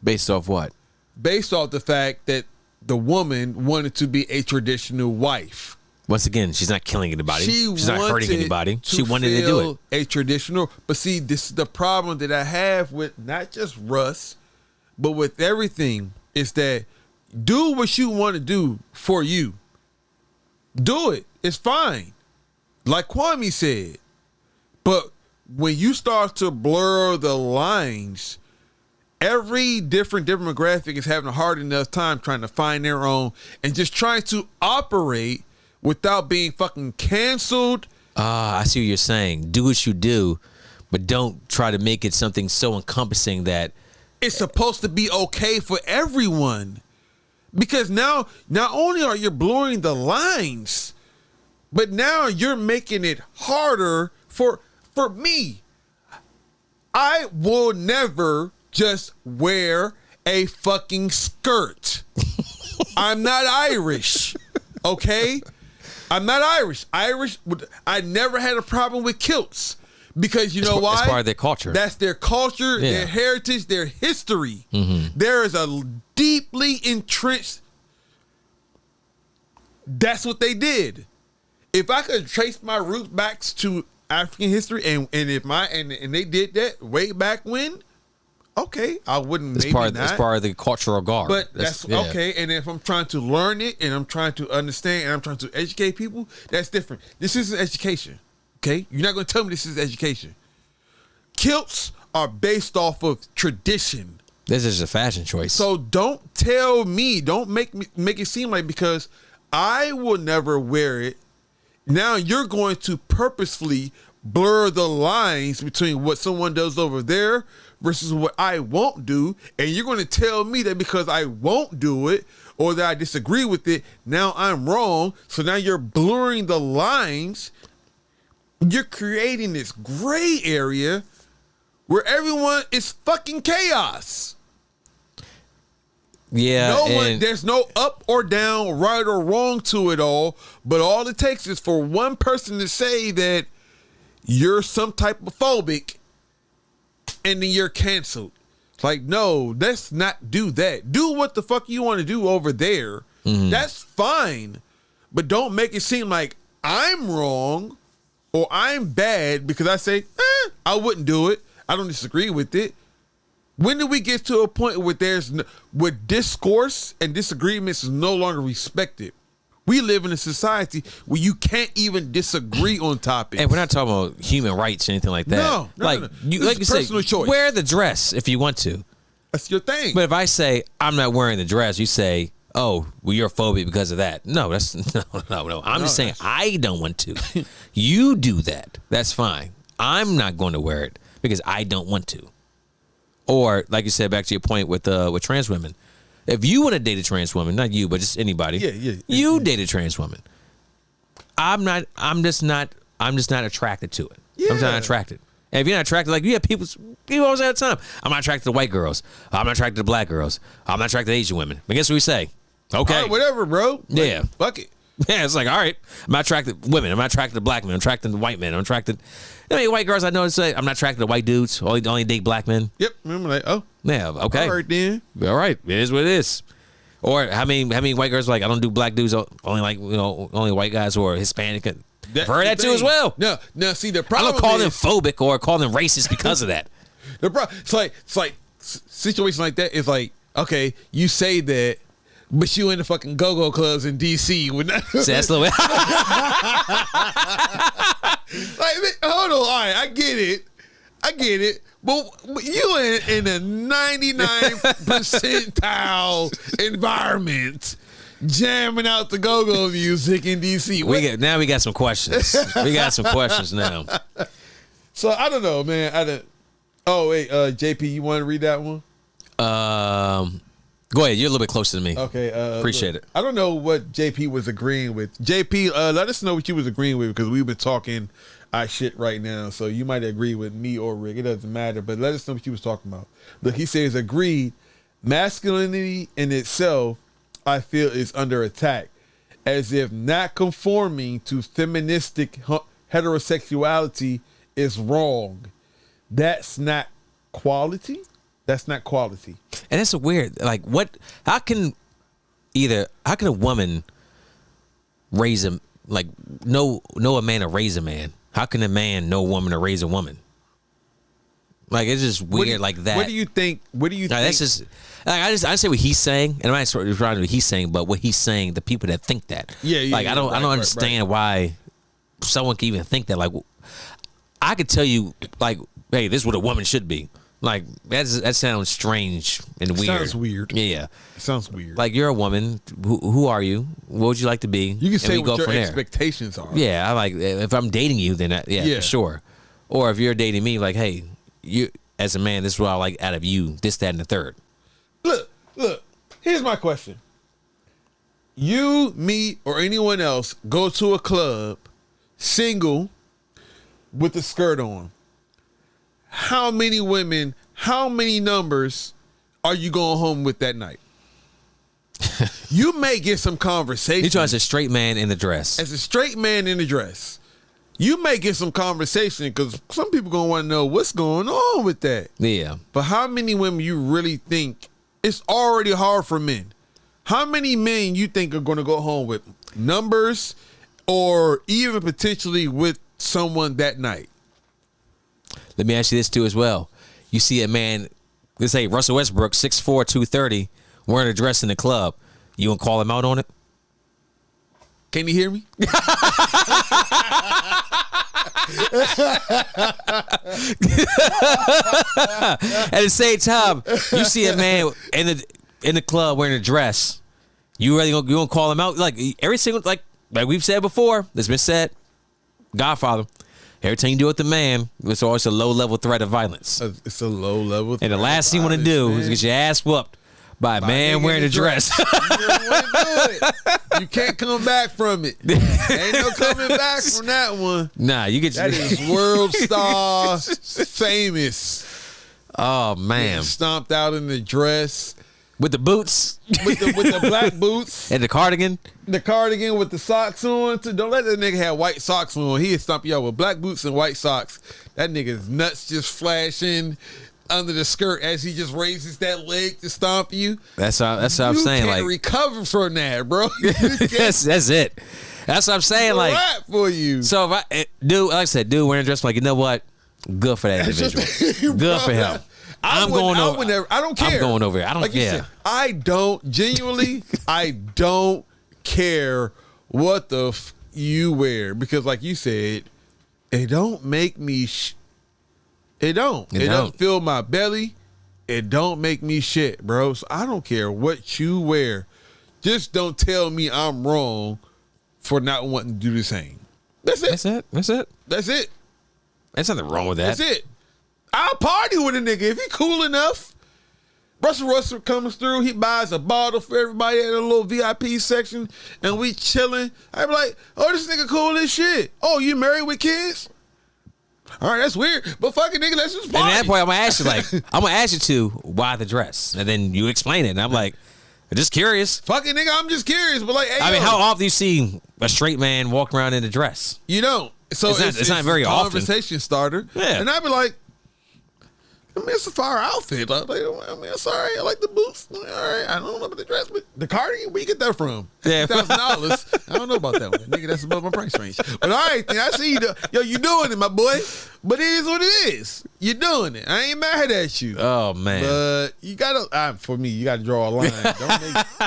Based off what? Based off the fact that the woman wanted to be a traditional wife. Once again, she's not killing anybody. She's not hurting anybody. She wanted to do it. A traditional, but see, this is the problem that I have with not just Russ, but with everything, is that do what you want to do for you. Do it. It's fine. Like Kwame said. But when you start to blur the lines, every different demographic is having a hard enough time trying to find their own and just trying to operate without being fucking canceled. I see what you're saying. Do what you do, but don't try to make it something so encompassing that it's supposed to be okay for everyone. Because now, not only are you blurring the lines, but now you're making it harder for me. I will never just wear a fucking skirt. I'm not Irish, okay? I'm not Irish. I never had a problem with kilts because you know why? It's part of their culture. That's their culture, their heritage, their history. Mm-hmm. There is a deeply entrenched. That's what they did. If I could trace my roots back to African history, and if and they did that way back when, okay, I wouldn't. It's part of the cultural guard. But that's okay. And if I'm trying to learn it and I'm trying to understand and I'm trying to educate people, that's different. This isn't education. Okay, you're not going to tell me this is education. Kilts are based off of tradition. This is a fashion choice. So don't tell me, don't make it seem like because I will never wear it. Now you're going to purposefully blur the lines between what someone does over there versus what I won't do. And you're going to tell me that because I won't do it or that I disagree with it, now I'm wrong. So now you're blurring the lines. You're creating this gray area where everyone is fucking chaos. Yeah. There's no up or down, right or wrong to it all. But all it takes is for one person to say that you're some type of phobic and then you're canceled. Like, no, let's not do that. Do what the fuck you want to do over there. Mm-hmm. That's fine. But don't make it seem like I'm wrong or I'm bad because I say, I wouldn't do it. I don't disagree with it. When do we get to a point where where discourse and disagreements is no longer respected? We live in a society where you can't even disagree on topics. And we're not talking about human rights or anything like that. No. Like you personal say, choice. wear the dress if you want to. That's your thing. But if I say I'm not wearing the dress, you say, "Oh, well, you're phobic because of that." No, that's no. I'm just saying I don't want to. You do that. That's fine. I'm not going to wear it because I don't want to. Or like you said, back to your point with trans women. If you want to date a trans woman, not you, but just anybody, you date a trans woman. I'm just not attracted to it. Yeah. I'm just not attracted. And if you're not attracted, like you have people always at the time. I'm not attracted to white girls. I'm not attracted to black girls. I'm not attracted to Asian women. But guess what we say? Okay, all right, whatever, bro. Yeah, fuck it. Yeah, it's like, all right, I'm not attracted to women. I'm not attracted to black men. I'm attracted to white men. I'm attracted. I mean, white girls, I know say I'm not attracted to white dudes. Only date black men. Yep. Remember, like, oh, yeah, okay, all right then. All right, it is what it is. Or how many white girls are like, I don't do black dudes, only like only white guys or Hispanic. I've heard that too as well. No. See, the problem. I don't call them phobic or call them racist because of that. The problem, it's like situations like that is like, okay, you say that. But you in the fucking go-go clubs in D.C. with that. See, that's a little bit. Like, hold on. All right, I get it. But you in a 99 percentile environment jamming out the go-go music in D.C. Now we got some questions. We got some questions now. So, I don't know, man. Oh, wait, JP, you want to read that one? Go ahead. You're a little bit closer to me. Okay. Appreciate it. I don't know what JP was agreeing with. JP, let us know what you was agreeing with because we've been talking our shit right now. So you might agree with me or Rick. It doesn't matter. But let us know what you was talking about. Look, he says, agreed. Masculinity in itself, I feel, is under attack. As if not conforming to feministic heterosexuality is wrong. That's not quality. That's not quality. And it's a weird, like, how can a woman raise a man to raise a man? How can a man know a woman to raise a woman? Like, it's just weird like that. What do you think? That's just, I say what he's saying, and I'm not responding to what he's saying, but what he's saying, the people that think that. I don't understand why someone can even think that. Like, I could tell you, like, hey, this is what a woman should be. Like, that sounds strange and weird. Sounds weird. Yeah. It sounds weird. Like, you're a woman. Who are you? What would you like to be? You can say what your expectations are. Yeah, I like, if I'm dating you, then for sure. Or if you're dating me, like, hey, you as a man, this is what I like out of you, this, that, and the third. Look, here's my question. You, me, or anyone else go to a club, single, with a skirt on. How many women, how many numbers are you going home with that night? You may get some conversation. You try as a straight man in the dress. As a straight man in the dress. You may get some conversation because some people going to want to know what's going on with that. Yeah. But how many women you really think, it's already hard for men. How many men you think are going to go home with numbers or even potentially with someone that night? Let me ask you this too as well. You see a man, let's say Russell Westbrook, 6'4", 230, wearing a dress in the club. You gonna call him out on it? Can you hear me? At the same time, you see a man in the club wearing a dress. You gonna call him out? Like every single like we've said before, it's been said. Godfather. Every time you do it with the man, it's always a low-level threat of violence. It's a low-level threat. And the last thing you want to do is get your ass whooped by a man wearing a dress. You can't come back from it. Ain't no coming back from that one. Nah, you get that is world star famous. Oh man, stomped out in the dress. With the boots. With the black boots. And the cardigan. The cardigan with the socks on. Don't let that nigga have white socks on. He'll stomp you out with black boots and white socks. That nigga's nuts just flashing under the skirt as he just raises that leg to stomp you. That's what I'm saying. You can't like, recover from that, bro. that's it. That's what I'm saying. Like, right for you. So if dude, like I said, dude wearing a dress, like, you know what? Good for that individual. Good for him. I don't care. I'm going over here. I don't care. I don't care what the you wear, because like you said, it don't make me. It don't fill my belly. It don't make me shit, bro. So I don't care what you wear. Just don't tell me I'm wrong for not wanting to do the same. That's it. That's it. There's nothing wrong with that. That's it. I'll party with a nigga if he cool enough. Russell comes through. He buys a bottle for everybody at a little VIP section, and we chilling. I be like, oh, this nigga cool as shit. Oh, you married with kids? All right, that's weird. But fucking nigga, let's just party. And at that point, I'm gonna ask you to why the dress, and then you explain it, and I'm like, I'm just curious. Fucking nigga, I'm just curious. But like, hey, I mean, how often do you see a straight man walk around in a dress? You don't. So it's not very often. Conversation starter. Yeah. And I'd be like, I mean, it's a fire outfit. I mean, it's all right. I like the boots. All right. I don't know about the dress, but the cardigan, where you get that from? Yeah. $1,000. I don't know about that one. Nigga, that's above my price range. But all right, then I see you. Yo, you doing it, my boy. But it is what it is. You're doing it. I ain't mad at you. Oh, man. But you gotta, for me, you gotta draw a line.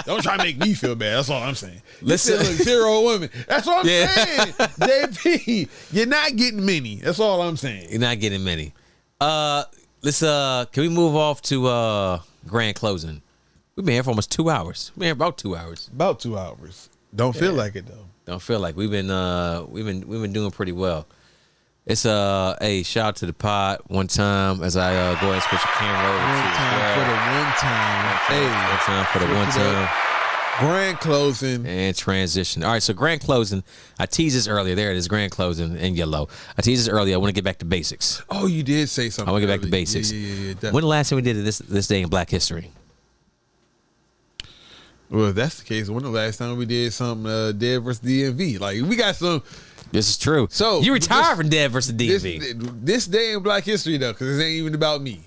Don't try to make me feel bad. That's all I'm saying. Listen, look, 0 women. That's what I'm saying. JP, you're not getting many. That's all I'm saying. You're not getting many. Let's can we move off to grand closing? We've been here for almost 2 hours. We've been here about 2 hours. About 2 hours. Don't feel like it though. Don't feel like we've been doing pretty well. It's a shout out to the pod one time as I go ahead and switch the camera over. One time for the one time. Grand closing and transition. All right, so grand closing. I teased this earlier. There it is, grand closing in yellow. I teased this earlier. I want to get back to basics. Oh, you did say something. I want to get back to basics. Yeah. When the last time we did this day in Black History? Well, if that's the case, when the last time we did something Dead versus DMV? Like, we got some. This is true. So you retired from Dead versus DMV. This day in Black History, though, because it ain't even about me.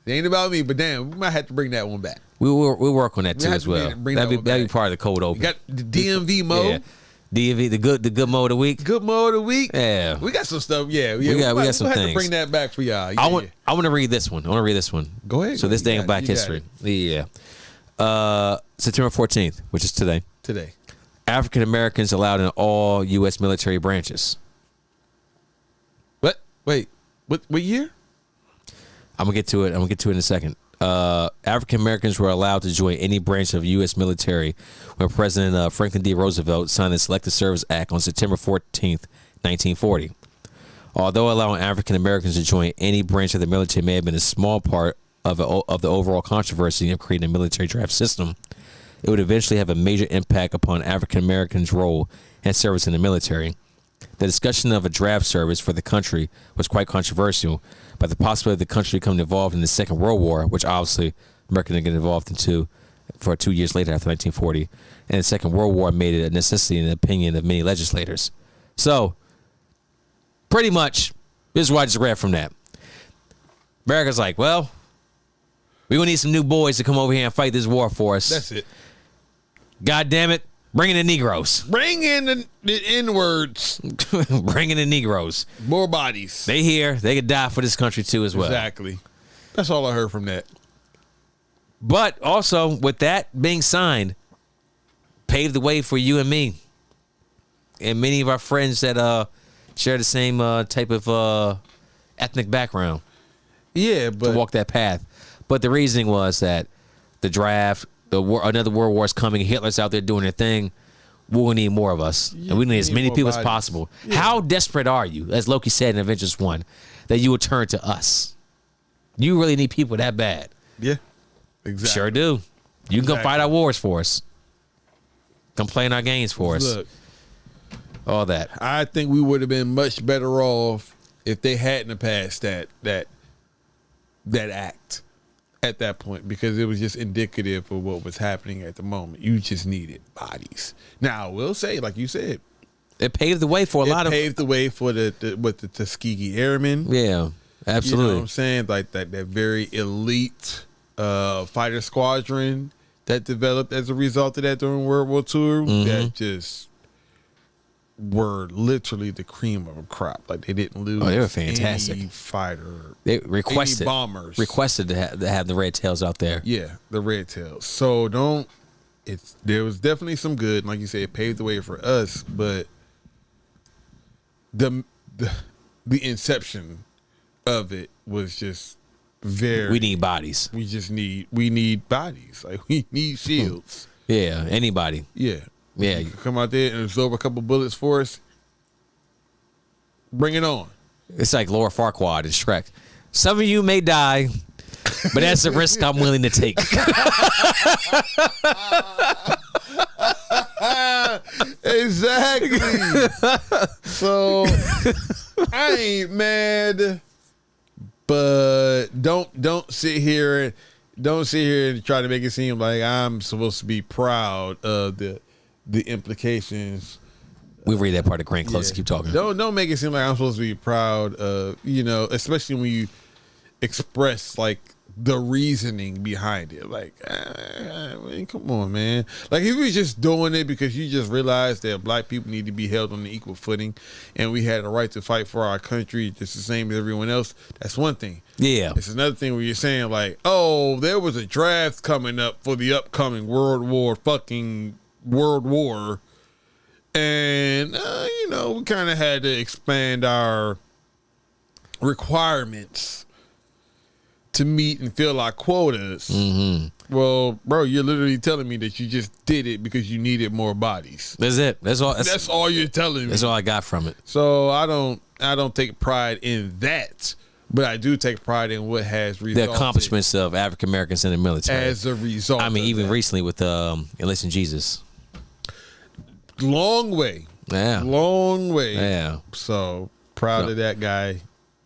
It ain't about me, but damn, we might have to bring that one back. We'll work on that too as well. That'd be part of the cold open. You got the DMV mode. Yeah. DMV, the good mode of the week. Good mode of the week. Yeah. We got some stuff. Yeah. We got some things. things. To bring that back for y'all. I want to read this one. Go ahead. So this day in Black History. Yeah. September 14th, which is today. African Americans allowed in all U.S. military branches. What? Wait. What year? I'm gonna get to it in a second. African Americans were allowed to join any branch of U.S. military when President Franklin D. Roosevelt signed the Selective Service Act on September 14th, 1940. Although allowing African Americans to join any branch of the military may have been a small part of the overall controversy of creating a military draft system, it would eventually have a major impact upon African Americans' role and service in the military. The discussion of a draft service for the country was quite controversial, but the possibility of the country becoming involved in the Second World War, which obviously America didn't get involved in for 2 years later after 1940, and the Second World War made it a necessity in the opinion of many legislators. So, pretty much, this is what I just read from that. America's like, well, we're going to need some new boys to come over here and fight this war for us. That's it. God damn it. Bring in the Negroes. Bring in the N-words. Bring in the Negroes. More bodies. They here. They could die for this country too as well. Exactly. That's all I heard from that. But also, with that being signed, paved the way for you and me. And many of our friends that share the same type of ethnic background. Yeah, but to walk that path. But the reasoning was that the draft, another world war is coming. Hitler's out there doing their thing. We'll need more of us, and we need as many people as possible. Yeah. How desperate are you, as Loki said in Avengers 1, that you would turn to us? You really need people that bad. Yeah, exactly. Sure do. You can come fight our wars for us. Come play in our games for us. Look, all that. I think we would have been much better off if they hadn't passed that act at that point, because it was just indicative of what was happening at the moment. You just needed bodies. Now, I will say, like you said, it paved the way for it paved the way for the Tuskegee Airmen. Yeah, absolutely. You know what I'm saying? Like that very elite fighter squadron that developed as a result of that during World War II. That just were literally the cream of a crop. Like they didn't lose. Oh, they were fantastic. Any fighter. They requested bombers. Requested to have the red tails out there. Yeah, the red tails. So don't there was definitely some good, like you said, it paved the way for us, but the inception of it was just very. We need bodies. We need bodies. Like, we need shields. Yeah, anybody. Yeah. Yeah. Come out there and absorb a couple bullets for us. Bring it on. It's like Laura Farquaad in Shrek. Some of you may die, but that's a risk I'm willing to take. Exactly. So I ain't mad, but don't sit here and try to make it seem like I'm supposed to be proud of the implications. We read that part of Grant close. Keep talking. Don't make it seem like I'm supposed to be proud of, especially when you express like the reasoning behind it. Like, I mean, come on, man. Like, if you were just doing it because you just realized that black people need to be held on an equal footing and we had a right to fight for our country just the same as everyone else, that's one thing. Yeah. It's another thing where you're saying like, oh, there was a draft coming up for the upcoming World War. And, we kind of had to expand our requirements to meet and fill our quotas. Mm-hmm. Well, bro, you're literally telling me that you just did it because you needed more bodies. That's it. That's all you're telling me. That's all I got from it. So I don't take pride in that, but I do take pride in what has resulted. The accomplishments of African Americans in the military. As a result. I mean, even recently with Enlisting Jesus. Long way. Yeah. Long way. Yeah. So proud of that guy.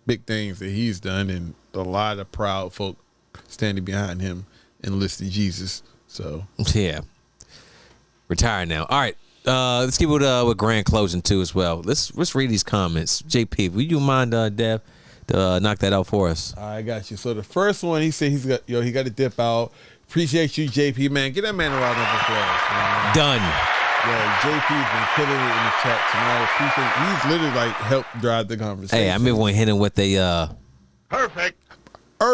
Big things that he's done, and a lot of proud folk standing behind him and listing Jesus. So yeah. Retired now. All right. Let's keep with grand closing too as well. Let's read these comments. JP, would you mind, Dev, to knock that out for us? I got you. So the first one, he said he got to dip out. Appreciate you, JP, man. Get that man a round of applause, man. Done. Yeah, JP's been killing it in the chat tonight. He's literally like helped drive the conversation. Hey, I remember when hitting with the perfect. I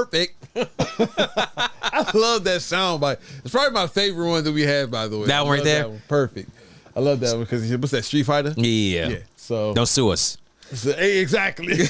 love that sound bite. It's probably my favorite one that we had, by the way. That one right there? That one. Perfect. I love that one because what's that, Street Fighter? Yeah. So don't sue us. So, exactly.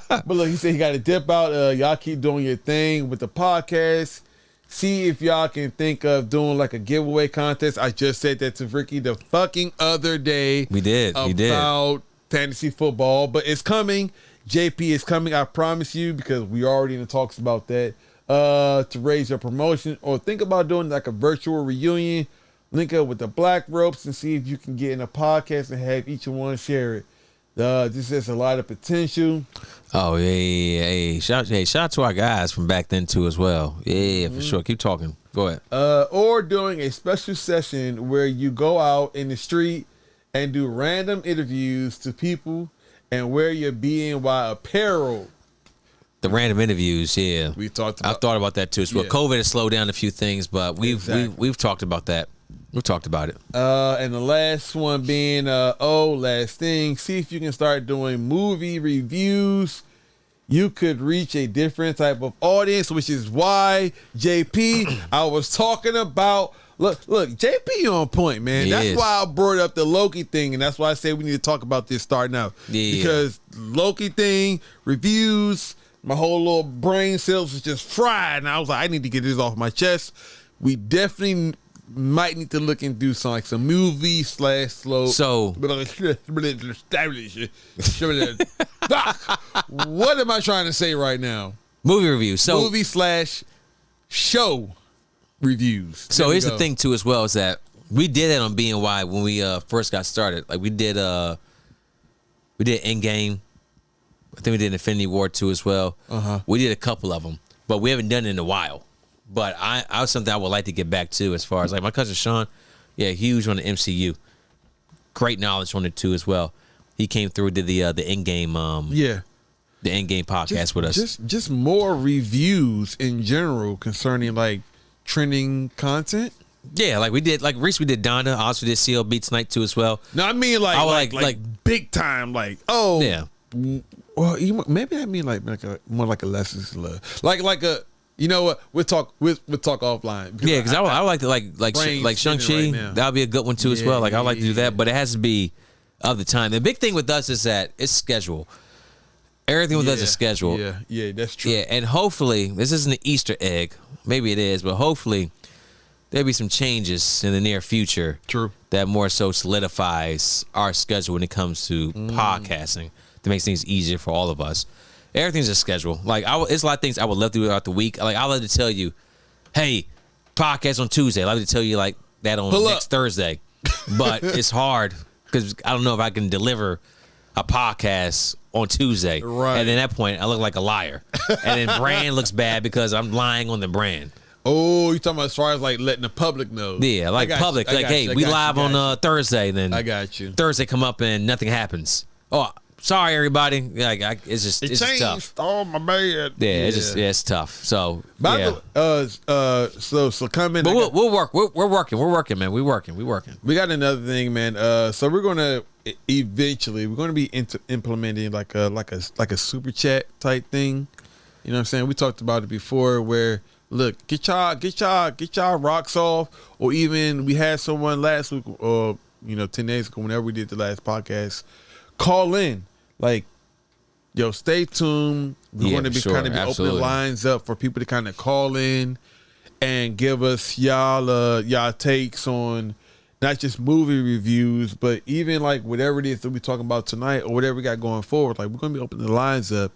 But look, he said he got to dip out. Y'all keep doing your thing with the podcast. See if y'all can think of doing like a giveaway contest. I just said that to Ricky the fucking other day. We did. About fantasy football, but it's coming. JP is coming. I promise you, because we already in the talks about that. To raise your promotion, or think about doing like a virtual reunion. Link up with the Black Ropes and see if you can get in a podcast and have each one share it. This has a lot of potential. Oh, yeah. Shout out to our guys from back then, too, as well. Yeah, for sure. Keep talking. Go ahead. Or doing a special session where you go out in the street and do random interviews to people and wear your BNY apparel. The random interviews, yeah. We talked about. I've thought about that, too, as well. Yeah. COVID has slowed down a few things, but we've talked about that. We've talked about it. And the last one being, last thing, see if you can start doing movie reviews. You could reach a different type of audience, which is why, JP, I was talking about. Look, JP on point, man. That's why I brought up the Loki thing, and that's why I said we need to talk about this starting out. Yeah. Because Loki thing, reviews, my whole little brain cells was just fried, and I was like, I need to get this off my chest. We definitely might need to look and do some movie / slow. So what am I trying to say right now? Movie reviews. So movie / show reviews. So here's the thing too, as well, is that we did it on BNY when we first got started. Like we did Endgame. I think we did Infinity War 2 as well. We did a couple of them, but we haven't done it in a while. But I was something I would like to get back to, as far as like my cousin Sean, huge on the MCU, great knowledge on it too as well. He came through, did the Endgame, the Endgame podcast with us. Just more reviews in general concerning like trending content. Yeah, like we did, like recently we did Donda, also did CLB tonight too as well. No, I mean like big time, like yeah. Well, maybe I mean like more like a lessons learned, like a. You know what? We'll talk offline. Yeah, because I would like to like Shang-Chi. Right, that would be a good one too as well. Like I would like to do that, but it has to be of the time. The big thing with us is that it's schedule. Everything with us is schedule. Yeah, that's true. Yeah, and hopefully this isn't an Easter egg. Maybe it is, but hopefully there'll be some changes in the near future. True. That more so solidifies our schedule when it comes to podcasting. That makes things easier for all of us. Everything's a schedule. Like it's a lot of things I would love to do throughout the week. Like I love to tell you, hey, podcast on Tuesday. I love to tell you like that on next Thursday. But it's hard because I don't know if I can deliver a podcast on Tuesday. Right. And at that point, I look like a liar. And then brand looks bad because I'm lying on the brand. Oh, you talking about as far as like letting the public know? Yeah, like public. Like, hey, we live on Thursday. Then I got you. Thursday come up and nothing happens. Oh, sorry everybody. Like it's just tough. Oh my bad. Yeah, it's tough. So so come in. But we'll work. We're working, man. We're working. We got another thing, man. So we're gonna eventually be implementing like a super chat type thing. You know what I'm saying? We talked about it before. Where look, get y'all rocks off, or even we had someone last week, or 10 days ago, whenever we did the last podcast, call in. Like, yo, stay tuned. We're going to be kind of opening lines up for people to kind of call in and give us y'all takes on not just movie reviews, but even like whatever it is that we're talking about tonight or whatever we got going forward. Like, we're going to be opening the lines up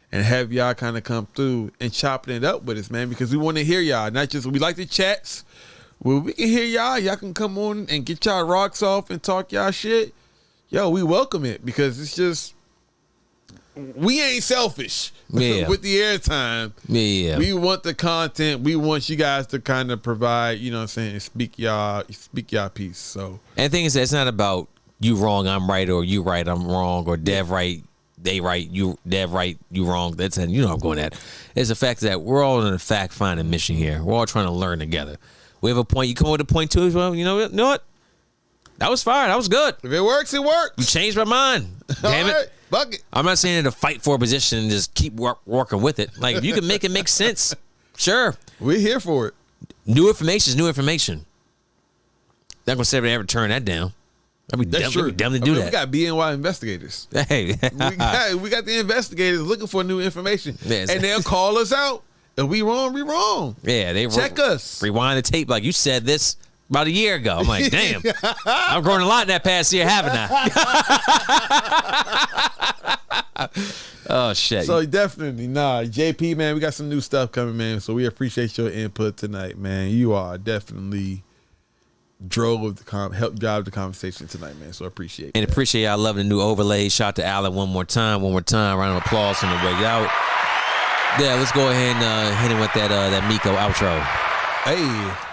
and have y'all kind of come through and chopping it up with us, man, because we want to hear y'all. Not just, we like the chats. Well, we can hear y'all. Y'all can come on and get y'all rocks off and talk y'all shit. Yo, we welcome it because it's just, we ain't selfish with the airtime. Yeah. We want the content. We want you guys to kind of provide, you know what I'm saying, speak y'all piece. So, and the thing is, it's not about you wrong, I'm right, or you right, I'm wrong, or Dev right, they right, you Dev right, you wrong. That's, and you know I'm going at. It's the fact that we're all in a fact finding mission here. We're all trying to learn together. We have a point. You come with a point too as well. You know what? That was fine. That was good. If it works, it works. You changed my mind. Damn it. Fuck it. I'm not saying to fight for a position and just keep working with it. Like, if you can make it make sense, sure. We're here for it. New information is new information. Not going to say ever turn that down. That's true. Dumb to do that. We got BNY investigators. Hey. we got the investigators looking for new information. Yes. And they'll call us out. If we wrong, we wrong. Yeah. They check us. Rewind the tape like you said this about a year ago. I'm like, damn. I've grown a lot in that past year, haven't I? Oh, shit. So definitely, JP, man, we got some new stuff coming, man. So we appreciate your input tonight, man. You are definitely helped drive the conversation tonight, man. So I appreciate it. And appreciate y'all loving the new overlays. Shout out to Alan one more time. Round of applause on the way out. Yeah, let's go ahead and hit him with that Miko outro. Hey,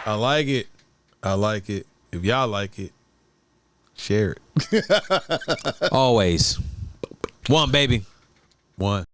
I like it. If y'all like it, share it. Always. One, baby. One.